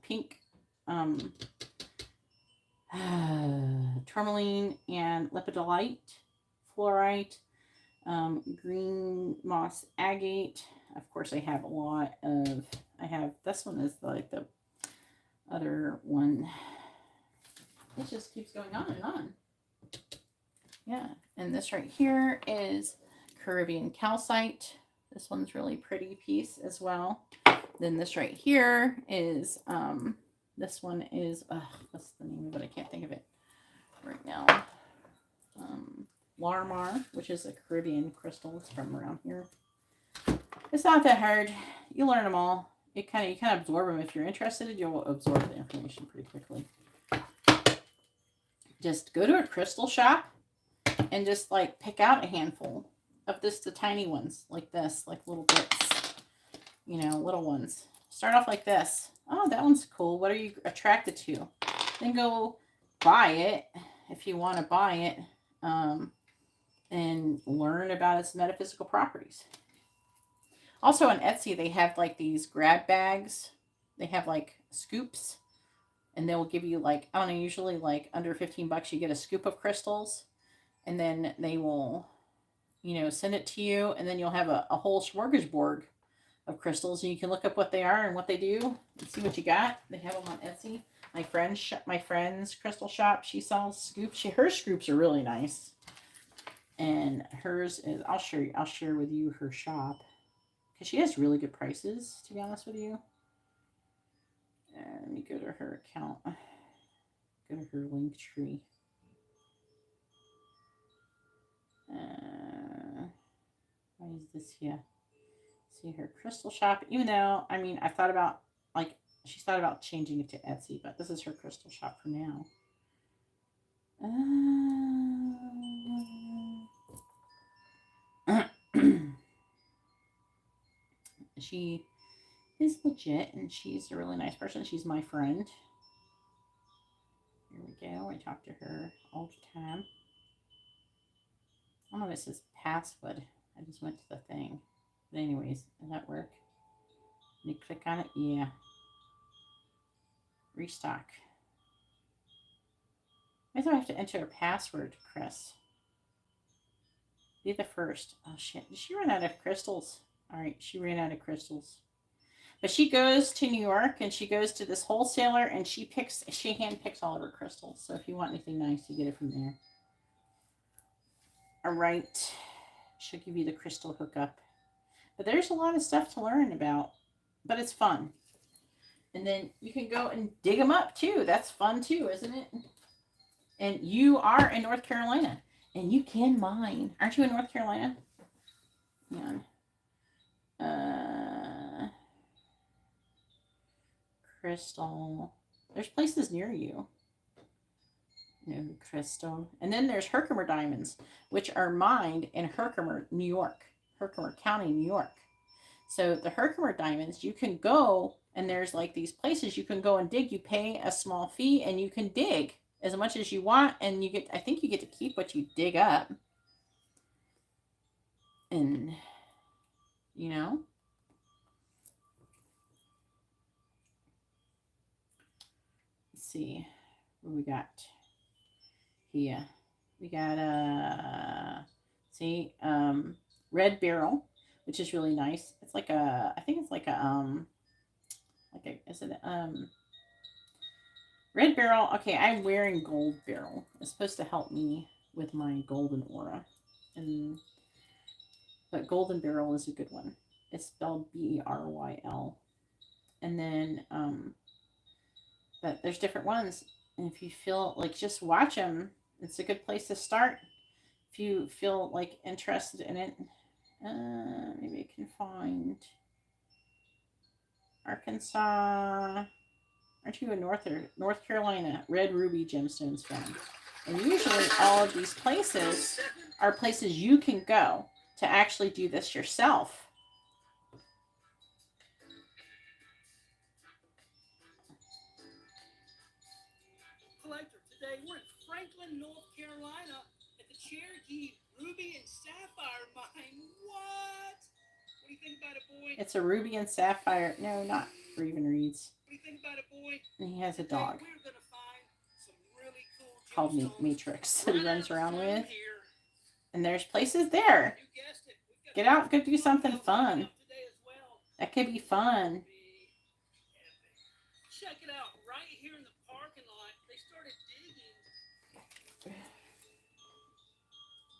pink tourmaline and lepidolite, fluorite, green moss agate. Of course, I have a lot of, this one is like the other one. It just keeps going on and on. Yeah, and this right here is Caribbean calcite. This one's really pretty piece as well. Then this right here is, this one is, what's the name of it? I can't think of it right now. Larmar, which is a Caribbean crystal. It's from around here. It's not that hard. You learn them all. You kind of absorb them. If you're interested, you'll absorb the information pretty quickly. Just go to a crystal shop and just like pick out a handful of the tiny ones like this, like little bits, you know, little ones. Start off like this. Oh, that one's cool. What are you attracted to? Then go buy it if you want to buy it, and learn about its metaphysical properties. Also on Etsy, they have like these grab bags. They have like scoops, and they'll give you like, I don't know, usually like under $15 you get a scoop of crystals, and then they will, you know, send it to you, and then you'll have a whole smorgasbord of crystals, and you can look up what they are and what they do and see what you got. They have them on Etsy. My friend's crystal shop, she sells scoops. Her scoops are really nice. And hers is, I'll share with you her shop, because she has really good prices, to be honest with you. Let me go to her account. Go to her link tree. Why is this here? See her crystal shop. Even though, I mean, I've thought about, like, she's thought about changing it to Etsy, but this is her crystal shop for now. She is legit, and she's a really nice person. She's my friend. Here we go. I talk to her all the time. I don't know if it says password. I just went to the thing. But anyways, does that work? Let me click on it. Yeah. Restock. I thought I have to enter a password, Chris. Be the first. Oh, shit. Did she run out of crystals? All right. She ran out of crystals. But she goes to New York, and she goes to this wholesaler, and she hand picks all of her crystals. So if you want anything nice, you get it from there. All right. She'll give you the crystal hookup. But there's a lot of stuff to learn about. But it's fun. And then you can go and dig them up, too. That's fun, too, isn't it? And you are in North Carolina. And you can mine. Aren't you in North Carolina? Hang on. Crystal. There's places near you. No crystal. And then there's Herkimer diamonds, which are mined in Herkimer, New York. Herkimer County, New York. So the Herkimer diamonds, you can go, and there's like these places you can go and dig. You pay a small fee, and you can dig as much as you want, and you get, I think you get to keep what you dig up. And, you know, let's see what we got here. We got red beryl, which is really nice. It's like a, I think it's like a is it Red Barrel. Okay, I'm wearing Gold Barrel. It's supposed to help me with my golden aura. But Golden Barrel is a good one. It's spelled Beryl. And then, but there's different ones. And if you feel like, just watch them. It's a good place to start. If you feel like interested in it, maybe I can find Arkansas. Aren't you in North Carolina? Red Ruby Gemstones found. And usually all of these places are places you can go to actually do this yourself. Collector, today we're in Franklin, North Carolina at the Cherokee Ruby and Sapphire Mine. What? What do you think about it, boy? It's a ruby and sapphire. No, not Raven Reeds. What do you think about it, boy? And he has a dog We're gonna find some really cool called Matrix that he runs around with. Here. And there's places there. You guessed it. Get out, go do something fun. That could be fun. Check it out, right here in the parking lot. They started digging.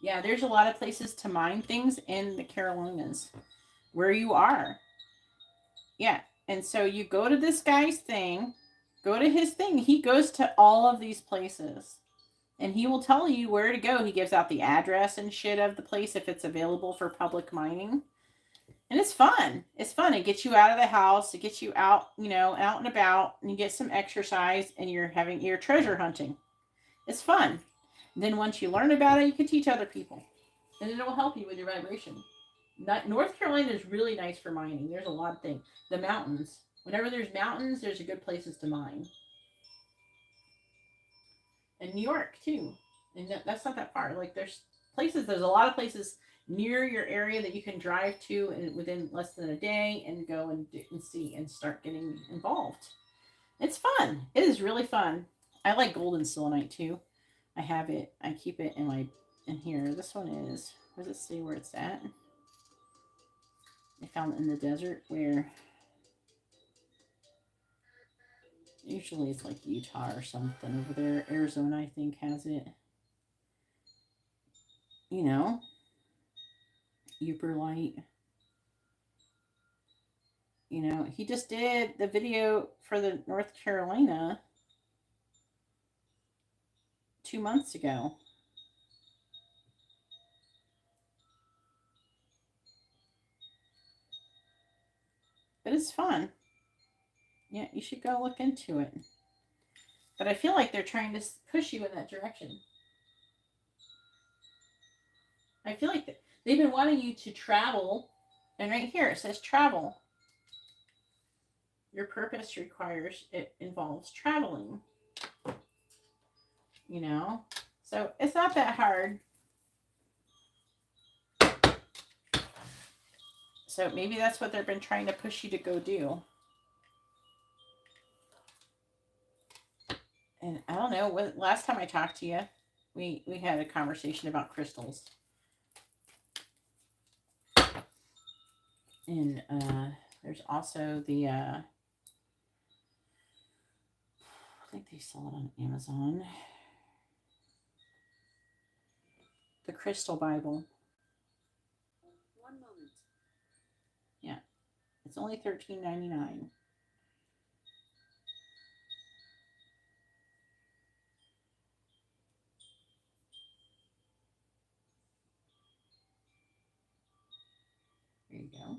Yeah, there's a lot of places to mine things in the Carolinas where you are. Yeah, and so you go to this guy's thing, go to his thing. He goes to all of these places. And he will tell you where to go. He gives out the address and shit of the place if it's available for public mining. And it's fun. It's fun. It gets you out of the house. It gets you out, out and about. And you get some exercise and you're treasure hunting. It's fun. And then once you learn about it, you can teach other people. And it will help you with your vibration. North Carolina is really nice for mining. There's a lot of things. The mountains. Whenever there's mountains, there's a good places to mine. And New York too, and that's not that far. Like there's a lot of places near your area that you can drive to and within less than a day and go and see and start getting involved. It's fun. It is really fun. I like golden selenite too. I have it. I keep it in here. This one is. Where does it say where it's at? I found it in the desert where. Usually it's like Utah or something over there. Arizona, I think, has it. Uperlite. He just did the video for the North Carolina 2 months ago. But it's fun. Yeah, you should go look into it. But I feel like they're trying to push you in that direction. I feel like they've been wanting you to travel. And right here it says travel. Your purpose involves traveling. So it's not that hard. So maybe that's what they've been trying to push you to go do. And I don't know, last time I talked to you, we had a conversation about crystals. And there's also the, I think they sell it on Amazon. The Crystal Bible. One moment. Yeah. It's only $13.99. There you go.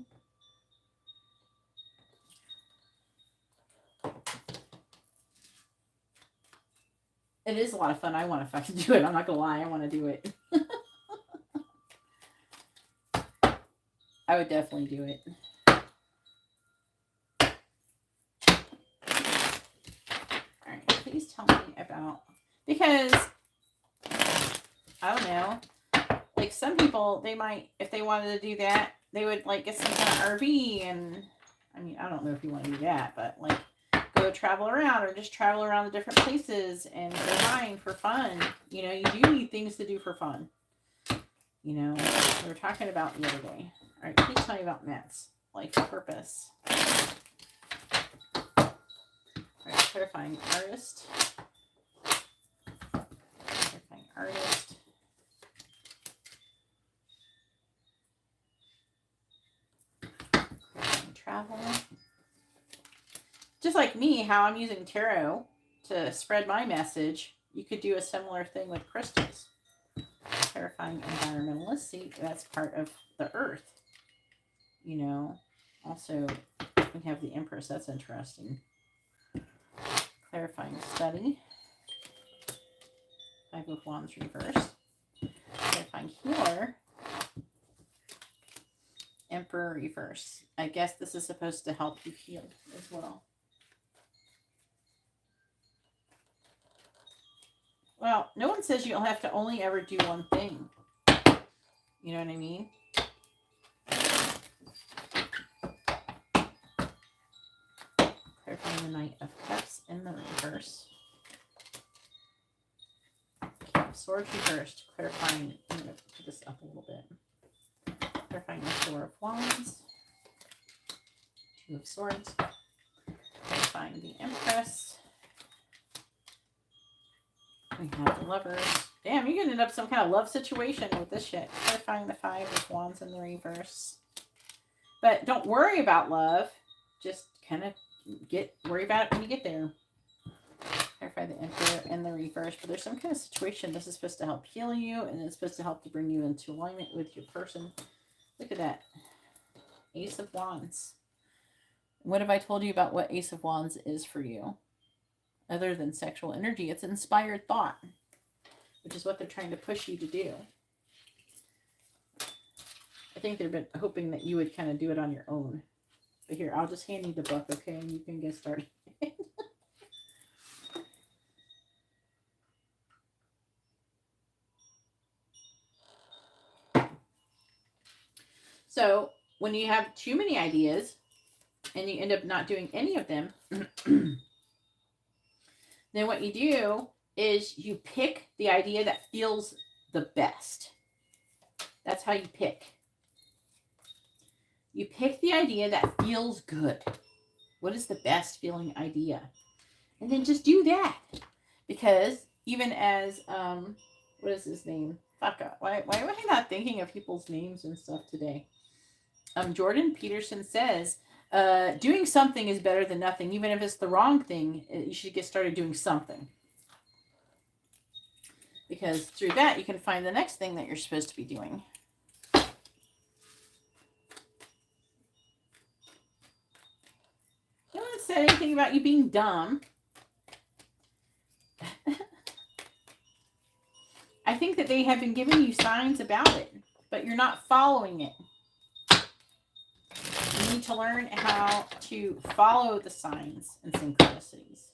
It is a lot of fun. I want to fucking do it. I'm not gonna lie. I want to do it. I would definitely do it. All right. Please tell me about, because I don't know. Like some people, they might, if they wanted to do that, they would like get some kind of RV, and I mean, I don't know if you want to do that, but like go travel around or just travel around the different places and go mine for fun. You do need things to do for fun. We were talking about the other day. All right, please tell me about Matt's life purpose. All right, Clarifying artist. Clarifying artist. Clarifying travel. Just like me, how I'm using tarot to spread my message, you could do a similar thing with crystals. Clarifying environmentalist. See, that's part of the earth. You know, also we have the Empress. That's interesting. Clarifying study. 5 of Wands reverse. Clarifying healer. Emperor reverse. I guess this is supposed to help you heal as well. Well, no one says you'll have to only ever do one thing. You know what I mean? Clarifying the Knight of Cups in the reverse. King of Swords reversed. Clarifying, I'm going to put this up a little bit. Clarifying the Four of Wands. 2 of Swords. Clarifying the Empress. We have the Lovers. Damn, you're going to end up some kind of love situation with this shit. Clarifying the 5 of Wands in the reverse. But don't worry about love. Just kind of worry about it when you get there. Clarify the Emperor in the reverse. But there's some kind of situation. This is supposed to help heal you. And it's supposed to help to bring you into alignment with your person. Look at that. Ace of Wands. What have I told you about what Ace of Wands is for you? Other than sexual energy, it's inspired thought, which is what they're trying to push you to do. I think they've been hoping that you would kind of do it on your own. But here, I'll just hand you the book, okay? And you can get started. So, when you have too many ideas and you end up not doing any of them, then what you do is you pick the idea that feels the best. That's how you pick. You pick the idea that feels good. What is the best feeling idea? And then just do that. Because even as, what is his name? Fuck up. Why am I not thinking of people's names and stuff today? Jordan Peterson says, doing something is better than nothing. Even if it's the wrong thing, you should get started doing something. Because through that, you can find the next thing that you're supposed to be doing. No one said anything about you being dumb. I think that they have been giving you signs about it, but you're not following it. You need to learn how to follow the signs and synchronicities.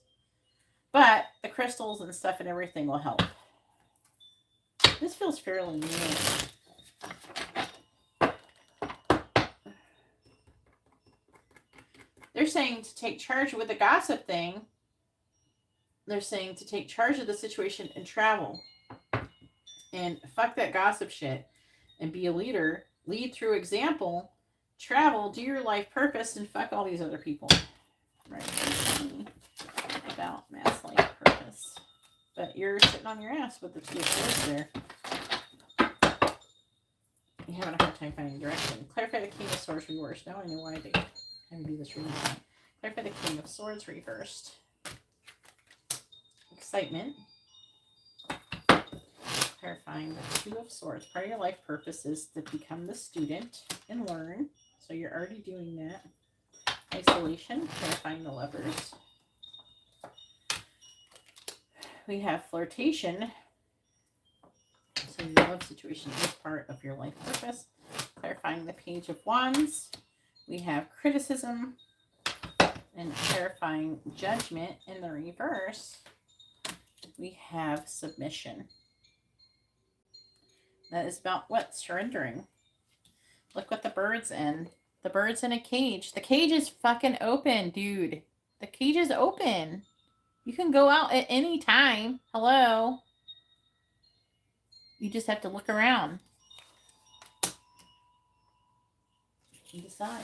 But the crystals and stuff and everything will help. This feels fairly new. They're saying to take charge with the gossip thing. They're saying to take charge of the situation and travel. And fuck that gossip shit. And be a leader. Lead through example. Travel. Do your life purpose. And fuck all these other people. Right. About mass life purpose. But you're sitting on your ass with the 2 of Swords there. You're having a hard time finding direction. Clarify the King of Swords reversed. Now I know why they kind of do this reading. Clarify the King of Swords reversed. Excitement. Clarifying the 2 of Swords. Part of your life purpose is to become the student and learn. So you're already doing that. Isolation. Clarifying the Lovers. We have flirtation. So your love situation is part of your life purpose. Clarifying the Page of Wands. We have criticism and clarifying judgment in the reverse. We have submission. That is about what? Surrendering. Look what the bird's in. The bird's in a cage. The cage is fucking open, dude. The cage is open. You can go out at any time. Hello. You just have to look around and decide.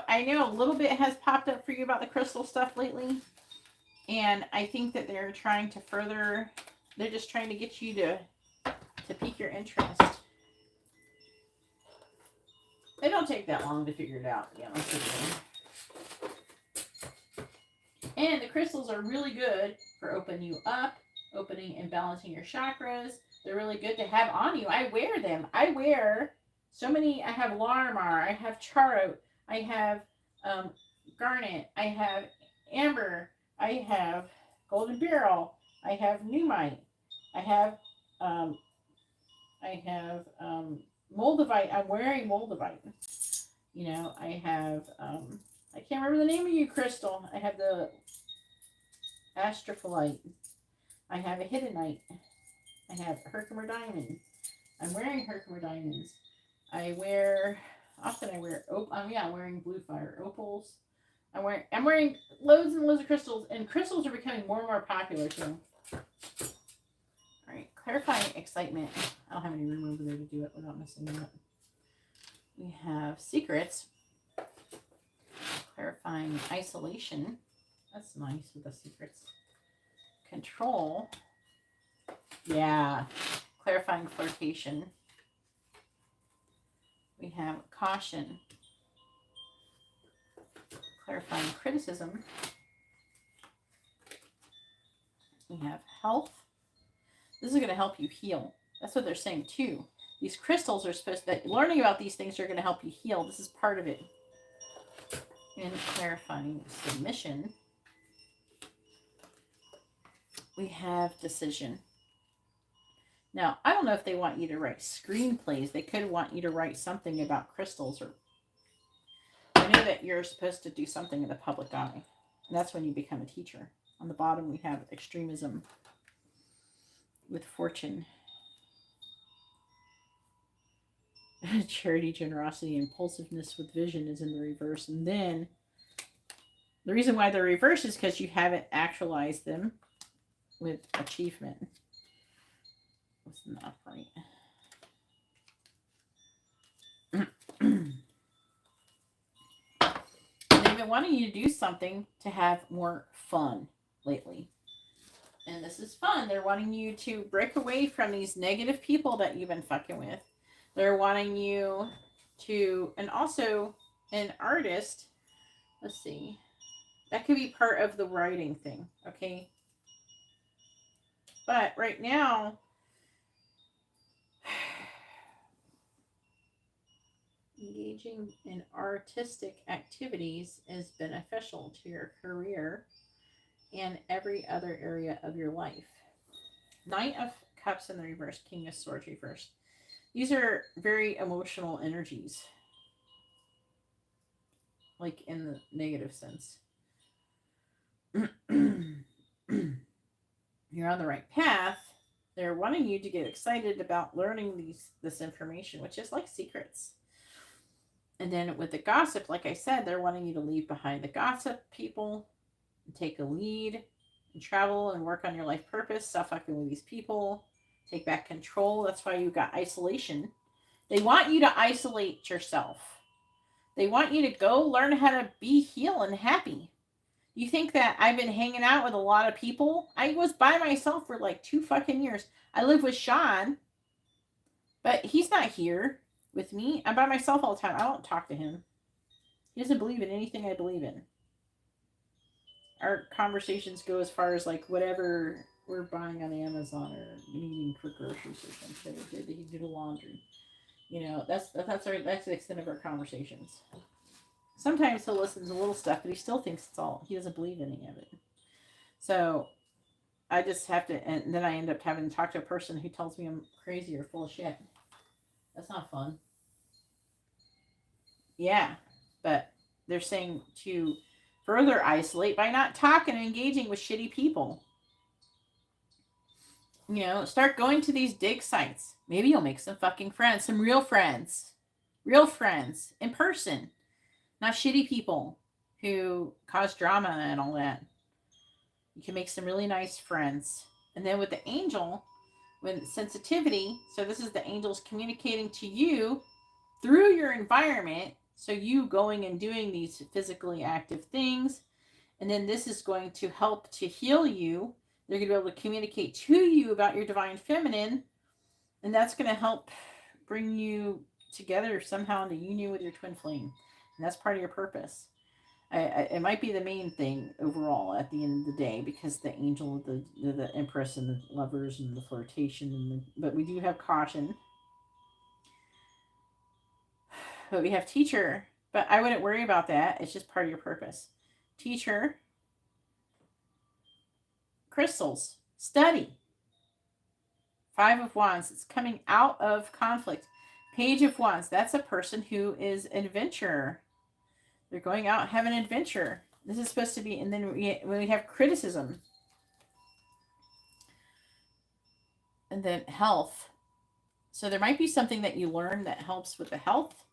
I know a little bit has popped up for you about the crystal stuff lately. And I think that they're trying to further, they're just trying to get you to pique your interest. They don't take that long to figure it out, to be honest with you. And the crystals are really good for opening you up, opening and balancing your chakras. They're really good to have on you. I wear them. I wear so many. I have Larimar. I have Charot. I have Garnet. I have Amber. I have Golden Beryl. I have Numite. I have Moldavite. I'm wearing Moldavite. You know, I have I can't remember the name of you, crystal. I have the Astrophyllite. I have a Hiddenite. I have Herkimer Diamond. I'm wearing Herkimer Diamonds. I'm wearing blue fire opals. I'm wearing loads and loads of crystals, and crystals are becoming more and more popular too. Alright, clarifying excitement. I don't have any room over there to do it without messing it up. We have secrets. Clarifying isolation. That's nice with the secrets. Control. Yeah. Clarifying flirtation. We have caution. Clarifying criticism. We have health. This is going to help you heal. That's what they're saying too. These crystals are supposed to, learning about these things are going to help you heal. This is part of it. And clarifying submission. We have decision. Now, I don't know if they want you to write screenplays. They could want you to write something about crystals. Or I know that you're supposed to do something in the public eye. And that's when you become a teacher. On the bottom, we have extremism with fortune. Charity, generosity, impulsiveness with vision is in the reverse. And then the reason why they're reversed is because you haven't actualized them with achievement. What's not right? They've been wanting you to do something to have more fun lately. And this is fun. They're wanting you to break away from these negative people that you've been fucking with. They're wanting you to, and also an artist, let's see, that could be part of the writing thing, okay? But right now, engaging in artistic activities is beneficial to your career and every other area of your life. Knight of Cups in the reverse, King of Swords reversed. These are very emotional energies, like in the negative sense. You're on the right path. They're wanting you to get excited about learning this information, which is like secrets. And then with the gossip, like I said, they're wanting you to leave behind the gossip people and take a lead and travel and work on your life purpose. Stop fucking with these people. Take back control. That's why you got isolation. They want you to isolate yourself. They want you to go learn how to be healed and happy. You think that I've been hanging out with a lot of people? I was by myself for like 2 fucking years. I live with Sean, but he's not here with me. I'm by myself all the time. I don't talk to him. He doesn't believe in anything I believe in. Our conversations go as far as like whatever we're buying on Amazon or needing for groceries or something. Did he do the laundry? You know, that's the extent of our conversations. Sometimes he'll listen to little stuff, but he still thinks it's all. He doesn't believe any of it. So I just have to, and then I end up having to talk to a person who tells me I'm crazy or full of shit. That's not fun. Yeah, but they're saying to further isolate by not talking and engaging with shitty people. You know, start going to these dig sites. Maybe you'll make some fucking friends, some real friends in person, not shitty people who cause drama and all that. You can make some really nice friends. And then with the angel, with sensitivity, so this is the angels communicating to you through your environment So you going and doing these physically active things, and then this is going to help to heal you. They're going to be able to communicate to you about your divine feminine, and that's going to help bring you together somehow into union with your twin flame. And that's part of your purpose. It might be the main thing overall at the end of the day, because the angel, the empress, and the lovers, and the flirtation, but we do have caution. But we have teacher, but I wouldn't worry about that. It's just part of your purpose. Teacher, crystals, study. 5 of Wands. It's coming out of conflict. Page of Wands. That's a person who is an adventurer. They're going out and having an adventure. This is supposed to be, and then when we have criticism, and then health. So there might be something that you learn that helps with the health.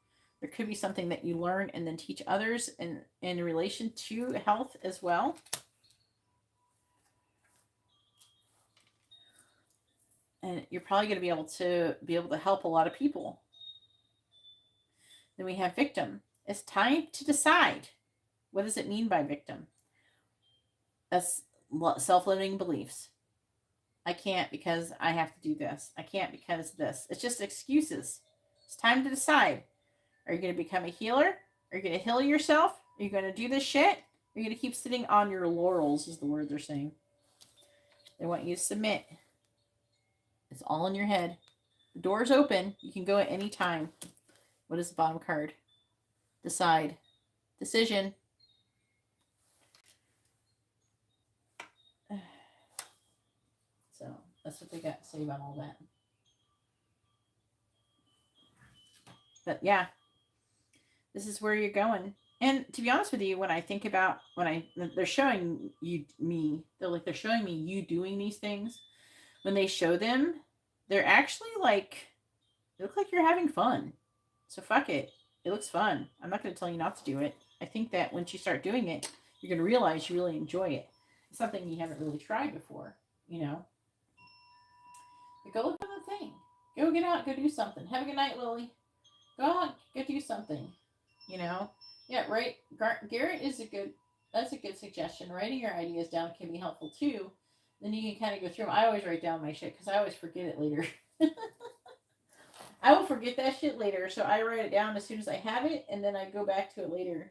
There could be something that you learn and then teach others in relation to health as well. And you're probably going to be able to help a lot of people. Then we have victim. It's time to decide. What does it mean by victim? That's self-limiting beliefs. I can't because I have to do this. I can't because this. It's just excuses. It's time to decide. Are you going to become a healer? Are you going to heal yourself? Are you going to do this shit? Are you going to keep sitting on your laurels, is the word they're saying. They want you to submit. It's all in your head. The door's open. You can go at any time. What is the bottom card? Decide. Decision. So that's what they got to say about all that. But yeah, this is where you're going. And to be honest with you, when I think about they're showing you me, they're showing me you doing these things. When they show them, they're actually like, they look like you're having fun. So fuck it. It looks fun. I'm not going to tell you not to do it. I think that once you start doing it, you're going to realize you really enjoy it. It's something you haven't really tried before, you know. But go look for the thing. Go get out. Go do something. Have a good night, Lily. Go out. Go do something. You know. Yeah, right. Garrett is that's a good suggestion. Writing your ideas down can be helpful too. Then you can kind of go through them. I always write down my shit because I always forget it later. I will forget that shit later, so I write it down as soon as I have it, and then I go back to it later.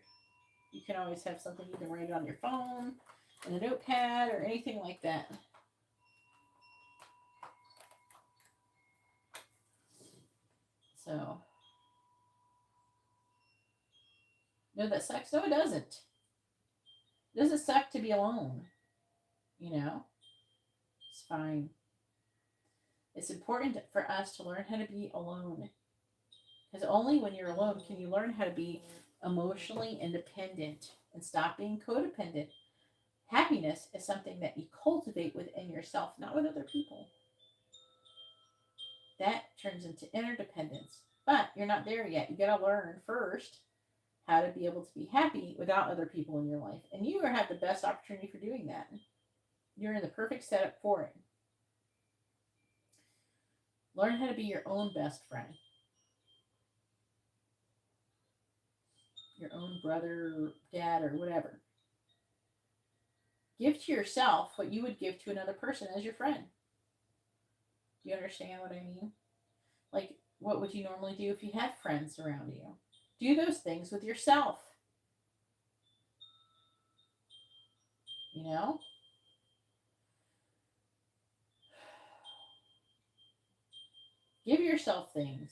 You can always have something you can write it on your phone, in a notepad, or anything like that. So, no, that sucks. No, it doesn't. It doesn't suck to be alone. You know? It's fine. It's important for us to learn how to be alone. Because only when you're alone can you learn how to be emotionally independent and stop being codependent. Happiness is something that you cultivate within yourself, not with other people. That turns into interdependence. But you're not there yet. You got to learn first how to be able to be happy without other people in your life. And you have the best opportunity for doing that. You're in the perfect setup for it. Learn how to be your own best friend. Your own brother, dad, or whatever. Give to yourself what you would give to another person as your friend. Do you understand what I mean? Like, what would you normally do if you had friends around you? Do those things with yourself. You know? Give yourself things.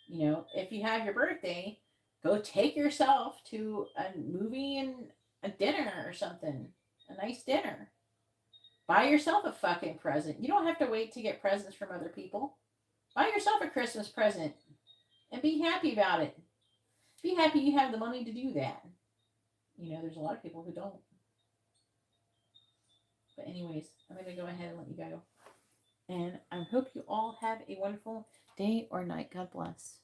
You know, if you have your birthday, go take yourself to a movie and a dinner or something. A nice dinner. Buy yourself a fucking present. You don't have to wait to get presents from other people. Buy yourself a Christmas present and be happy about it. Be happy you have the money to do that. You know, there's a lot of people who don't. But anyways, I'm going to go ahead and let you go. And I hope you all have a wonderful day or night. God bless.